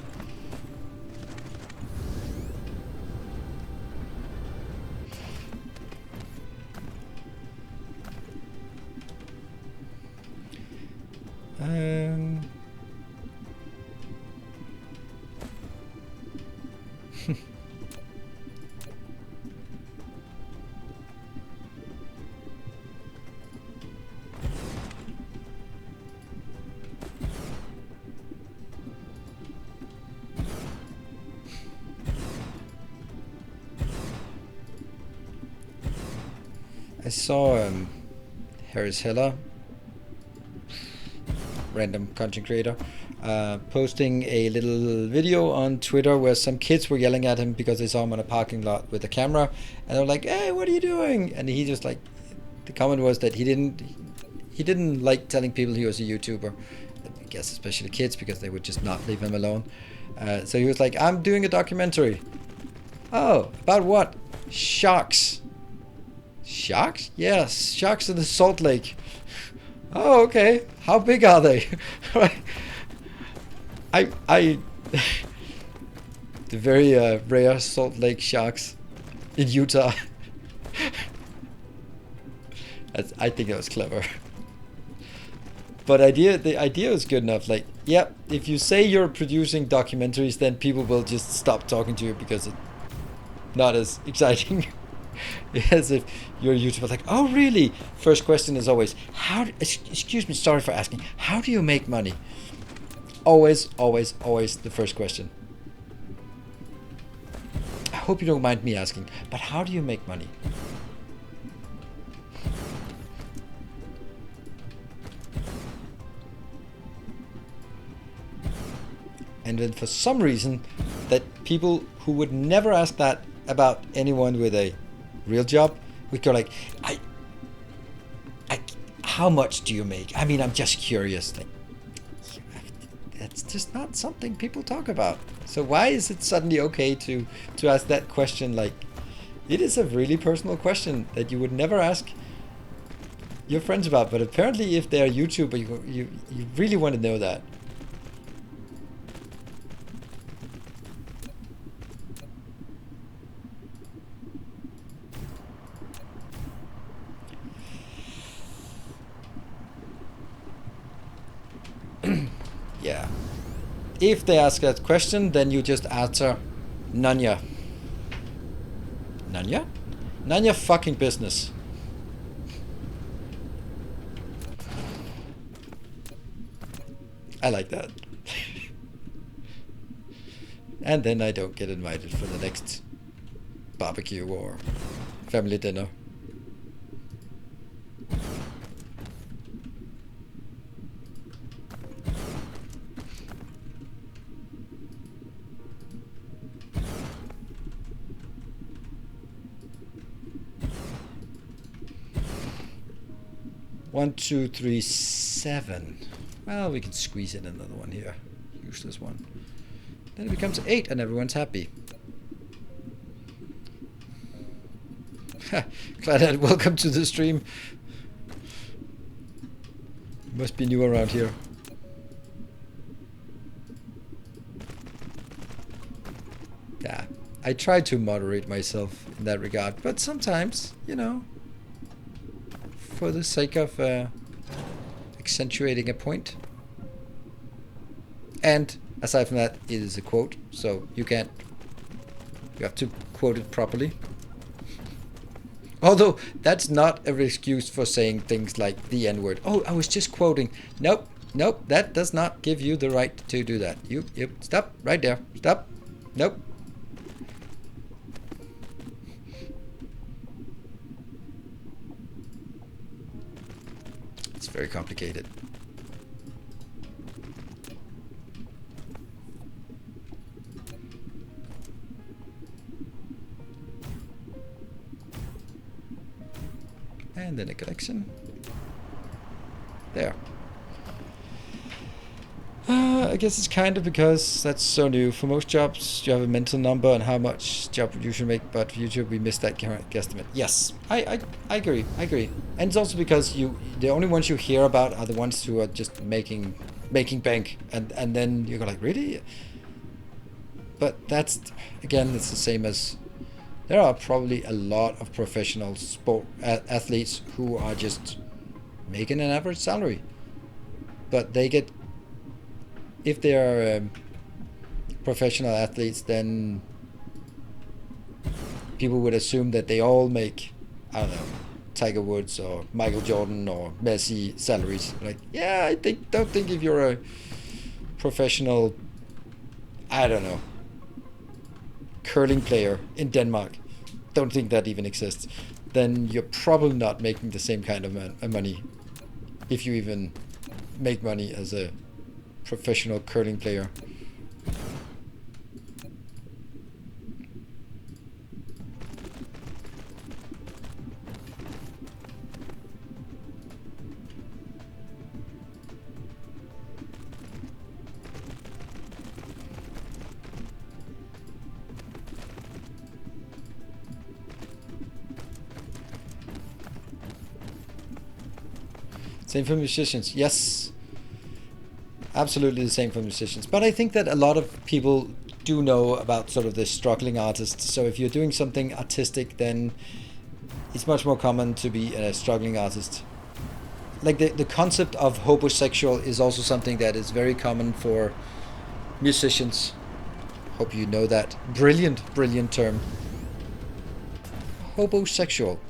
I saw Harris Heller, random content creator, posting a little video on Twitter where some kids were yelling at him because they saw him on a parking lot with a camera, and they were like, "Hey, what are you doing?" And he just like, the comment was that he didn't like telling people he was a YouTuber. I guess especially kids, because they would just not leave him alone. So he was like, "I'm doing a documentary." Oh, about what? Sharks. Sharks? Yes, sharks in the Salt Lake. Oh, okay. How big are they? I the very rare Salt Lake sharks in Utah. I think that was clever. But the idea was good enough. Like, yep, if you say you're producing documentaries, then people will just stop talking to you because it's not as exciting as if you're a YouTuber. Like, oh really? First question is always, excuse me, sorry for asking, how do you make money? Always, always, always the first question. I hope you don't mind me asking, but how do you make money? And then for some reason, that people who would never ask that about anyone with a real job would go like, how much do you make? I mean, I'm just curious. Like, that's just not something people talk about. So why is it suddenly okay to ask that question? Like, it is a really personal question that you would never ask your friends about. But apparently, if they're a YouTuber, you really want to know that. Yeah. If they ask that question, then you just answer, Nanya. Nanya? Nanya fucking business. I like that. And then I don't get invited for the next barbecue or family dinner. One, two, three, 7. Well, we can squeeze in another one here. Useless one. Then it becomes 8 and everyone's happy. Claudette, welcome to the stream. Must be new around here. Yeah, I try to moderate myself in that regard, but sometimes, you know, for the sake of accentuating a point. And aside from that, it is a quote, so you have to quote it properly. Although that's not an excuse for saying things like the N-word. Oh, I was just quoting. Nope, nope, that does not give you the right to do that. You stop right there. Stop. Nope. It's very complicated. And then a collection. There. I guess it's kind of because that's so new. For most jobs, you have a mental number on how much job you should make, but for YouTube, we missed that guesstimate. Yes, I agree. I agree. And it's also because the only ones you hear about are the ones who are just making bank, and then you go like, really? But that's, again, it's the same as, there are probably a lot of professional sport athletes who are just making an average salary, but they get, if they are professional athletes, then people would assume that they all make, I don't know, Tiger Woods or Michael Jordan or Messi salaries. Like, yeah, don't think if you're a professional, I don't know, curling player in Denmark, don't think that even exists. then you're probably not making the same kind of money, if you even make money as a professional curling player. Same for musicians, yes. Absolutely the same for musicians. But I think that a lot of people do know about sort of the struggling artists. So if you're doing something artistic, then it's much more common to be a struggling artist. Like the concept of homosexual is also something that is very common for musicians. Hope you know that. Brilliant, brilliant term. Homosexual.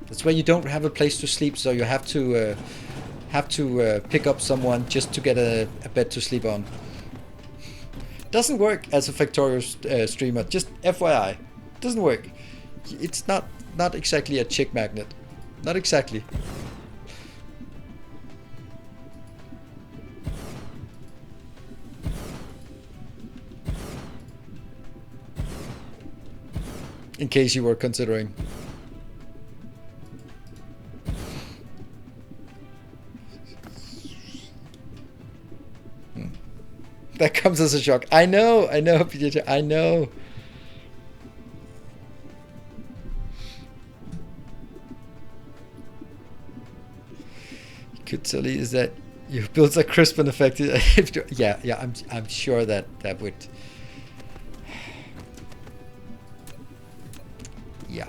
That's where you don't have a place to sleep, so you have to pick up someone just to get a bed to sleep on. Doesn't work as a Factorio streamer, just FYI. Doesn't work. It's not exactly a chick magnet. Not exactly. In case you were considering. That comes as a shock. I know, PJ, I know. Could totally is that you built a crisp and effective. yeah, I'm sure that would. Yeah.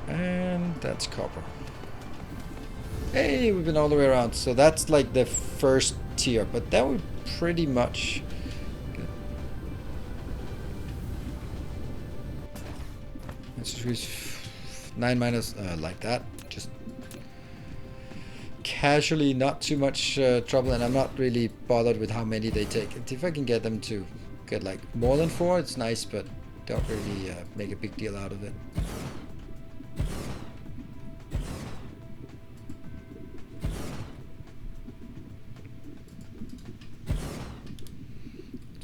And that's copper. Hey, we've been all the way around. So that's like the first tier, but that would pretty much... Good. Let's just reach 9 minus, like that. Just casually, not too much trouble, and I'm not really bothered with how many they take. If I can get them to get like more than 4, it's nice, but don't really make a big deal out of it.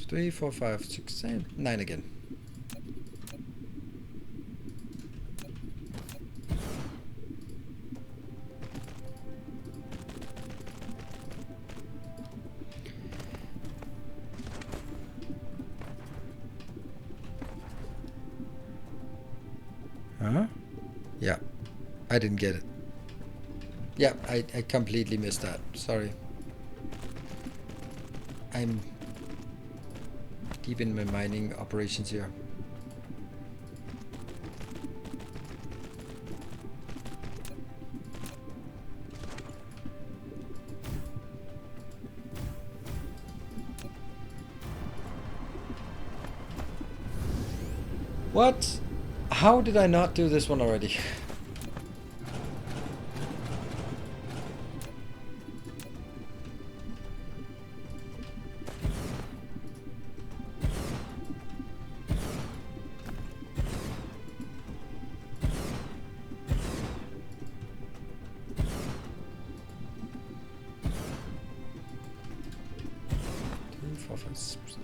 3, 4, 5, 6, 7, 9 again. Huh? Yeah, I didn't get it. Yeah, I completely missed that. Sorry. I'm deep in my mining operations here. What? How did I not do this one already?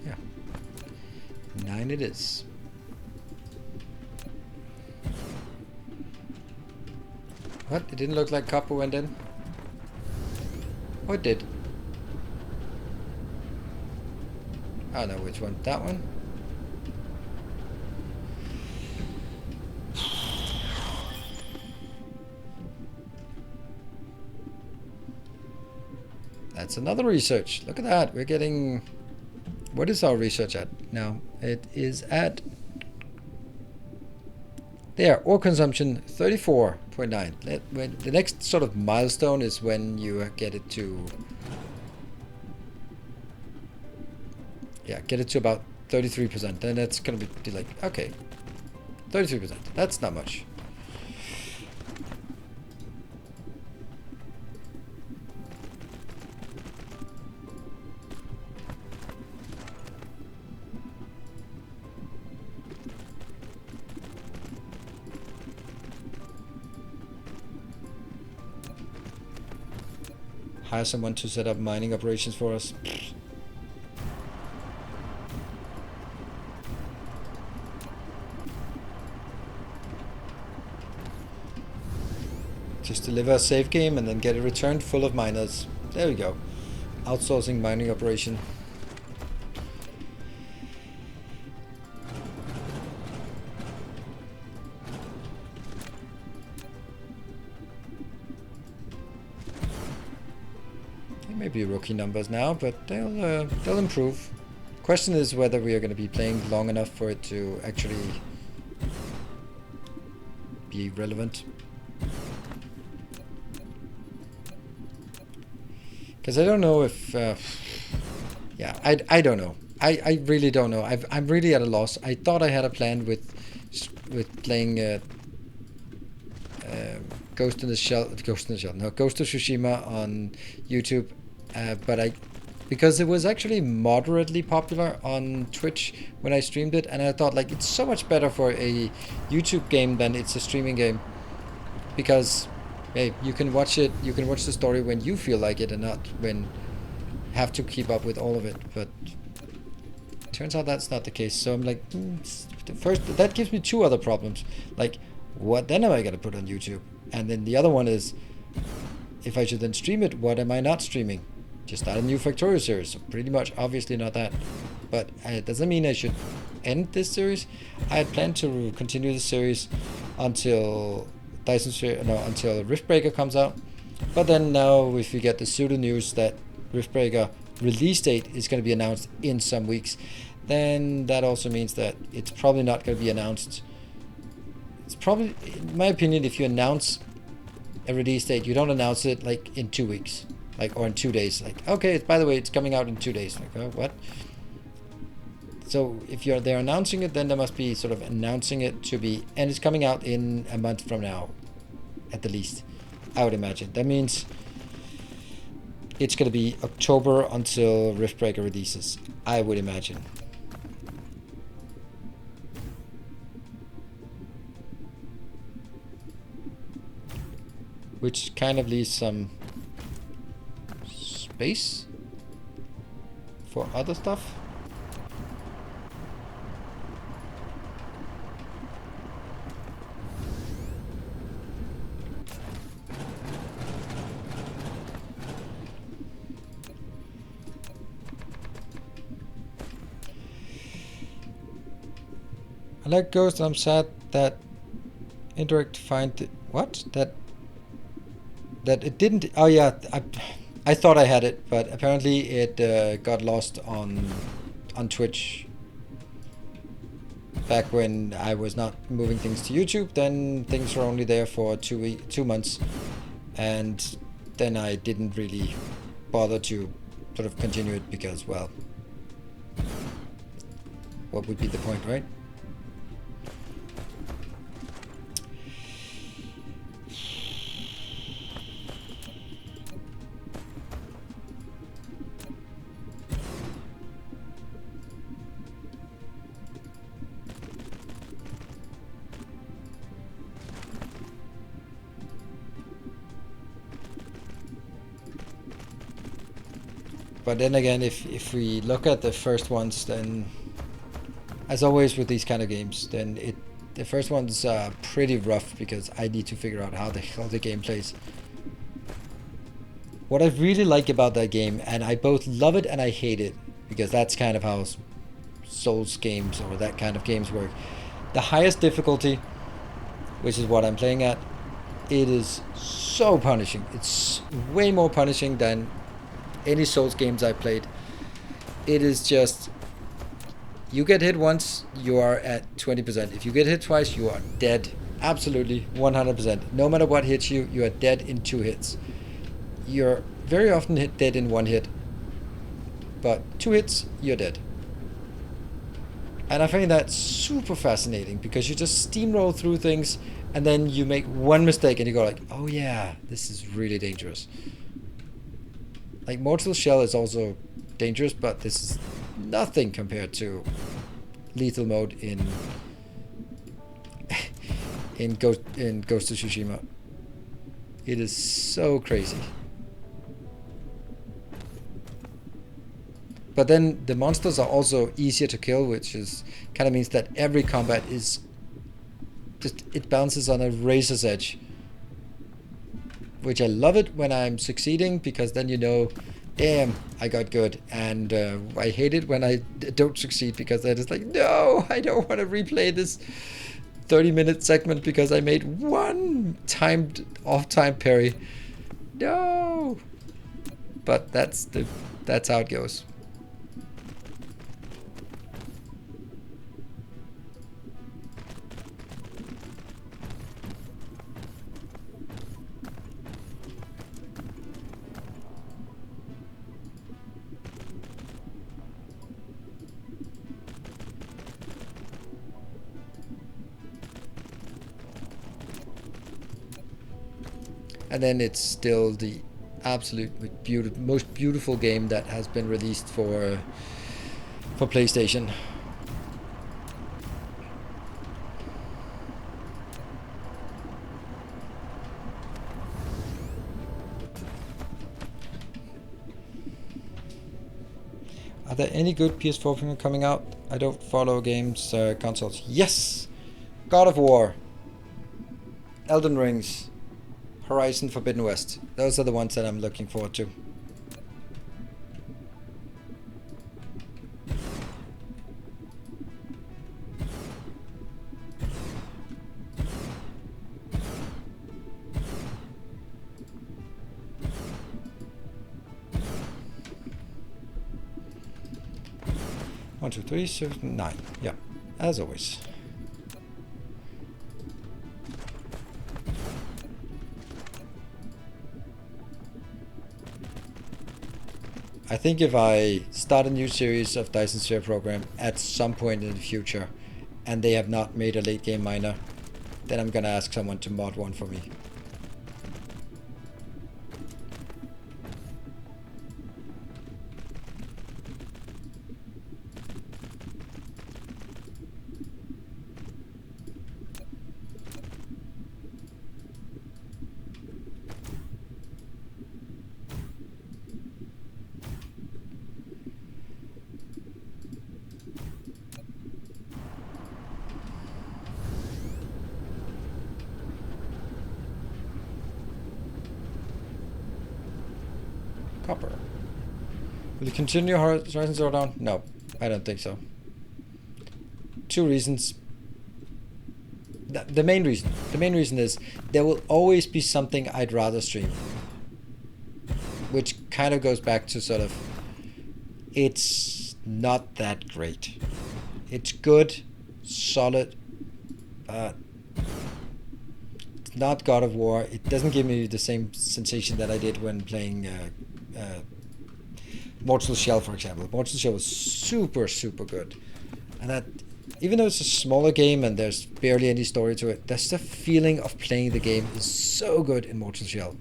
Yeah. 9 it is. What? It didn't look like copper went in? Oh, it did. I don't know which one. That one? That's That's another research. Look at that. We're getting... What is our research at now? It is at... There, ore consumption 34.9. The next sort of milestone is when you get it to... Yeah, get it to about 33%. Then it's going to be like, okay, 33%. That's not much. Hire someone to set up mining operations for us. Just deliver a save game and then get it returned full of miners. There we go. Outsourcing mining operation. Maybe rookie numbers now, but they'll improve. Question is whether we are going to be playing long enough for it to actually be relevant. Because I don't know if, yeah, I don't know. I really don't know. I'm really at a loss. I thought I had a plan with playing Ghost of Tsushima on YouTube. But because it was actually moderately popular on Twitch when I streamed it, and I thought like it's so much better for a YouTube game than it's a streaming game, because hey, you can watch it, you can watch the story when you feel like it and not when have to keep up with all of it. But it turns out that's not the case. So I'm like, first that gives me two other problems. Like, what then am I gonna put on YouTube? And then the other one is, if I should then stream it, what am I not streaming? Just start a new Factorio series. So pretty much, obviously not that. But it doesn't mean I should end this series. I had planned to continue the series until until Riftbreaker comes out. But then now, if we get the pseudo news that Riftbreaker release date is going to be announced in some weeks, then that also means that it's probably not going to be announced. It's probably, in my opinion, if you announce a release date, you don't announce it like in 2 weeks, like, or in 2 days. Like, okay, by the way, it's coming out in 2 days. Like, oh, what? So if they're announcing it, then they must be sort of announcing it to be, and it's coming out in a month from now, at the least, I would imagine. That means it's going to be October until Riftbreaker releases, I would imagine. Which kind of leaves some space for other stuff. I like Ghost. I'm sad that Indirect find it. What? That it didn't. Oh yeah, I thought I had it, but apparently it got lost on Twitch back when I was not moving things to YouTube. Then things were only there for 2 months, and then I didn't really bother to sort of continue it because, well, what would be the point, right? But then again, if we look at the first ones, then, as always with these kind of games, then the first ones are pretty rough because I need to figure out how the game plays. What I really like about that game, and I both love it and I hate it, because that's kind of how Souls games or that kind of games work. The highest difficulty, which is what I'm playing at, it is so punishing. It's way more punishing than any Souls games I played. It is just, you get hit once, you are at 20%. If you get hit twice, you are dead. Absolutely, 100%. No matter what hits you, you are dead in 2 hits. You're very often dead in 1 hit, but 2 hits, you're dead. And I find that super fascinating because you just steamroll through things and then you make one mistake and you go like, oh yeah, this is really dangerous. Like Mortal Shell is also dangerous, but this is nothing compared to lethal mode in Ghost of Tsushima. It is so crazy. But then the monsters are also easier to kill, which is kind of means that every combat is just, it bounces on a razor's edge. Which I love it when I'm succeeding, because then you know, damn, I got good. And I hate it when I don't succeed, because then it's like, no, I don't want to replay this 30-minute segment because I made one timed off-time parry. No. But that's how it goes. And then it's still the absolute most beautiful game that has been released for PlayStation. Are there any good PS4 games coming out? I don't follow games consoles. Yes, God of War, Elden Rings, Horizon Forbidden West. Those are the ones that I'm looking forward to. One, two, three, 7, 9. Yeah, as always. I think if I start a new series of Dyson Sphere program at some point in the future and they have not made a late game miner, then I'm gonna ask someone to mod one for me. Copper. Will you continue Horizon Zero Dawn? No, I don't think so. 2 reasons. The main reason is there will always be something I'd rather stream. Which kind of goes back to sort of, it's not that great. It's good, solid, but it's not God of War. It doesn't give me the same sensation that I did when playing Mortal Shell, for example. Mortal Shell was super, super good. And that, even though it's a smaller game and there's barely any story to it, that's the feeling of playing the game is so good in Mortal Shell.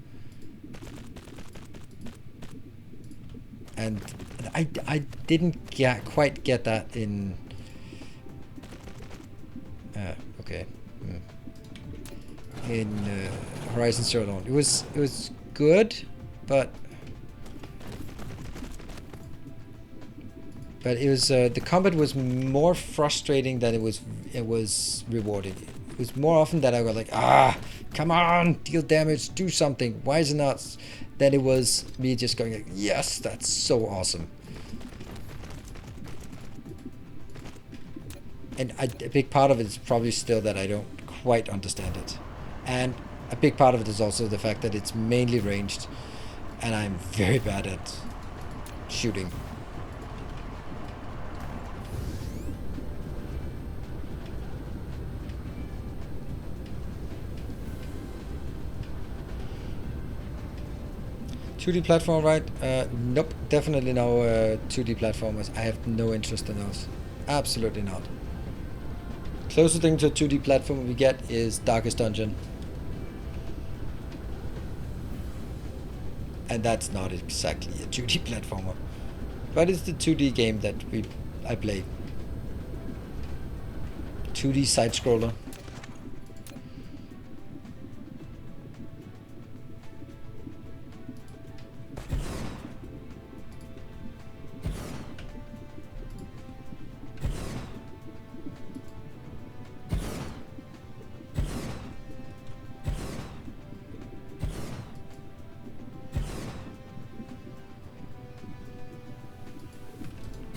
And I didn't quite get that in... in Horizon Zero Dawn. It was good, but it was the combat was more frustrating than it was rewarding. It was more often that I was like, come on, deal damage, do something. Why is it not? Then it was me just going like, yes, that's so awesome. And a big part of it is probably still that I don't quite understand it. And a big part of it is also the fact that it's mainly ranged, and I'm very bad at shooting. $2D platform, right? Nope, definitely no 2D platformers. I have no interest in those. Absolutely not. Closest thing to a 2D platform we get is Darkest Dungeon. And that's not exactly a 2D platformer. But it's the 2D game that I play. 2D side-scroller.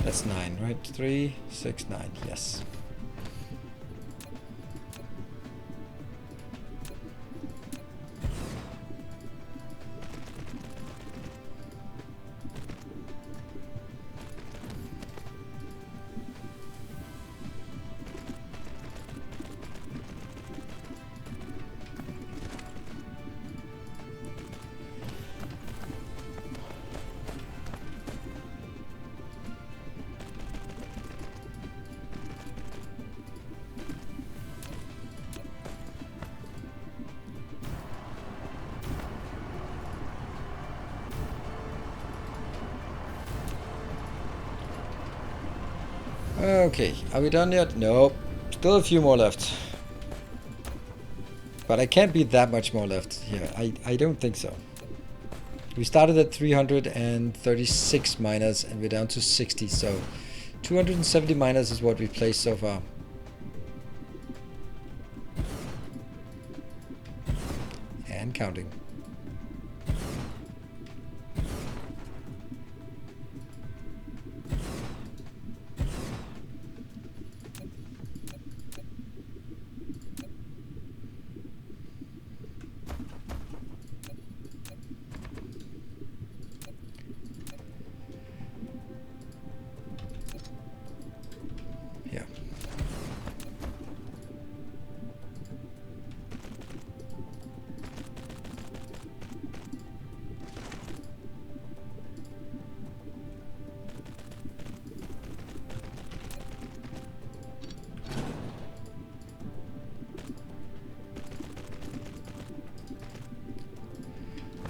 That's 9, right? 3, 6, 9, yes. Okay, are we done yet? Nope. Still a few more left. But I can't be that much more left here. I don't think so. We started at 336 miners and we're down to 60, so 270 miners is what we've placed so far. And counting.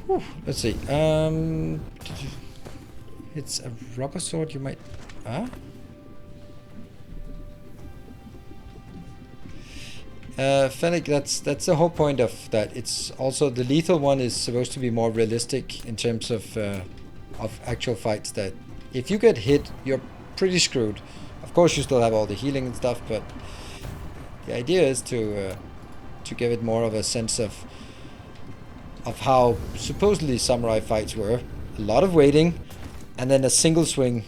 Whew, let's see. It's a rubber sword. You might. Huh? Fennec, that's the whole point of that. It's also the lethal one is supposed to be more realistic in terms of actual fights. That if you get hit, you're pretty screwed. Of course, you still have all the healing and stuff, but the idea is to give it more of a sense of how supposedly samurai fights were. A lot of waiting, and then a single swing,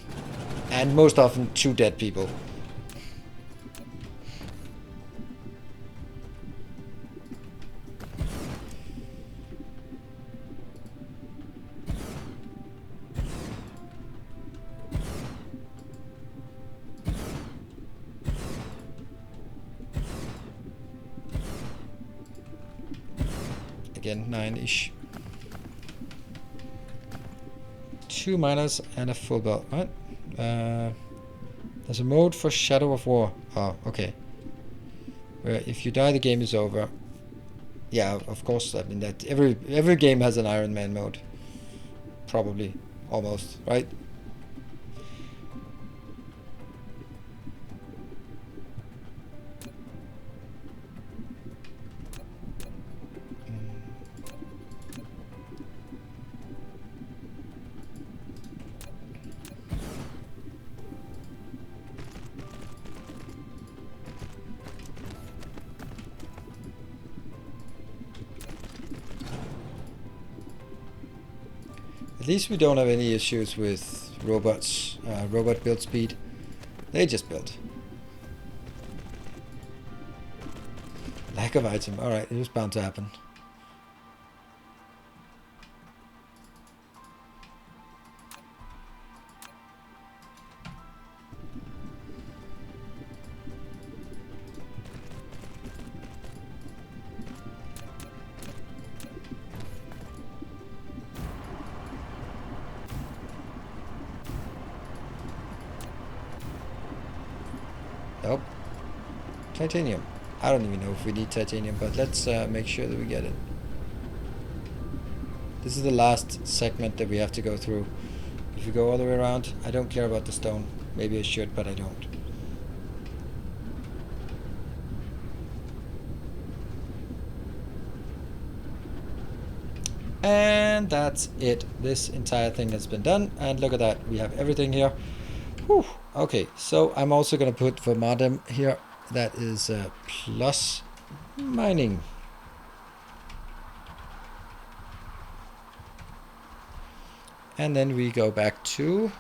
and most often 2 dead people. Again, 9-ish. 2 miners and a full belt. What? There's a mode for Shadow of War. Oh, okay. Where if you die, the game is over. Yeah, of course. I mean that every game has an Iron Man mode. Probably, almost, right? At least we don't have any issues with robots, robot build speed. They just build. Lack of item. Alright, it was bound to happen. Oh, titanium. I don't even know if we need titanium, but let's make sure that we get it. This is the last segment that we have to go through. If you go all the way around, I don't care about the stone. Maybe I should, but I don't. And that's it. This entire thing has been done. And look at that. We have everything here. Whew. Okay, so I'm also going to put for modem here. That is plus mining. And then we go back to...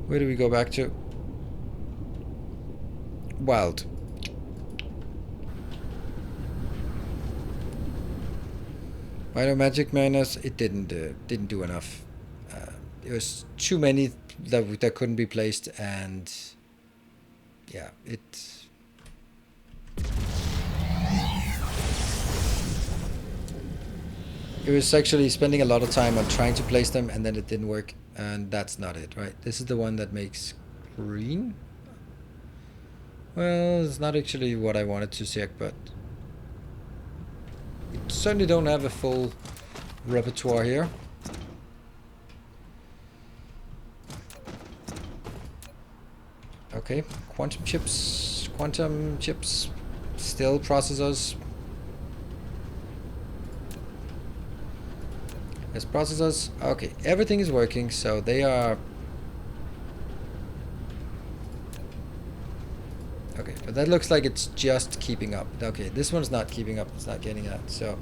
Where do we go back to? Wild. Magic miners, it didn't do enough. There was too many that couldn't be placed, and yeah, it was actually spending a lot of time on trying to place them, and then it didn't work, and that's not it, right? This is the one that makes green. Well, it's not actually what I wanted to check, but we certainly don't have a full repertoire here. Okay, quantum chips, still processors. There's processors. Okay, everything is working, so they are... Okay, but that looks like it's just keeping up. Okay, this one's not keeping up, it's not getting that, so...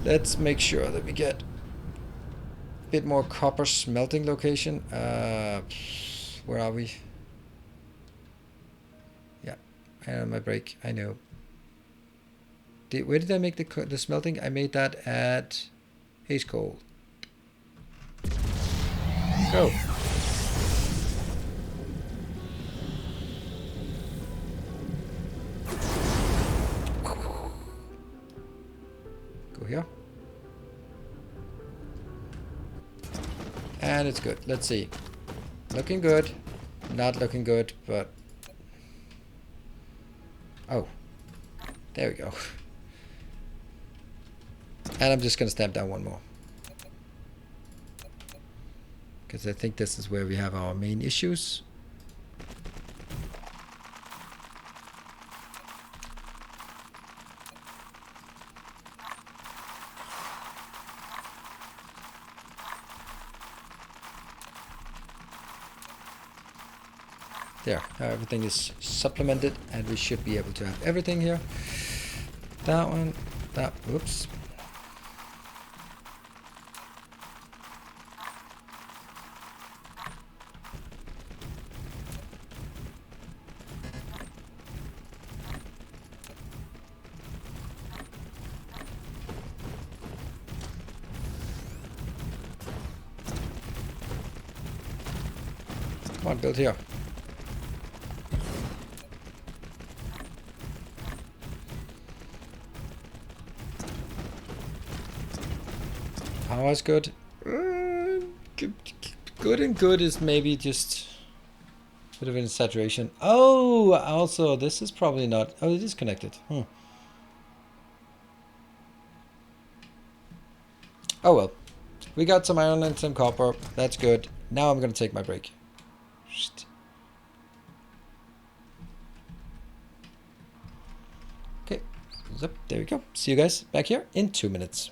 Let's make sure that we get a bit more copper smelting location. Where are we? Yeah, I am on my break, I know. Where did I make the smelting? I made that at Haze Coal. Go. Go here. And it's good. Let's see. Looking good. Not looking good, but... Oh. There we go. And I'm just going to stamp down one more. Because I think this is where we have our main issues. There, now everything is supplemented and we should be able to have everything here. That one, that, whoops. Come on, build here. Power is good. Good and good is maybe just a bit of an saturation. Oh, also, this is probably not... Oh, it is connected. Oh well. We got some iron and some copper. That's good. Now I'm going to take my break. Okay. Zip. There we go. See you guys back here in 2 minutes.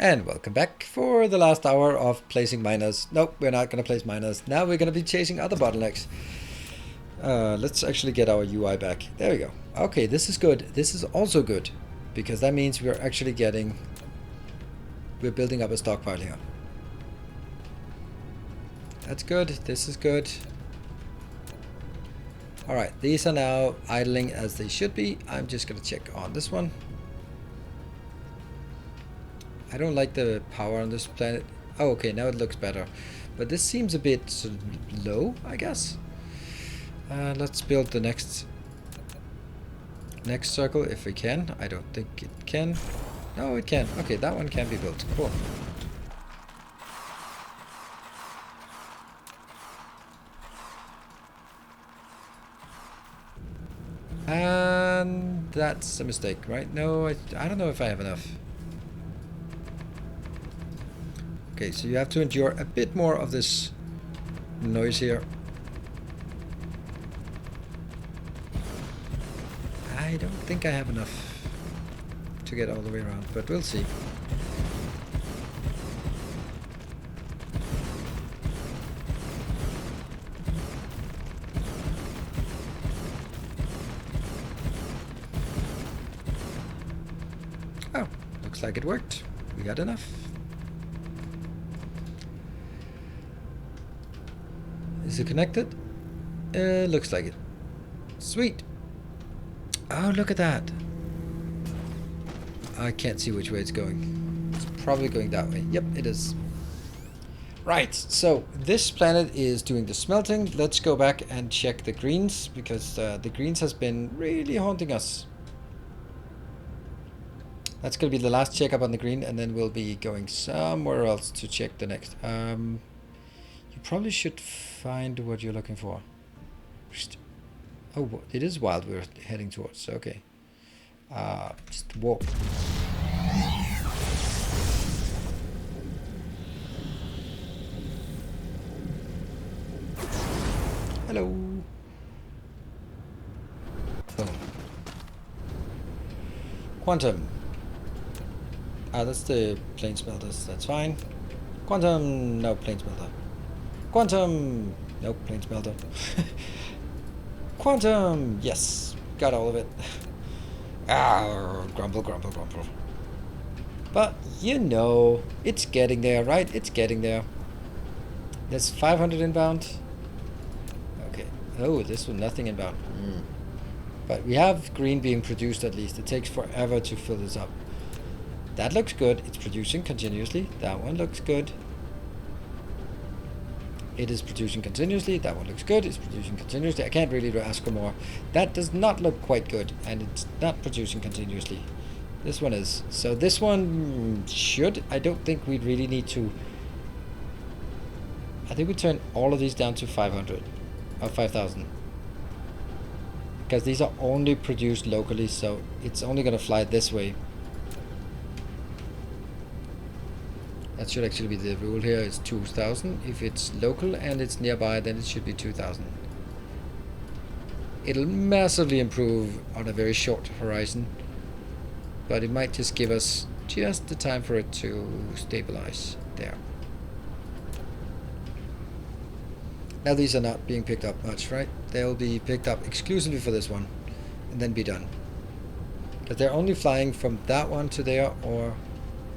And welcome back for the last hour of placing miners. Nope, we're not going to place miners. Now we're going to be chasing other bottlenecks. Let's actually get our UI back. There we go. Okay, this is good. This is also good, because that means we're actually getting... We're building up a stockpile here. That's good. This is good. Alright, these are now idling as they should be. I'm just going to check on this one. I don't like the power on this planet. Oh, okay, now it looks better. But this seems a bit sort of low, I guess. Let's build the next circle if we can. I don't think it can. No, it can. Okay, that one can be built. Cool. And that's a mistake, right? No, I don't know if I have enough. Okay, so you have to endure a bit more of this noise here. I don't think I have enough to get all the way around, but we'll see. Oh, looks like it worked. We got enough. Is it connected? Looks like it. Sweet. Oh, look at that. I can't see which way it's going. It's probably going that way. Yep, it is. Right, so this planet is doing the smelting. Let's go back and check the greens, because the greens has been really haunting us. That's going to be the last checkup on the green, and then we'll be going somewhere else to check the next. You probably should find what you're looking for. Oh, it is wild we're heading towards. Okay. Just walk. Hello. Boom. Quantum. That's the plane smelters. That's fine. Quantum. No, plane smelter. Quantum. Nope, plane smelter. Quantum. Yes. Got all of it. Grumble, grumble, grumble. But, you know, it's getting there, right? It's getting there. There's 500 inbound. Okay. Oh, this one, nothing inbound. But we have green being produced at least. It takes forever to fill this up. That looks good. It's producing continuously. That one looks good. It is producing continuously. That one looks good. It's producing continuously. I can't really ask for more. That does not look quite good, and it's not producing continuously. This one is. So this one should. I don't think we really need to. I think we turn all of these down to 500 or 5,000. Because these are only produced locally, so it's only going to fly this way. That should actually be the rule here. It's 2,000. If it's local and it's nearby, then it should be 2,000. It'll massively improve on a very short horizon, but it might just give us just the time for it to stabilize there. Now these are not being picked up much, right? They'll be picked up exclusively for this one and then be done. Because they're only flying from that one to there or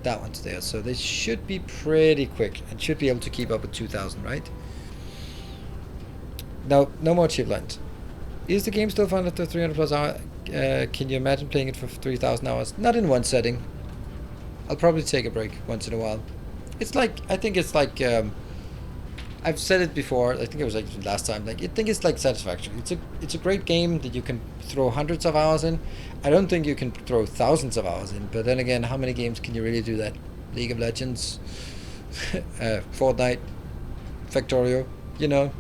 that one to there. So they should be pretty quick and should be able to keep up with 2,000, right? No more chip lines. Is the game still fun after 300 plus hours? Can you imagine playing it for 3,000 hours? Not in one setting. I'll probably take a break once in a while. It's like, I think it's like, I've said it before. I think it was like last time. Like, I think it's like Satisfaction. It's a great game that you can throw hundreds of hours in. I don't think you can throw thousands of hours in. But then again, how many games can you really do that? League of Legends, Fortnite, Factorio. You know.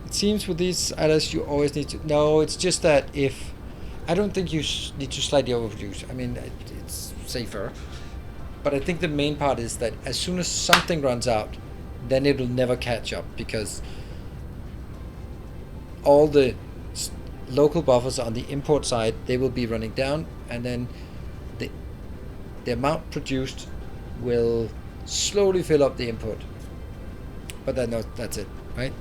It seems with these items you always need to. No, it's just that if. I don't think you need to slightly overproduce. I mean, it's safer. But I think the main part is that as soon as something runs out, then it will never catch up, because all the local buffers on the import side, they will be running down, and then the amount produced will slowly fill up the input. But then that's it, right?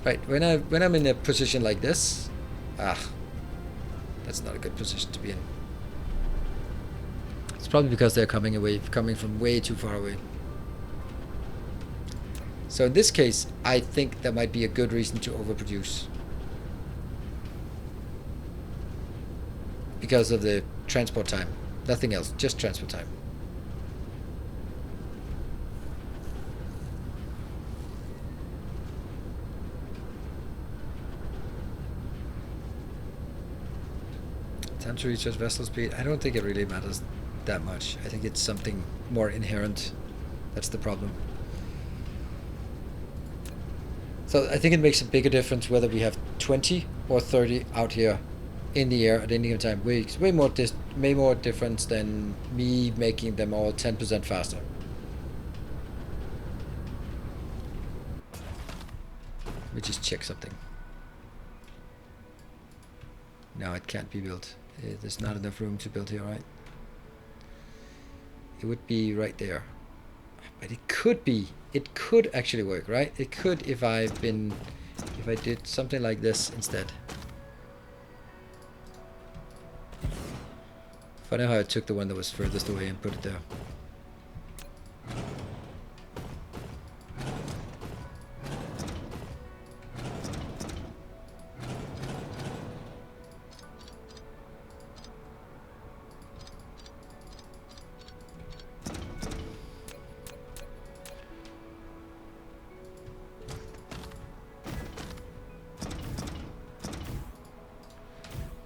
Right, when I'm in a position like this, that's not a good position to be in. It's probably because they're coming from way too far away. So in this case, I think that might be a good reason to overproduce. Because of the transport time. Nothing else, just transport time. Time to recharge vessel speed. I don't think it really matters that much. I think it's something more inherent. That's the problem. So I think it makes a bigger difference whether we have 20 or 30 out here in the air at any given time. Way more difference than me making them all 10% faster. Let me just check something. No, it can't be built. There's not enough room to build here, right? It would be right there. But it could be. It could actually work, right? It could if I did something like this instead. Funny how I took the one that was furthest away and put it there.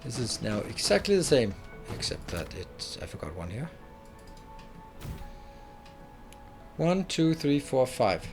This is now exactly the same, except that I forgot one here. 1, 2, 3, 4, 5.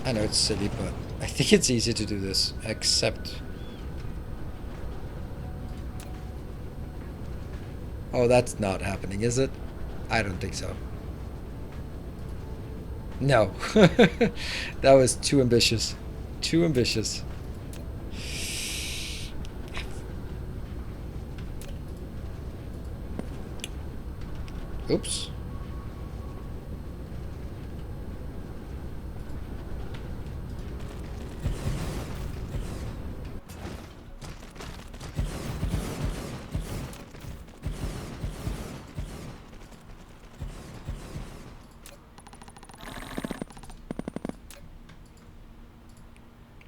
I know it's silly, but I think it's easy to do this, except... Oh, that's not happening, is it? I don't think so. No. That was too ambitious. Too ambitious. Oops.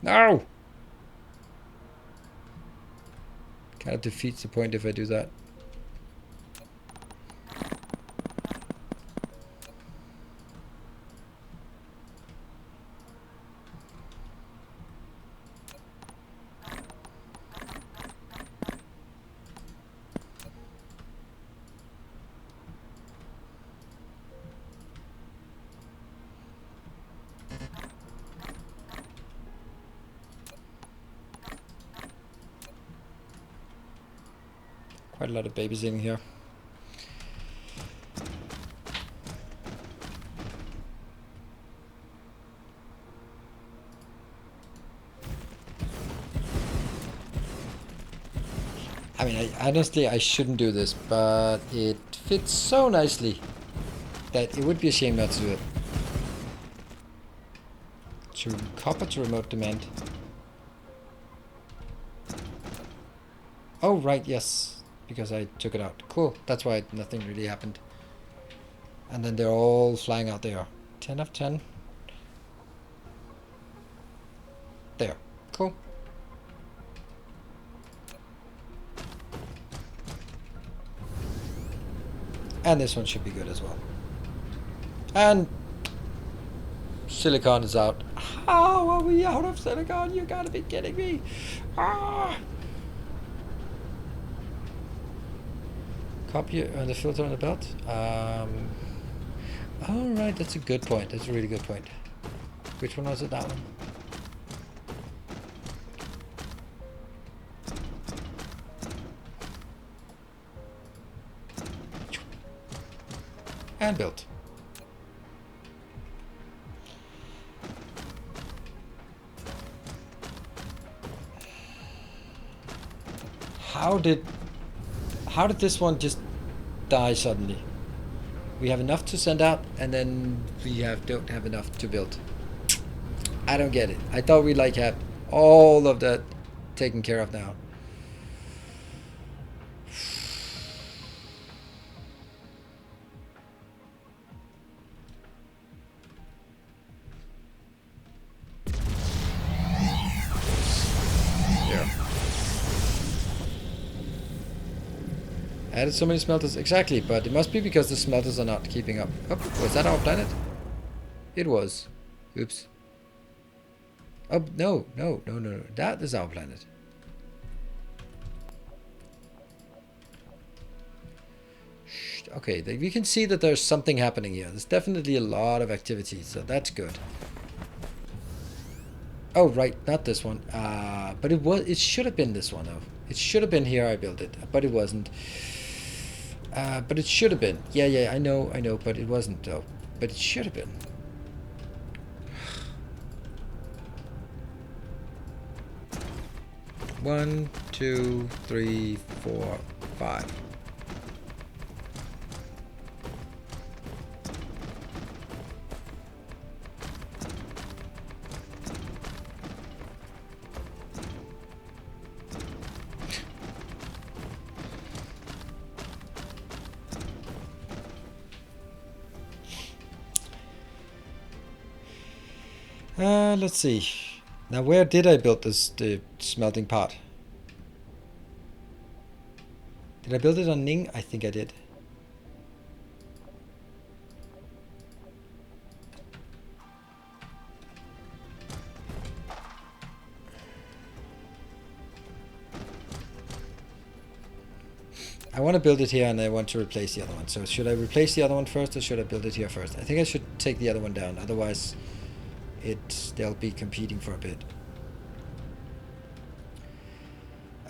No! Kind of defeats the point if I do that. Quite a lot of babies in here. I mean, honestly, I shouldn't do this, but it fits so nicely that it would be a shame not to do it. To copper to remote demand. Oh, right, yes. Because I took it out. Cool. That's why nothing really happened. And then they're all flying out there. 10 of 10. There. Cool. And this one should be good as well. And silicon is out. How are we out of silicon? You gotta be kidding me. Ah! Copy the filter on the belt. All right, that's a good point. That's a really good point. Which one was it? That one. And built. How did this one just die suddenly? We have enough to send out, and then we don't have enough to build. I don't get it. I thought we like had all of that taken care of now. Added so many smelters, exactly, but it must be because the smelters are not keeping up. Oh, was that our planet? It was. Oops. Oh, no. That is our planet. Okay, we can see that there's something happening here. There's definitely a lot of activity, so that's good. Oh, right, not this one. But it should have been this one, though. It should have been here I built it, but it wasn't. But it should have been. Yeah, I know, but it wasn't, though. But it should have been. One, two, three, four, five. Let's see. Now, where did I build the smelting part? Did I build it on Ning? I think I did. I want to build it here and I want to replace the other one. So should I replace the other one first or should I build it here first? I think I should take the other one down. Otherwise, they'll be competing for a bit.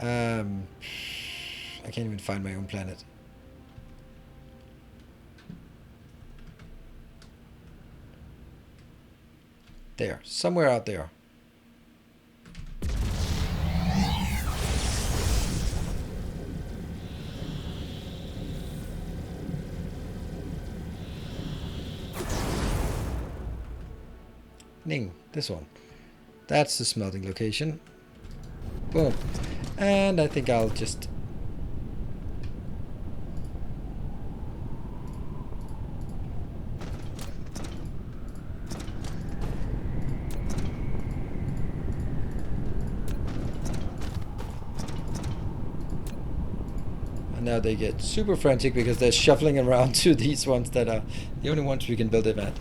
I can't even find my own planet. There, somewhere out there. Ning, this one. That's the smelting location. Boom. And I think I'll just... And now they get super frantic because they're shuffling around to these ones that are the only ones we can build them at.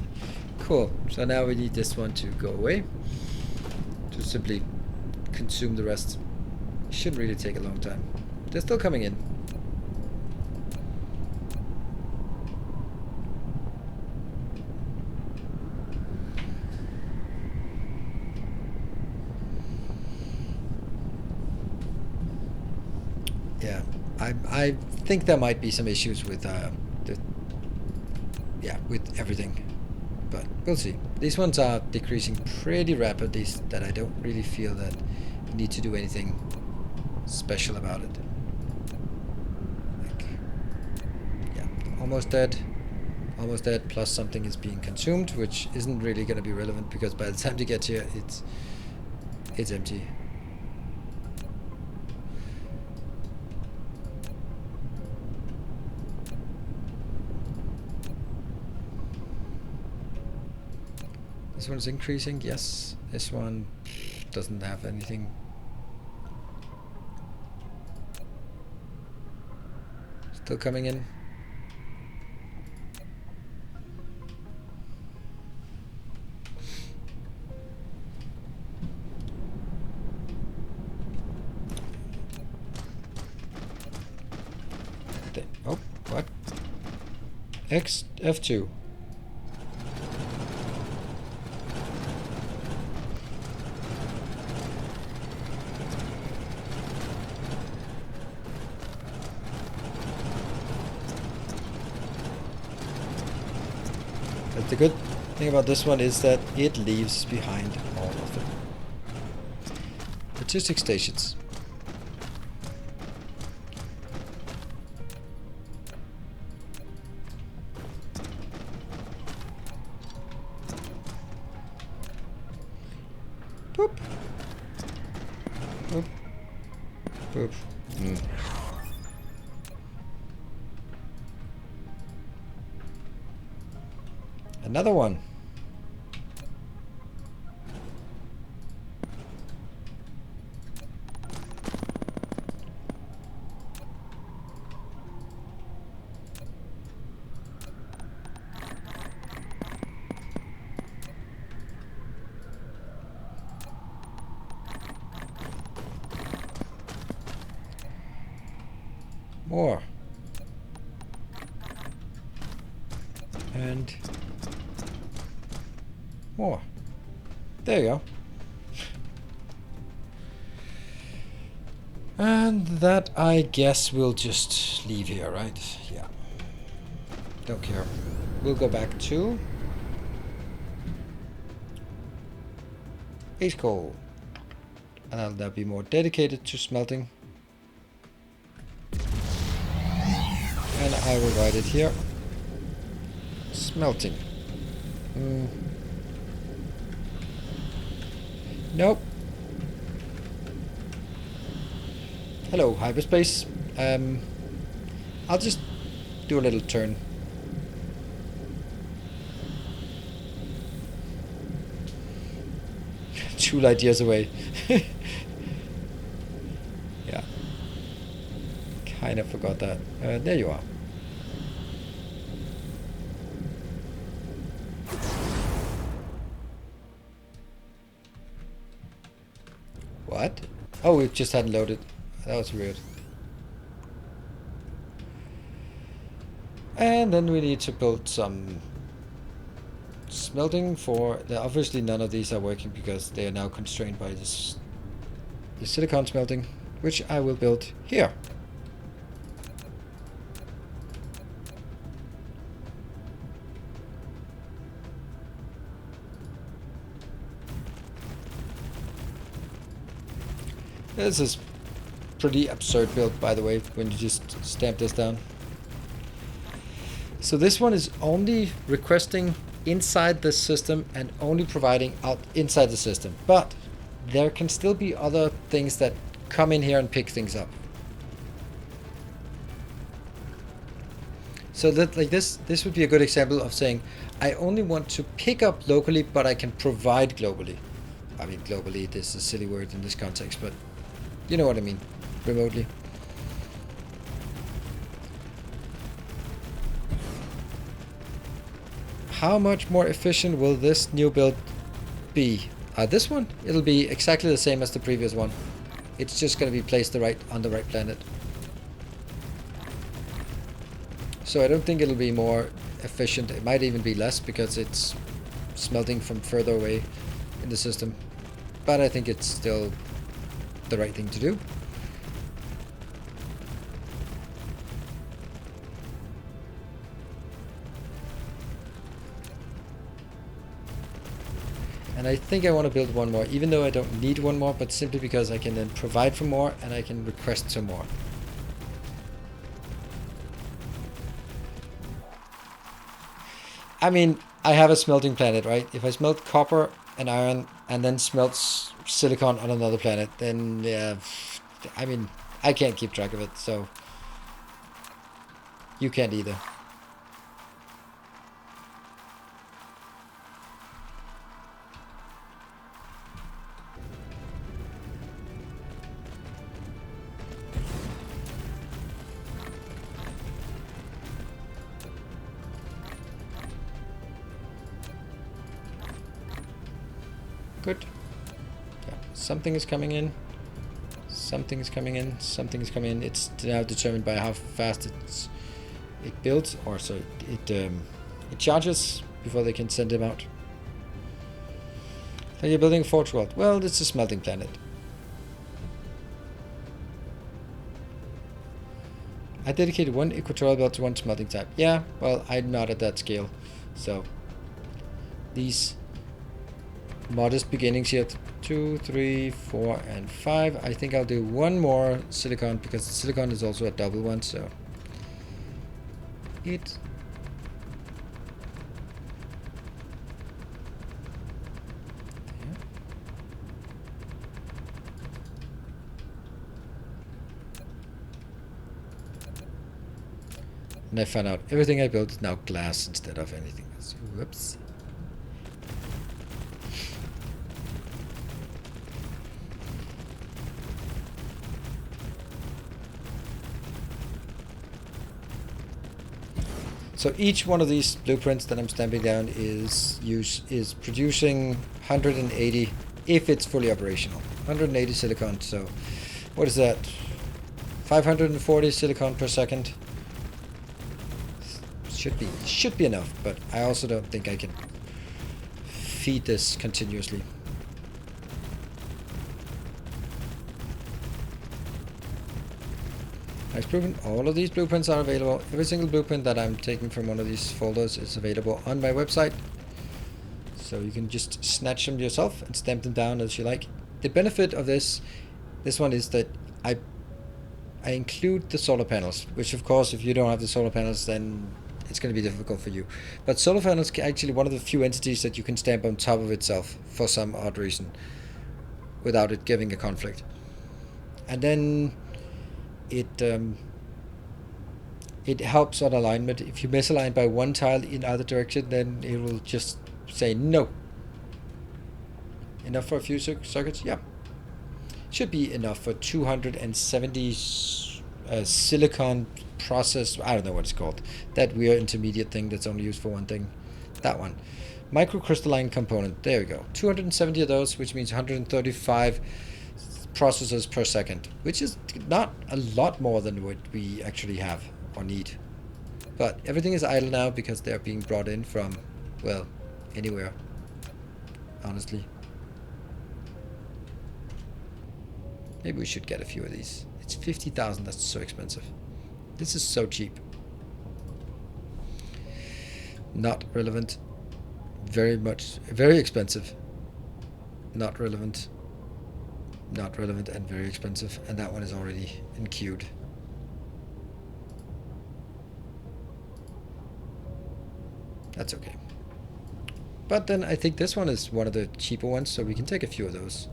Cool. So now we need this one to go away. To simply consume the rest. Shouldn't really take a long time. They're still coming in. Yeah, I think there might be some issues with with everything. But we'll see. These ones are decreasing pretty rapidly that I don't really feel that we need to do anything special about it. Like, yeah, almost dead, plus something is being consumed, which isn't really going to be relevant because by the time they get here, it's empty. This one's increasing, yes. This one doesn't have anything. Still coming in. F2. But the good thing about this one is that it leaves behind all of the logistic stations. Boop. Boop. Boop. Another one. More. And more. There you go. And that, I guess, we'll just leave here, right? Yeah. Don't care. We'll go back to Ace Coal. And I'll now be more dedicated to smelting. And I will write it here. Smelting. Nope. Hello, hyperspace. I'll just do a little turn. Two light years away. Yeah. Kind of forgot that. There you are. What? Oh, it just hadn't loaded. That was weird. And then we need to build some smelting for... Obviously none of these are working because they are now constrained by this the silicon smelting, which I will build here. This is pretty absurd build, by the way, when you just stamp this down. So this one is only requesting inside the system and only providing out inside the system. But there can still be other things that come in here and pick things up. So that, like this would be a good example of saying, I only want to pick up locally, but I can provide globally. I mean, globally, this is a silly word in this context, but you know what I mean, remotely. How much more efficient will this new build be? This one, it'll be exactly the same as the previous one. It's just going to be placed on the right planet. So I don't think it'll be more efficient. It might even be less because it's smelting from further away in the system. But I think it's still the right thing to do. And I think I want to build one more, even though I don't need one more, but simply because I can then provide for more and I can request some more. I mean, I have a smelting planet, right? If I smelt copper and iron and then smelt silicon on another planet, then yeah, I mean, I can't keep track of it, so you can't either. Good. Yeah. Something is coming in. Something is coming in. Something is coming in. It's now determined by how fast it's it builds, or so it charges before they can send them out. So you're building a forge world. Well, it's a smelting planet. I dedicated one equatorial belt to one smelting type. Yeah, well, I'm not at that scale. So these modest beginnings here, 2, 3, 4, and 5. I think I'll do one more silicon because silicon is also a double one, so it. And I found out everything I built is now glass instead of anything else. Whoops. So each one of these blueprints that I'm stamping down is producing 180 if it's fully operational. 180 silicon. So what is that? 540 silicon per second. Should be enough, but I also don't think I can feed this continuously. Next blueprint. All of these blueprints are available. Every single blueprint that I'm taking from one of these folders is available on my website. So you can just snatch them yourself and stamp them down as you like. The benefit of this one is that I include the solar panels, which of course if you don't have the solar panels then it's going to be difficult for you. But solar panels are actually one of the few entities that you can stamp on top of itself for some odd reason without it giving a conflict. And then it helps on alignment. If you misalign by one tile in either direction, then it will just say no. Enough for a few circuits? Yeah. Should be enough for 270 silicon process. I don't know what it's called. That weird intermediate thing that's only used for one thing. That one. Microcrystalline component. There we go. 270 of those, which means 135 processors per second, which is not a lot more than what we actually have or need. But everything is idle now because they're being brought in from, well, anywhere, honestly. Maybe we should get a few of these. It's 50,000, that's so expensive. This is so cheap. Not relevant. Very expensive. Not relevant. Not relevant and very expensive. And that one is already in queued. That's okay. But then I think this one is one of the cheaper ones, so we can take a few of those.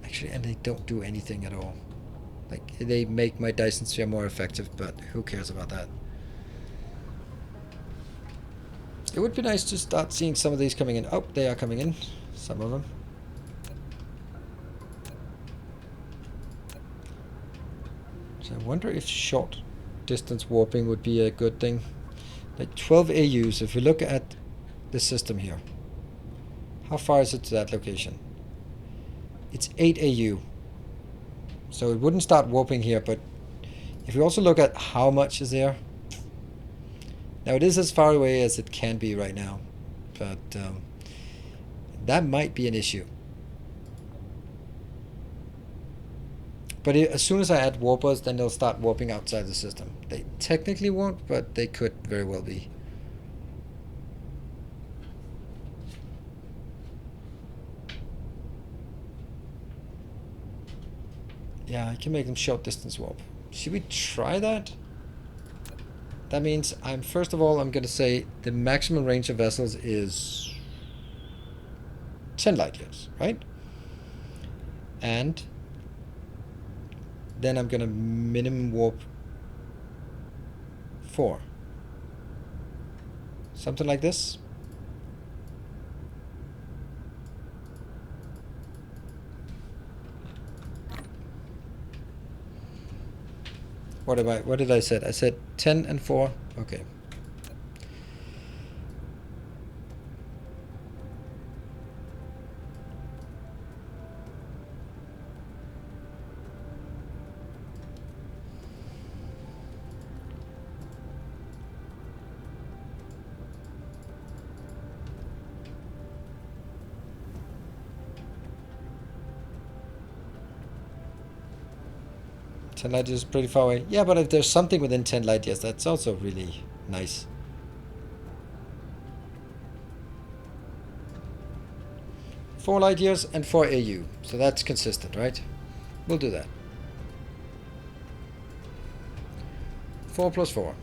Actually, and they don't do anything at all. Like, they make my Dyson sphere more effective, but who cares about that? It would be nice to start seeing some of these coming in. Oh, they are coming in. Some of them. So I wonder if short distance warping would be a good thing. Like 12 AUs, if you look at the system here. How far is it to that location? It's 8 AU. So it wouldn't start warping here, but if you also look at how much is there. Now it is as far away as it can be right now, but that might be an issue. But as soon as I add warpers, then they'll start warping outside the system. They technically won't, but they could very well be. Yeah, I can make them short distance warp. Should we try that? That means first of all, I'm going to say the maximum range of vessels is 10 light years, right? And then I'm going to minimum warp 4. Something like this. What did I say? I said 10 and 4. Okay. 10 light years is pretty far away. Yeah, but if there's something within 10 light years, that's also really nice. Four light years and 4 AU. So that's consistent, right? We'll do that. 4 plus 4.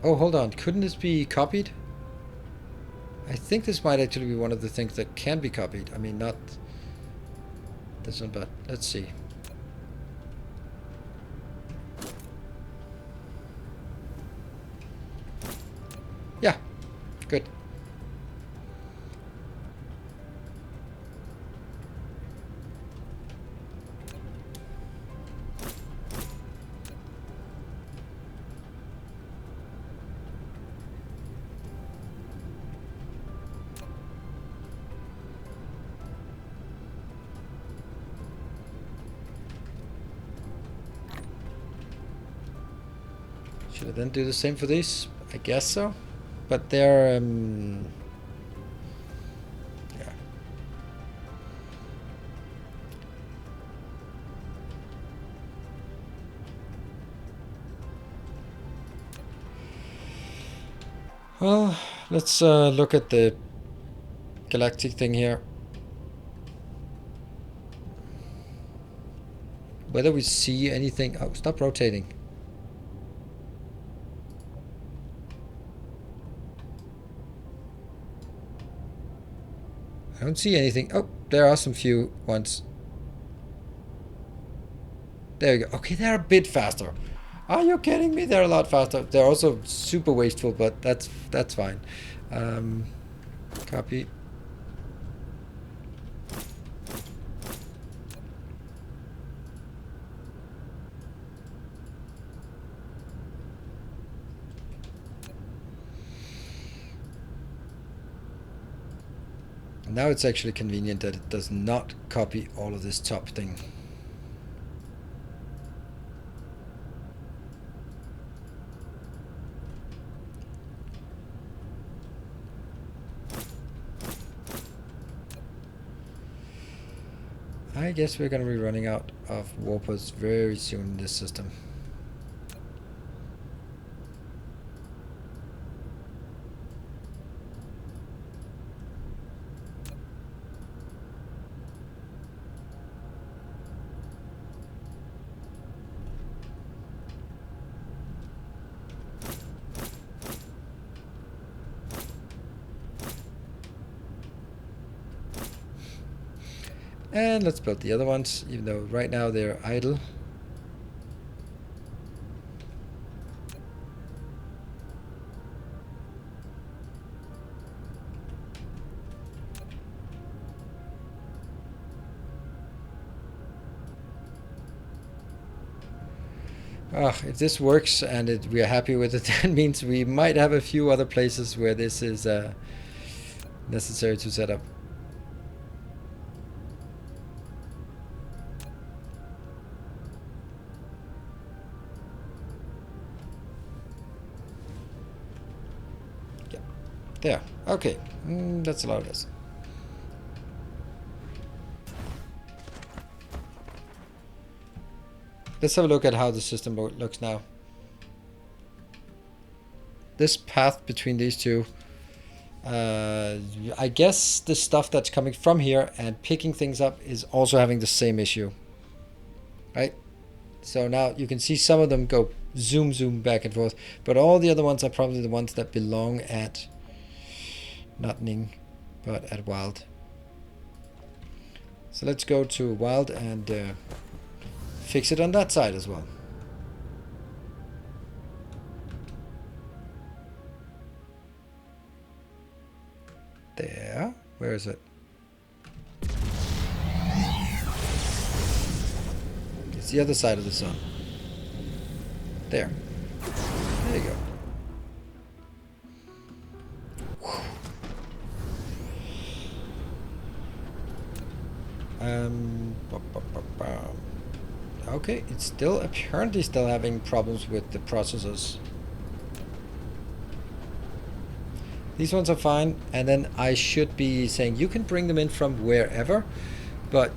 Oh, hold on. Couldn't this be copied? I think this might actually be one of the things that can be copied. I mean, not this one, but let's see. Yeah, good. Should I then do the same for these? I guess so. But they're, yeah. Well, let's look at the galactic thing here. Whether we see anything. Oh, stop rotating. I don't see anything. Oh, there are some few ones. There we go. Okay, they're a bit faster. Are you kidding me? They're a lot faster. They're also super wasteful, but that's fine. Copy. Now it's actually convenient that it does not copy all of this top thing. I guess we're going to be running out of warpers very soon in this system. And let's build the other ones, even though right now they're idle. If this works and we are happy with it, that means we might have a few other places where this is necessary to set up. There. Okay. That's a lot of this. Let's have a look at how the system looks now. This path between these two. I guess the stuff that's coming from here and picking things up is also having the same issue. Right? So now you can see some of them go zoom back and forth. But all the other ones are probably the ones that belong at... not Ning, but at Wild. So So let's go to wild and fix it on that side as well. There. Where is it? It's the other side of the sun. There. There you go. Okay, it's still apparently still having problems with the processors. These ones are fine, and then I should be saying you can bring them in from wherever, but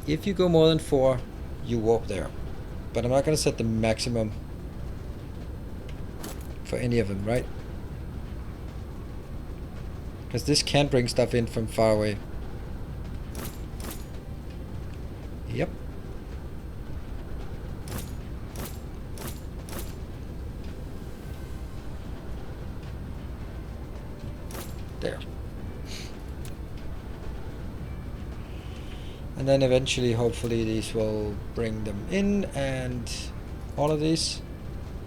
if you go more than 4, you warp there. But I'm not going to set the maximum for any of them, right? Because this can bring stuff in from far away. Yep. There. And then eventually, hopefully, these will bring them in, and all of these.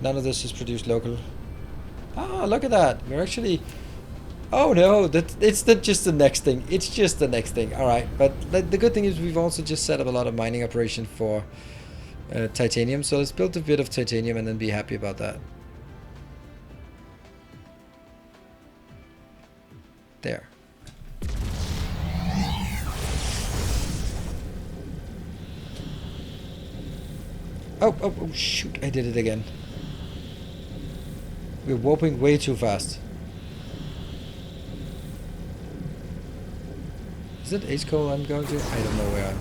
None of this is produced local. Ah, look at that. We're actually... Oh no, it's not just the next thing. It's just the next thing. Alright, but the good thing is we've also just set up a lot of mining operation for titanium. So let's build a bit of titanium and then be happy about that. There. Oh, shoot, I did it again. We're warping way too fast. Is it Ace Coal I'm going to? I don't know where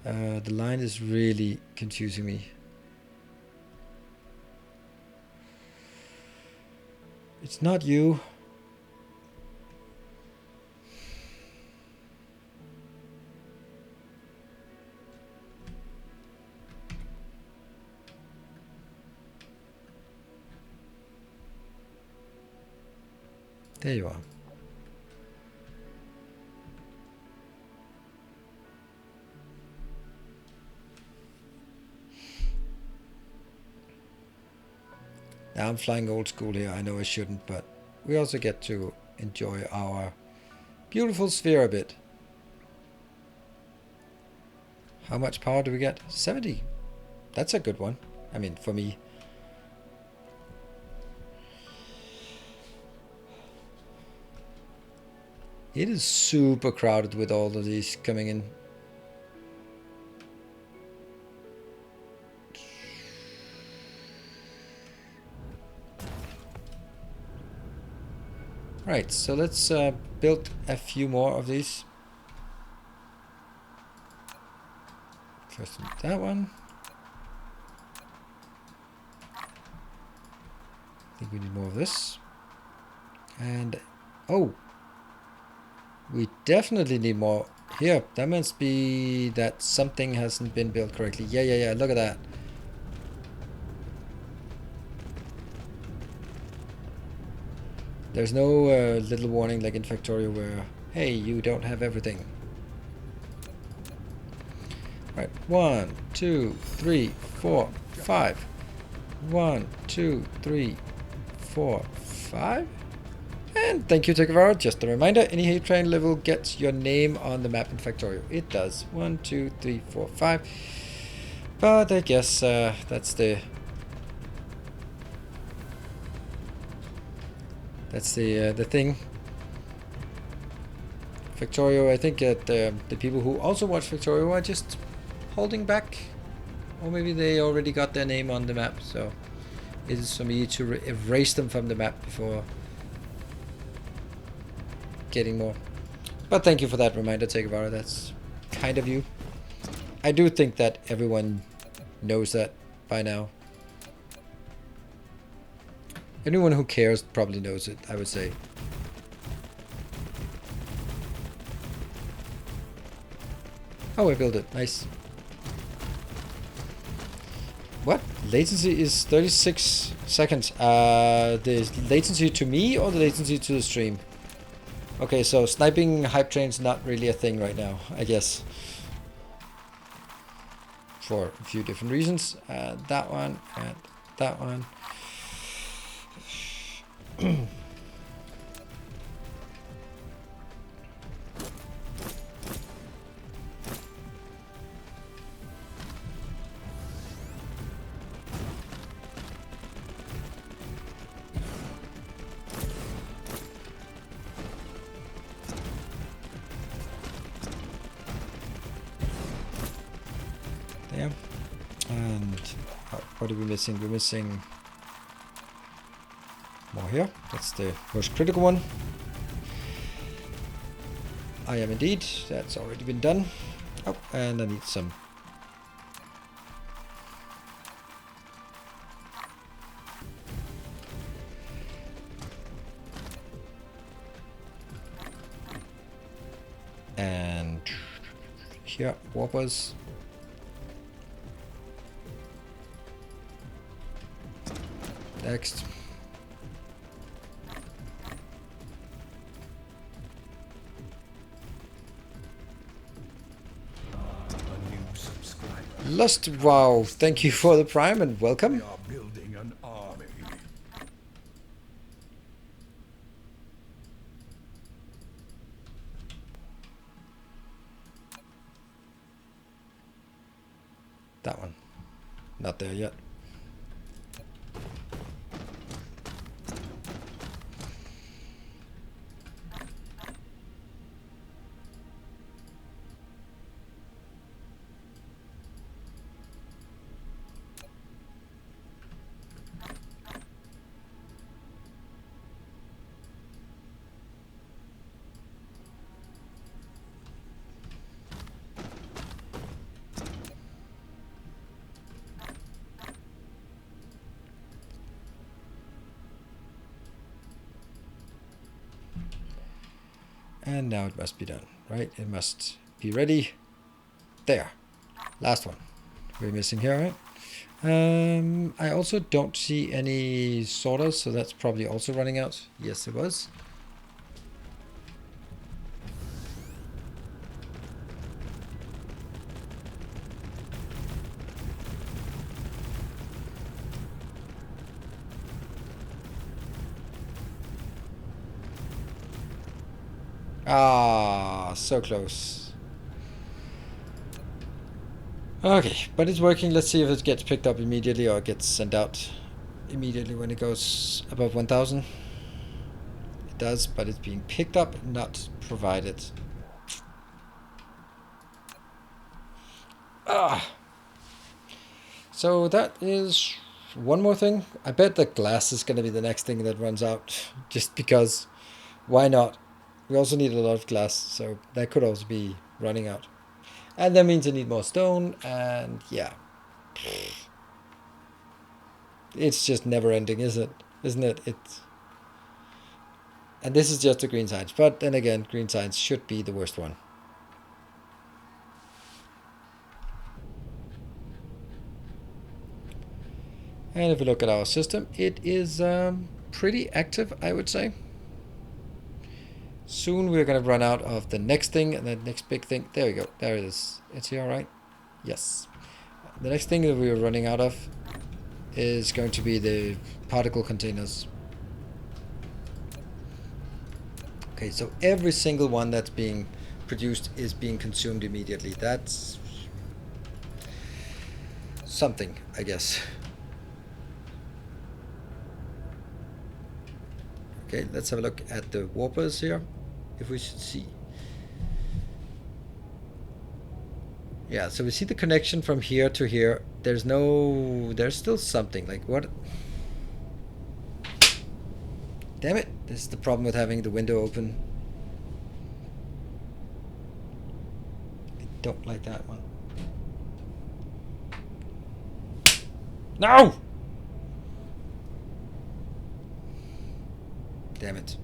I'm. The line is really confusing me. It's not you. There you are. Now I'm flying old school here. I know I shouldn't, but we also get to enjoy our beautiful sphere a bit. How much power do we get? 70. That's a good one. I mean, for me. It is super crowded with all of these coming in. Right, so let's build a few more of these. First that one. I think we need more of this. And, oh! We definitely need more. Here, that must be that something hasn't been built correctly. Yeah, look at that. There's no little warning like in Factorio where, hey, you don't have everything. Right, 1, 2, 3, 4, 5. 1, 2, 3, 4, 5. And thank you, Takavara. Just a reminder, any hate train level gets your name on the map in Factorio. It does. 1, 2, 3, 4, 5. But I guess that's the thing. Factorio, I think that the people who also watch Factorio are just holding back, or maybe they already got their name on the map. So it is for me to erase them from the map before getting more. But thank you for that reminder, Takavara. That's kind of you. I do think that everyone knows that by now. Anyone who cares probably knows it, I would say. Oh, I built it. Nice. What? Latency is 36 seconds. The latency to me or the latency to the stream? Okay, so sniping hype train's not really a thing right now, I guess. For a few different reasons. That one and that one. There. And what are we missing? We're missing more here. That's the most critical one. I am indeed. That's already been done. Oh, and I need some. And here, warpers. Next. Lust, wow, thank you for the prime and welcome. We are building an army. That one. Not there yet. And now it must be done, right? It must be ready. There. Last one. We're missing here, right? I also don't see any sorters, so that's probably also running out. Yes, it was. Ah, so close. Okay, but it's working. Let's see if it gets picked up immediately or gets sent out immediately when it goes above 1000. It does, but it's being picked up, not provided. Ah. So that is one more thing. I bet the glass is going to be the next thing that runs out, just because. Why not? We also need a lot of glass, so that could also be running out. And that means I need more stone, and yeah. It's just never ending, isn't it? And this is just the green science, but then again, green science should be the worst one. And if we look at our system, it is pretty active, I would say. Soon we're going to run out of the next thing, and the next big thing. There we go. There it is. It's here, right? Yes. The next thing that we're running out of is going to be the particle containers. Okay, so every single one that's being produced is being consumed immediately. That's something, I guess. Okay, let's have a look at the warpers here, if we should see. Yeah, so we see the connection from here to here. There's still something, like what? Damn it, this is the problem with having the window open. I don't like that one. No! Damn it.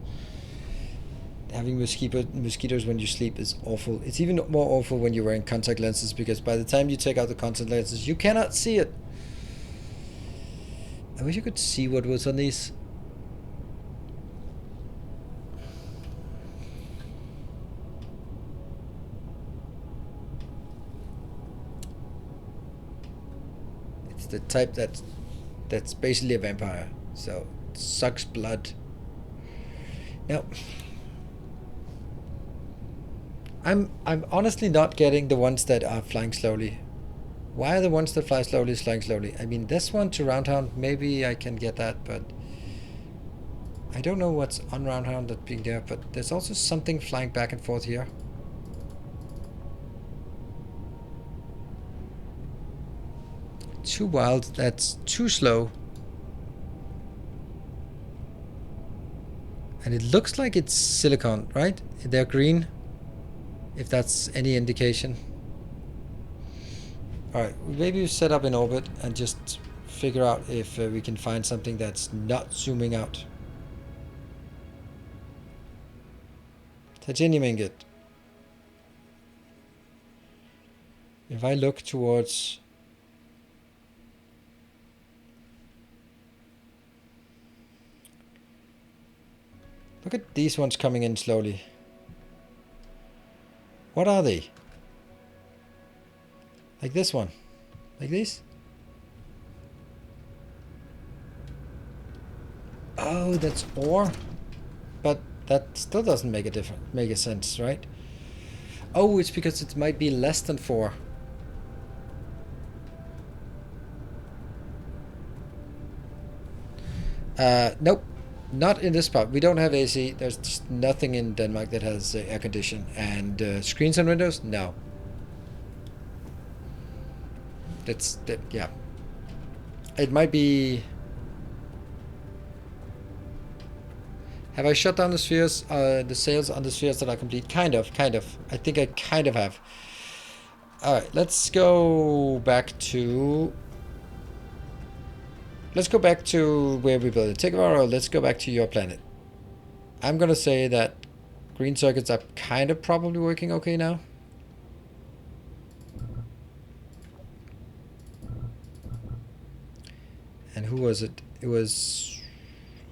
Having mosquitoes when you sleep is awful. It's even more awful when you're wearing contact lenses, because by the time you take out the contact lenses, you cannot see it. I wish you could see what was on these. It's the type that's basically a vampire. So it sucks blood. Now, I'm honestly not getting the ones that are flying slowly. Why are the ones that fly slowly flying slowly? I mean, this one to Roundhound, maybe I can get that, but I don't know what's on Roundhound that being there, but there's also something flying back and forth here. Too wild, that's too slow. And it looks like it's silicon, right? They're green, if that's any indication. Alright, maybe we set up in orbit and just figure out if we can find something that's not zooming out. Titanium ingot. If I look towards... Look at these ones coming in slowly. What are they? Like this one? Like these? Oh, that's ore. But that still doesn't make a sense, right? Oh, it's because it might be less than 4. Nope. Not in this part. We don't have AC. There's just nothing in Denmark that has air condition. And screens and windows? No. Yeah. It might be... Have I shut down the spheres? The sails on the spheres that are complete? Kind of. I think I kind of have. Alright, let's go back to... Let's go back to where we built it. Take our, let's go back to your planet. I'm gonna say that green circuits are kind of probably working okay now. And who was it? It was...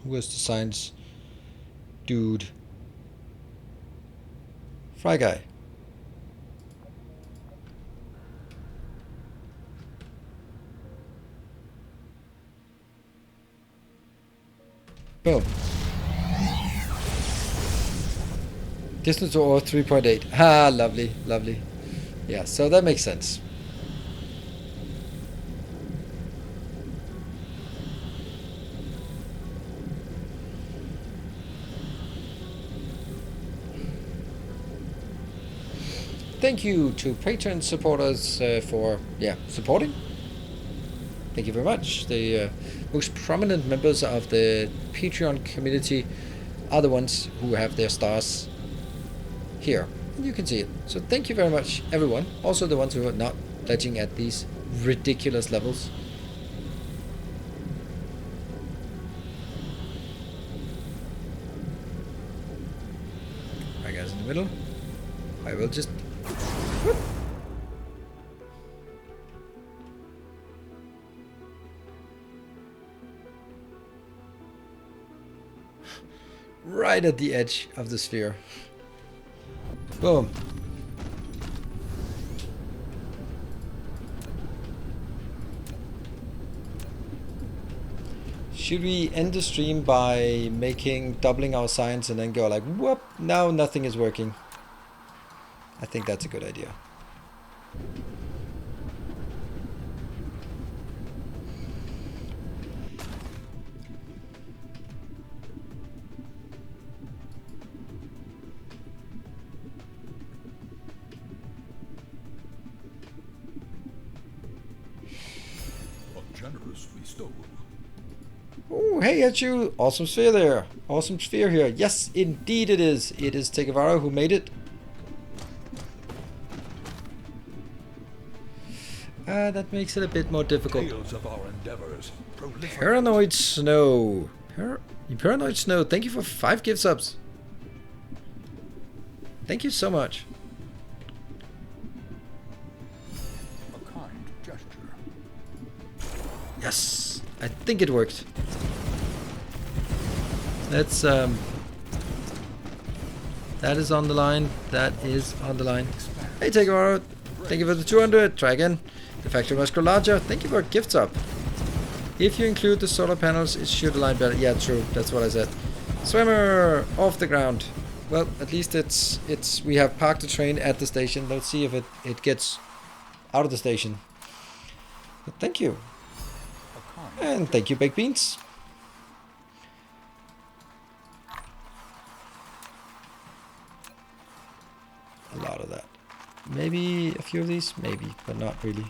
Who was the science dude? Fry guy. Boom. Distance to ore 3.8. Ah, lovely, lovely. Yeah, so that makes sense. Thank you to Patreon supporters for supporting. Thank you very much. The most prominent members of the Patreon community are the ones who have their stars here. And you can see it. So thank you very much, everyone. Also the ones who are not pledging at these ridiculous levels. Right, guys, in the middle. I will just... Whoop. Right at the edge of the sphere. Boom. Should we end the stream by doubling our science and then go like, whoop, now nothing is working? I think that's a good idea. Oh, hey, at you! Awesome sphere there. Awesome sphere here. Yes, indeed it is. It is Tegavara who made it. That makes it a bit more difficult. Paranoid Snow. Paranoid Snow, thank you for 5 gift subs. Thank you so much. A kind gesture. Yes, I think it worked. Let's that is on the line. That is on the line. Hey, Tegavara, thank you for the 200. Try again. The factory must grow larger. Thank you for gifts up. If you include the solar panels, it should align better. Yeah, true. That's what I said. Swimmer off the ground. Well, at least it's we have parked the train at the station. Let's see if it gets out of the station. But thank you. And thank you, baked beans. A lot of that. Maybe a few of these, maybe, but not really.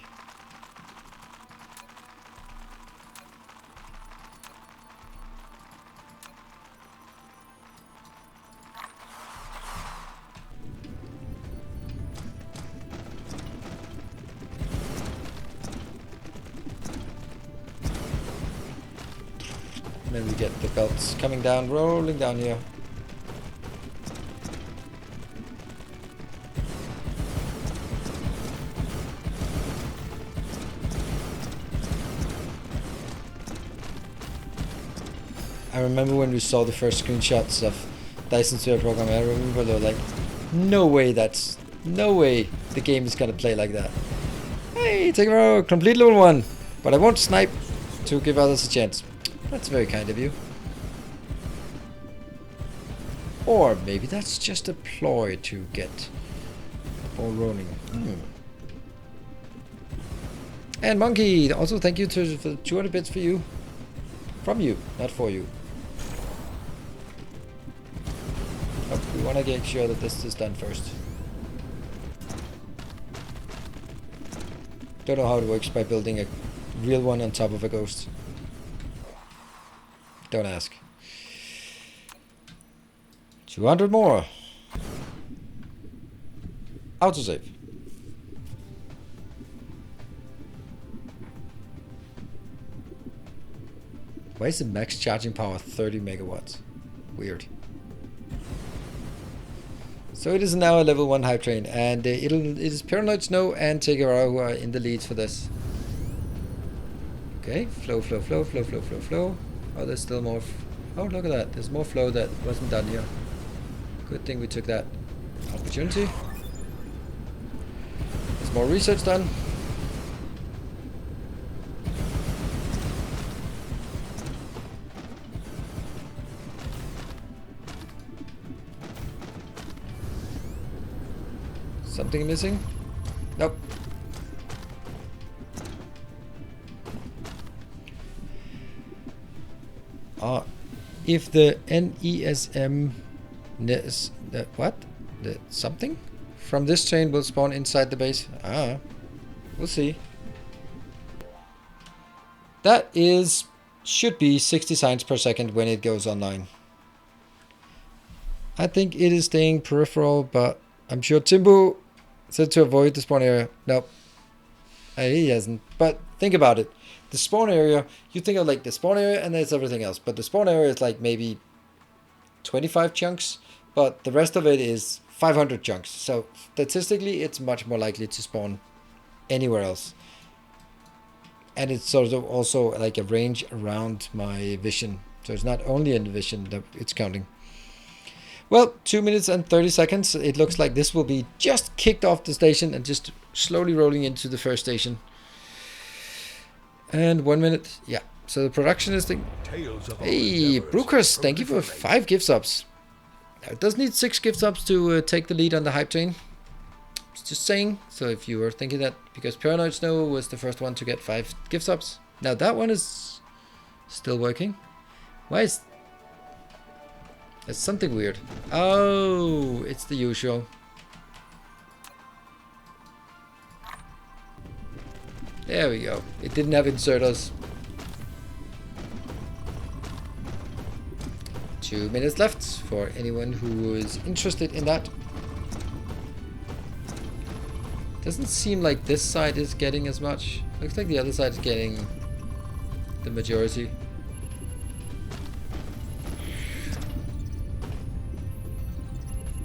Then we get the belts coming down, rolling down here. I remember when we saw the first screenshots of Dyson Sphere program, I remember they were like, no way the game is gonna play like that. Hey, take a row, complete level 1, but I won't snipe to give others a chance. That's very kind of you. Or maybe that's just a ploy to get the ball rolling. And Monkey, also thank you for the 200 bits for you. From you, not for you. Oh, we want to make sure that this is done first. Don't know how it works by building a real one on top of a ghost. Don't ask. 200 more. Autosave. Why is the max charging power 30 megawatts? Weird. So it is now a level 1 hype train, and it is Paranoid Snow and Tegara who are in the leads for this. Okay, flow. Oh, there's still more. Oh, look at that. There's more flow that wasn't done here. Good thing we took that opportunity. There's more research done. Something missing? Nope. If the NESM the something from this train will spawn inside the base. We'll see. That should be 60 signs per second when it goes online. I think it is staying peripheral, but I'm sure Timbu said to avoid the spawn area. Nope. He hasn't. But think about it. The spawn area, you think of like the spawn area and there's everything else. But the spawn area is like maybe 25 chunks. But the rest of it is 500 chunks. So statistically, it's much more likely to spawn anywhere else. And it's sort of also like a range around my vision. So it's not only in the vision that it's counting. Well, 2 minutes and 30 seconds. It looks like this will be just kicked off the station and just slowly rolling into the first station. And 1 minute. Yeah. So the production is the... Hey, Brewcrest, thank you for 5 gift subs. Now, it does need 6 gift subs to take the lead on the hype train. Just saying. So if you were thinking that because Paranoid Snow was the first one to get 5 gift subs. Now that one is still working. Why is... It's something weird. Oh, it's the usual. There we go. It didn't have inserters. 2 minutes left for anyone who is interested in that. Doesn't seem like this side is getting as much. Looks like the other side is getting the majority.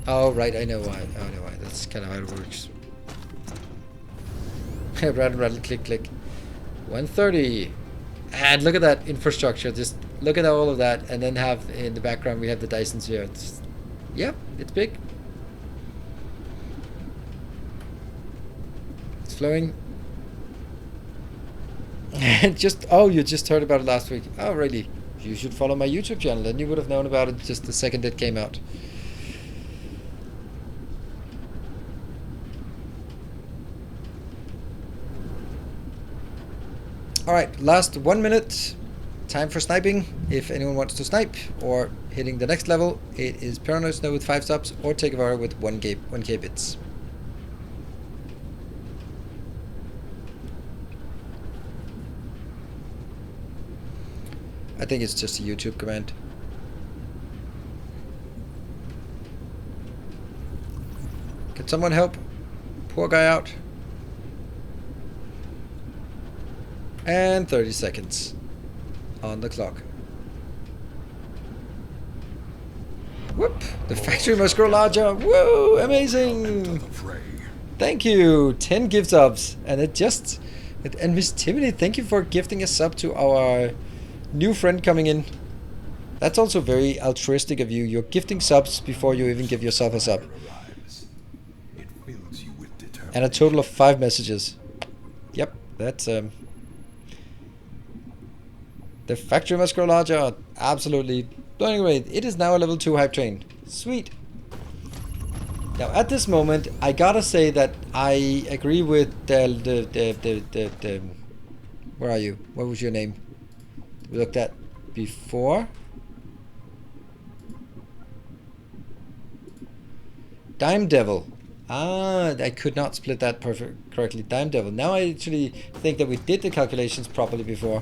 Oh, right, I know why. Oh, I know why. That's kind of how it works. rattle, click, click. 130. And look at that infrastructure. Just look at all of that. And then have in the background, we have the Dyson here. Yep, it's big. It's flowing. Oh, you just heard about it last week. Oh, really? You should follow my YouTube channel, then you would have known about it just the second it came out. Alright, last 1 minute. Time for sniping. If anyone wants to snipe or hitting the next level, it is Paranoid Snow with 5 stops or Take a Var with 1k bits. I think it's just a YouTube command. Can someone help? Poor guy out. And 30 seconds on the clock. Whoop! The factory must grow larger. Woo! Amazing! Thank you! 10 gift subs. And and Miss Timothy, thank you for gifting a sub to our new friend coming in. That's also very altruistic of you. You're gifting subs before you even give yourself a sub. And a total of 5 messages. Yep, that's the factory must grow larger. Absolutely. But anyway, it is now a level 2 hype train. Sweet. Now at this moment, I gotta say that I agree with the where are you? What was your name? We looked at before. Dime Devil. Ah, I could not split that correctly. Dime Devil. Now I actually think that we did the calculations properly before,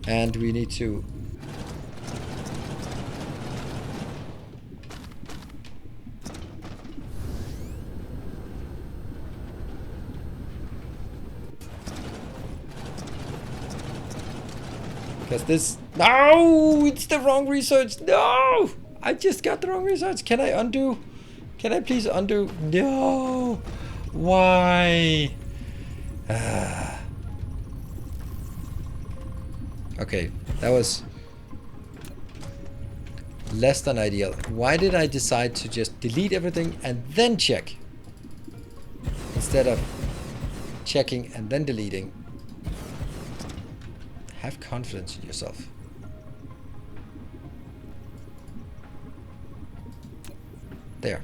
and we need to... Because this... No! It's the wrong research! No! I just got the wrong research. Can I undo? Can I please undo? No! Why? Okay, that was less than ideal. Why did I decide to just delete everything and then check? Instead of checking and then deleting. Have confidence in yourself. There.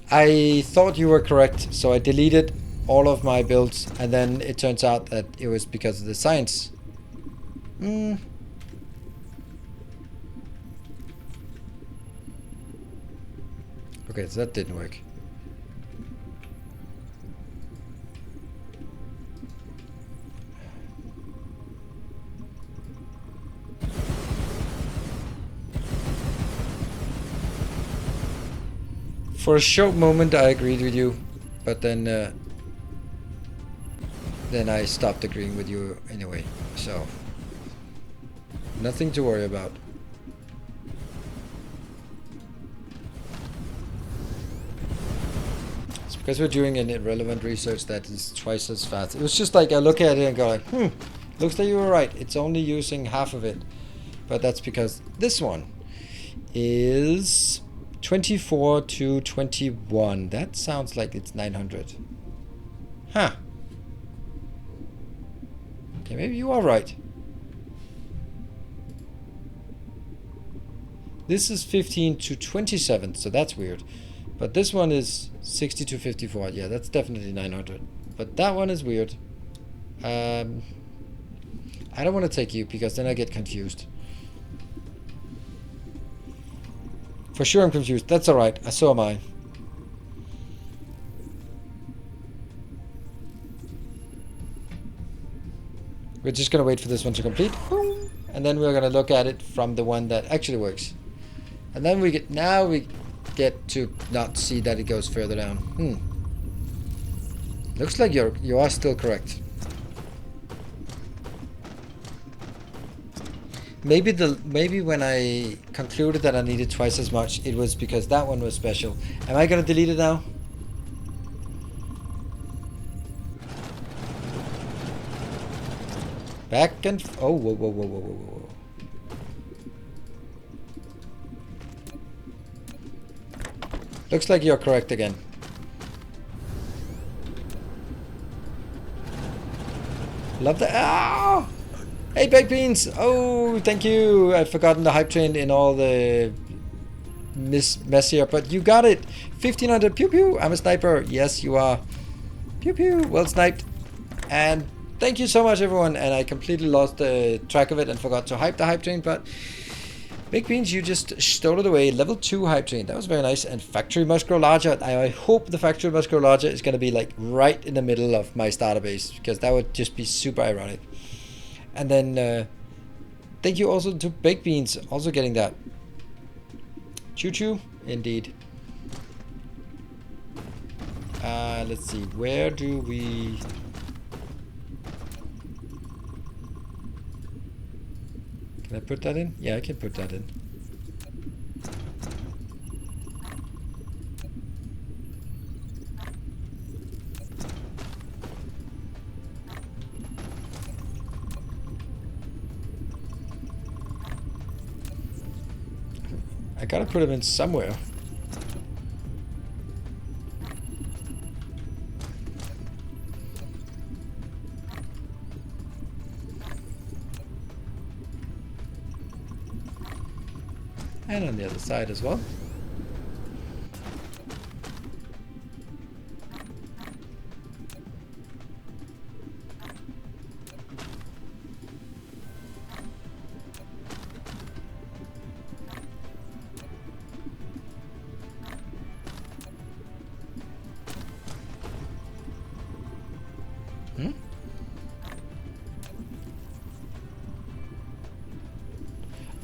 I thought you were correct, so I deleted all of my builds, and then it turns out that it was because of the science. Okay, so that didn't work. For a short moment I agreed with you, but then I stopped agreeing with you anyway, so nothing to worry about. It's because we're doing an irrelevant research that is twice as fast. It was just like I look at it and go like, looks like you were right. It's only using half of it, but that's because this one is 24 to 21. That sounds like it's 900. Huh. Okay, maybe you are right. This is 15 to 27, so that's weird. But this one is 60 to 54. Yeah, that's definitely 900. But that one is weird. I don't want to take you because then I get confused. For sure I'm confused. That's alright. So am I. We're just going to wait for this one to complete. And then we're going to look at it from the one that actually works. And then we get, now we get to not see that it goes further down. Looks like you are still correct. Maybe when I concluded that I needed twice as much, it was because that one was special. Am I gonna delete it now? Back and oh, whoa, whoa, whoa, whoa, whoa, whoa. Looks like you're correct again. Love that. Ah! Hey, baked beans! Oh, thank you. I've forgotten the hype train in all the mess here, but you got it. 1500 pew pew. I'm a sniper. Yes, you are. Pew pew. Well sniped. And thank you so much, everyone. And I completely lost track of it and forgot to hype the hype train, but baked beans, you just stole it away. Level 2 hype train. That was very nice. And factory must grow larger. I hope the factory must grow larger is going to be like right in the middle of my starter base, because that would just be super ironic. And then thank you also to baked beans, also getting that. Choo choo, indeed. Let's see, where do we... Can I put that in? Yeah, I can put that in. I gotta put them in somewhere. And on the other side as well.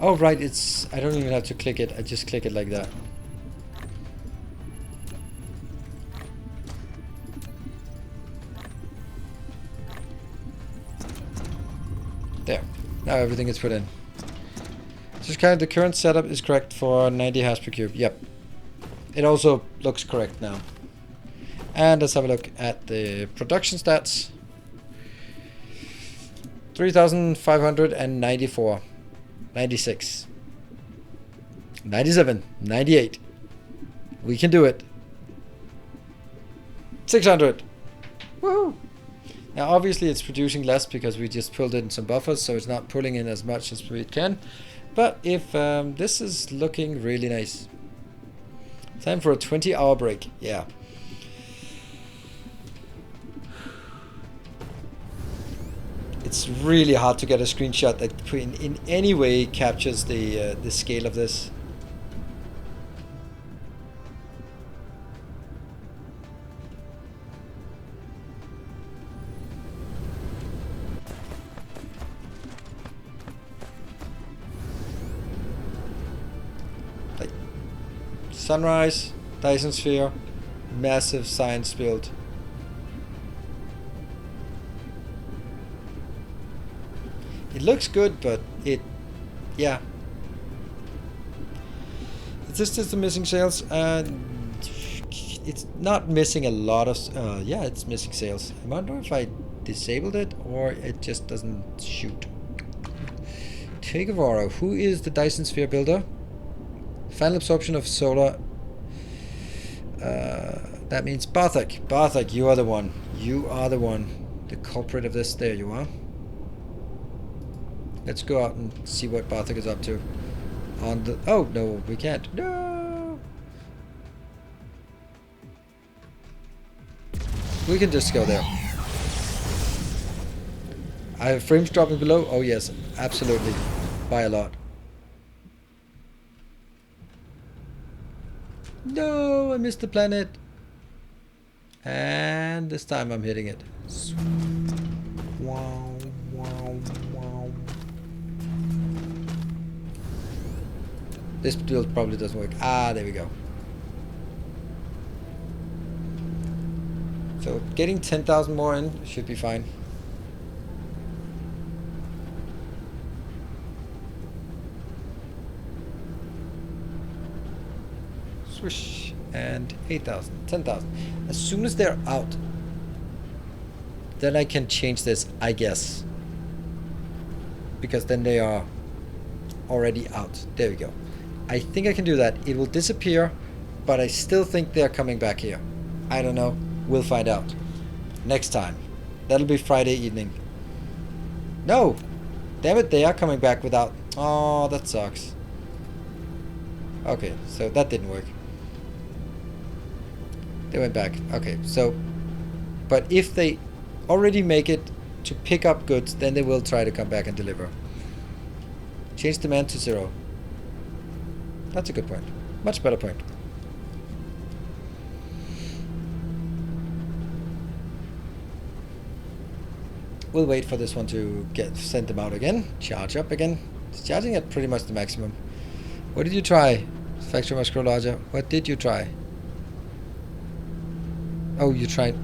Oh right, it's, I don't even have to click it, I just click it like that. There, now everything is put in. Just kind of the current setup is correct for 90 hash per cube, yep. It also looks correct now. And let's have a look at the production stats. 3,594. 96. 97. 98. We can do it. 600. Woohoo! Now obviously it's producing less because we just pulled in some buffers, so it's not pulling in as much as we can. But if this is looking really nice. Time for a 20-hour break. Yeah. It's really hard to get a screenshot that in any way captures the scale of this. Like sunrise, Dyson sphere, massive science build. It looks good, but yeah. It's just the missing sales. It's not missing a lot of, yeah, it's missing sales. I wonder if I disabled it or it just doesn't shoot. Tegavaro, who is the Dyson sphere builder? Final absorption of solar. That means Barthak. Barthak, you are the one. You are the one. The culprit of this. There you are. Let's go out and see what Barthak is up to. On the... Oh, no, we can't. No! We can just go there. I have frames dropping below. Oh, yes. Absolutely. By a lot. No, I missed the planet. And this time I'm hitting it. Wow, wow, wow. This build probably doesn't work. Ah, there we go. So getting 10,000 more in should be fine. Swish. And 8,000, 10,000. As soon as they're out, then I can change this, I guess. Because then they are already out. There we go. I think I can do that. It will disappear, but I still think they're coming back here. I don't know. We'll find out. Next time. That'll be Friday evening. No! Damn it, they are coming back without... Oh, that sucks. Okay, so that didn't work. They went back. Okay, so... But if they already make it to pick up goods, then they will try to come back and deliver. Change demand to 0. That's a good point. Much better point. We'll wait for this one to send them out again. Charge up again. It's charging at pretty much the maximum. What did you try? Factory must grow larger. What did you try? Oh, you tried.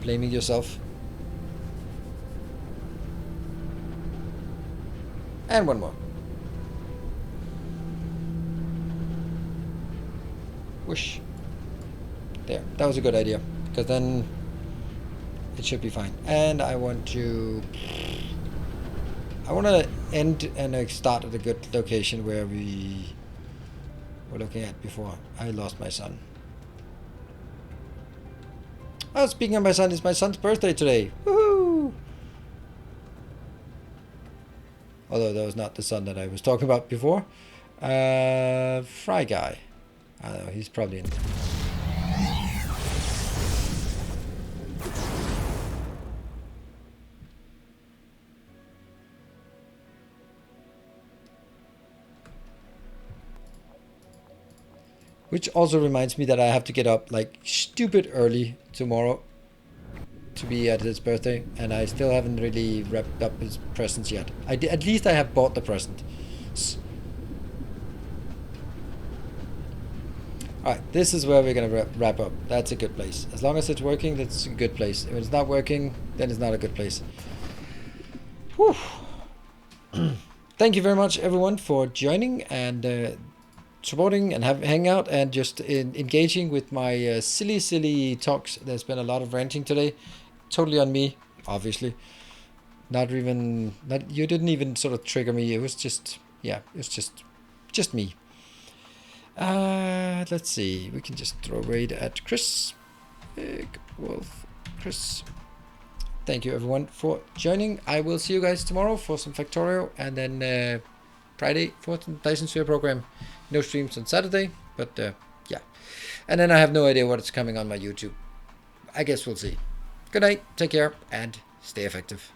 Blaming yourself. And one more. Whoosh. There. That was a good idea. Because then it should be fine. And I want to end and start at a good location where we were looking at before. I lost my son. Oh, speaking of my son, it's my son's birthday today. Woohoo! Although that was not the son that I was talking about before. Fry guy. I don't know, he's probably in. Which also reminds me that I have to get up like stupid early tomorrow to be at his birthday, and I still haven't really wrapped up his presents yet. At least I have bought the present. Alright, this is where we're gonna wrap up. That's a good place. As long as it's working, that's a good place. If it's not working, then it's not a good place. Whew. Thank you very much, everyone, for joining and supporting and hanging out and just engaging with my silly talks. There's been a lot of ranting today. Totally on me, obviously. You didn't even sort of trigger me. It was just, yeah, it was just me. Let's see. We can just throw raid at Chris. Big Wolf Chris. Thank you everyone for joining. I will see you guys tomorrow for some Factorio, and then Friday for some Dyson Sphere program. No streams on Saturday, but yeah. And then I have no idea what's coming on my YouTube. I guess we'll see. Good night, take care, and stay effective.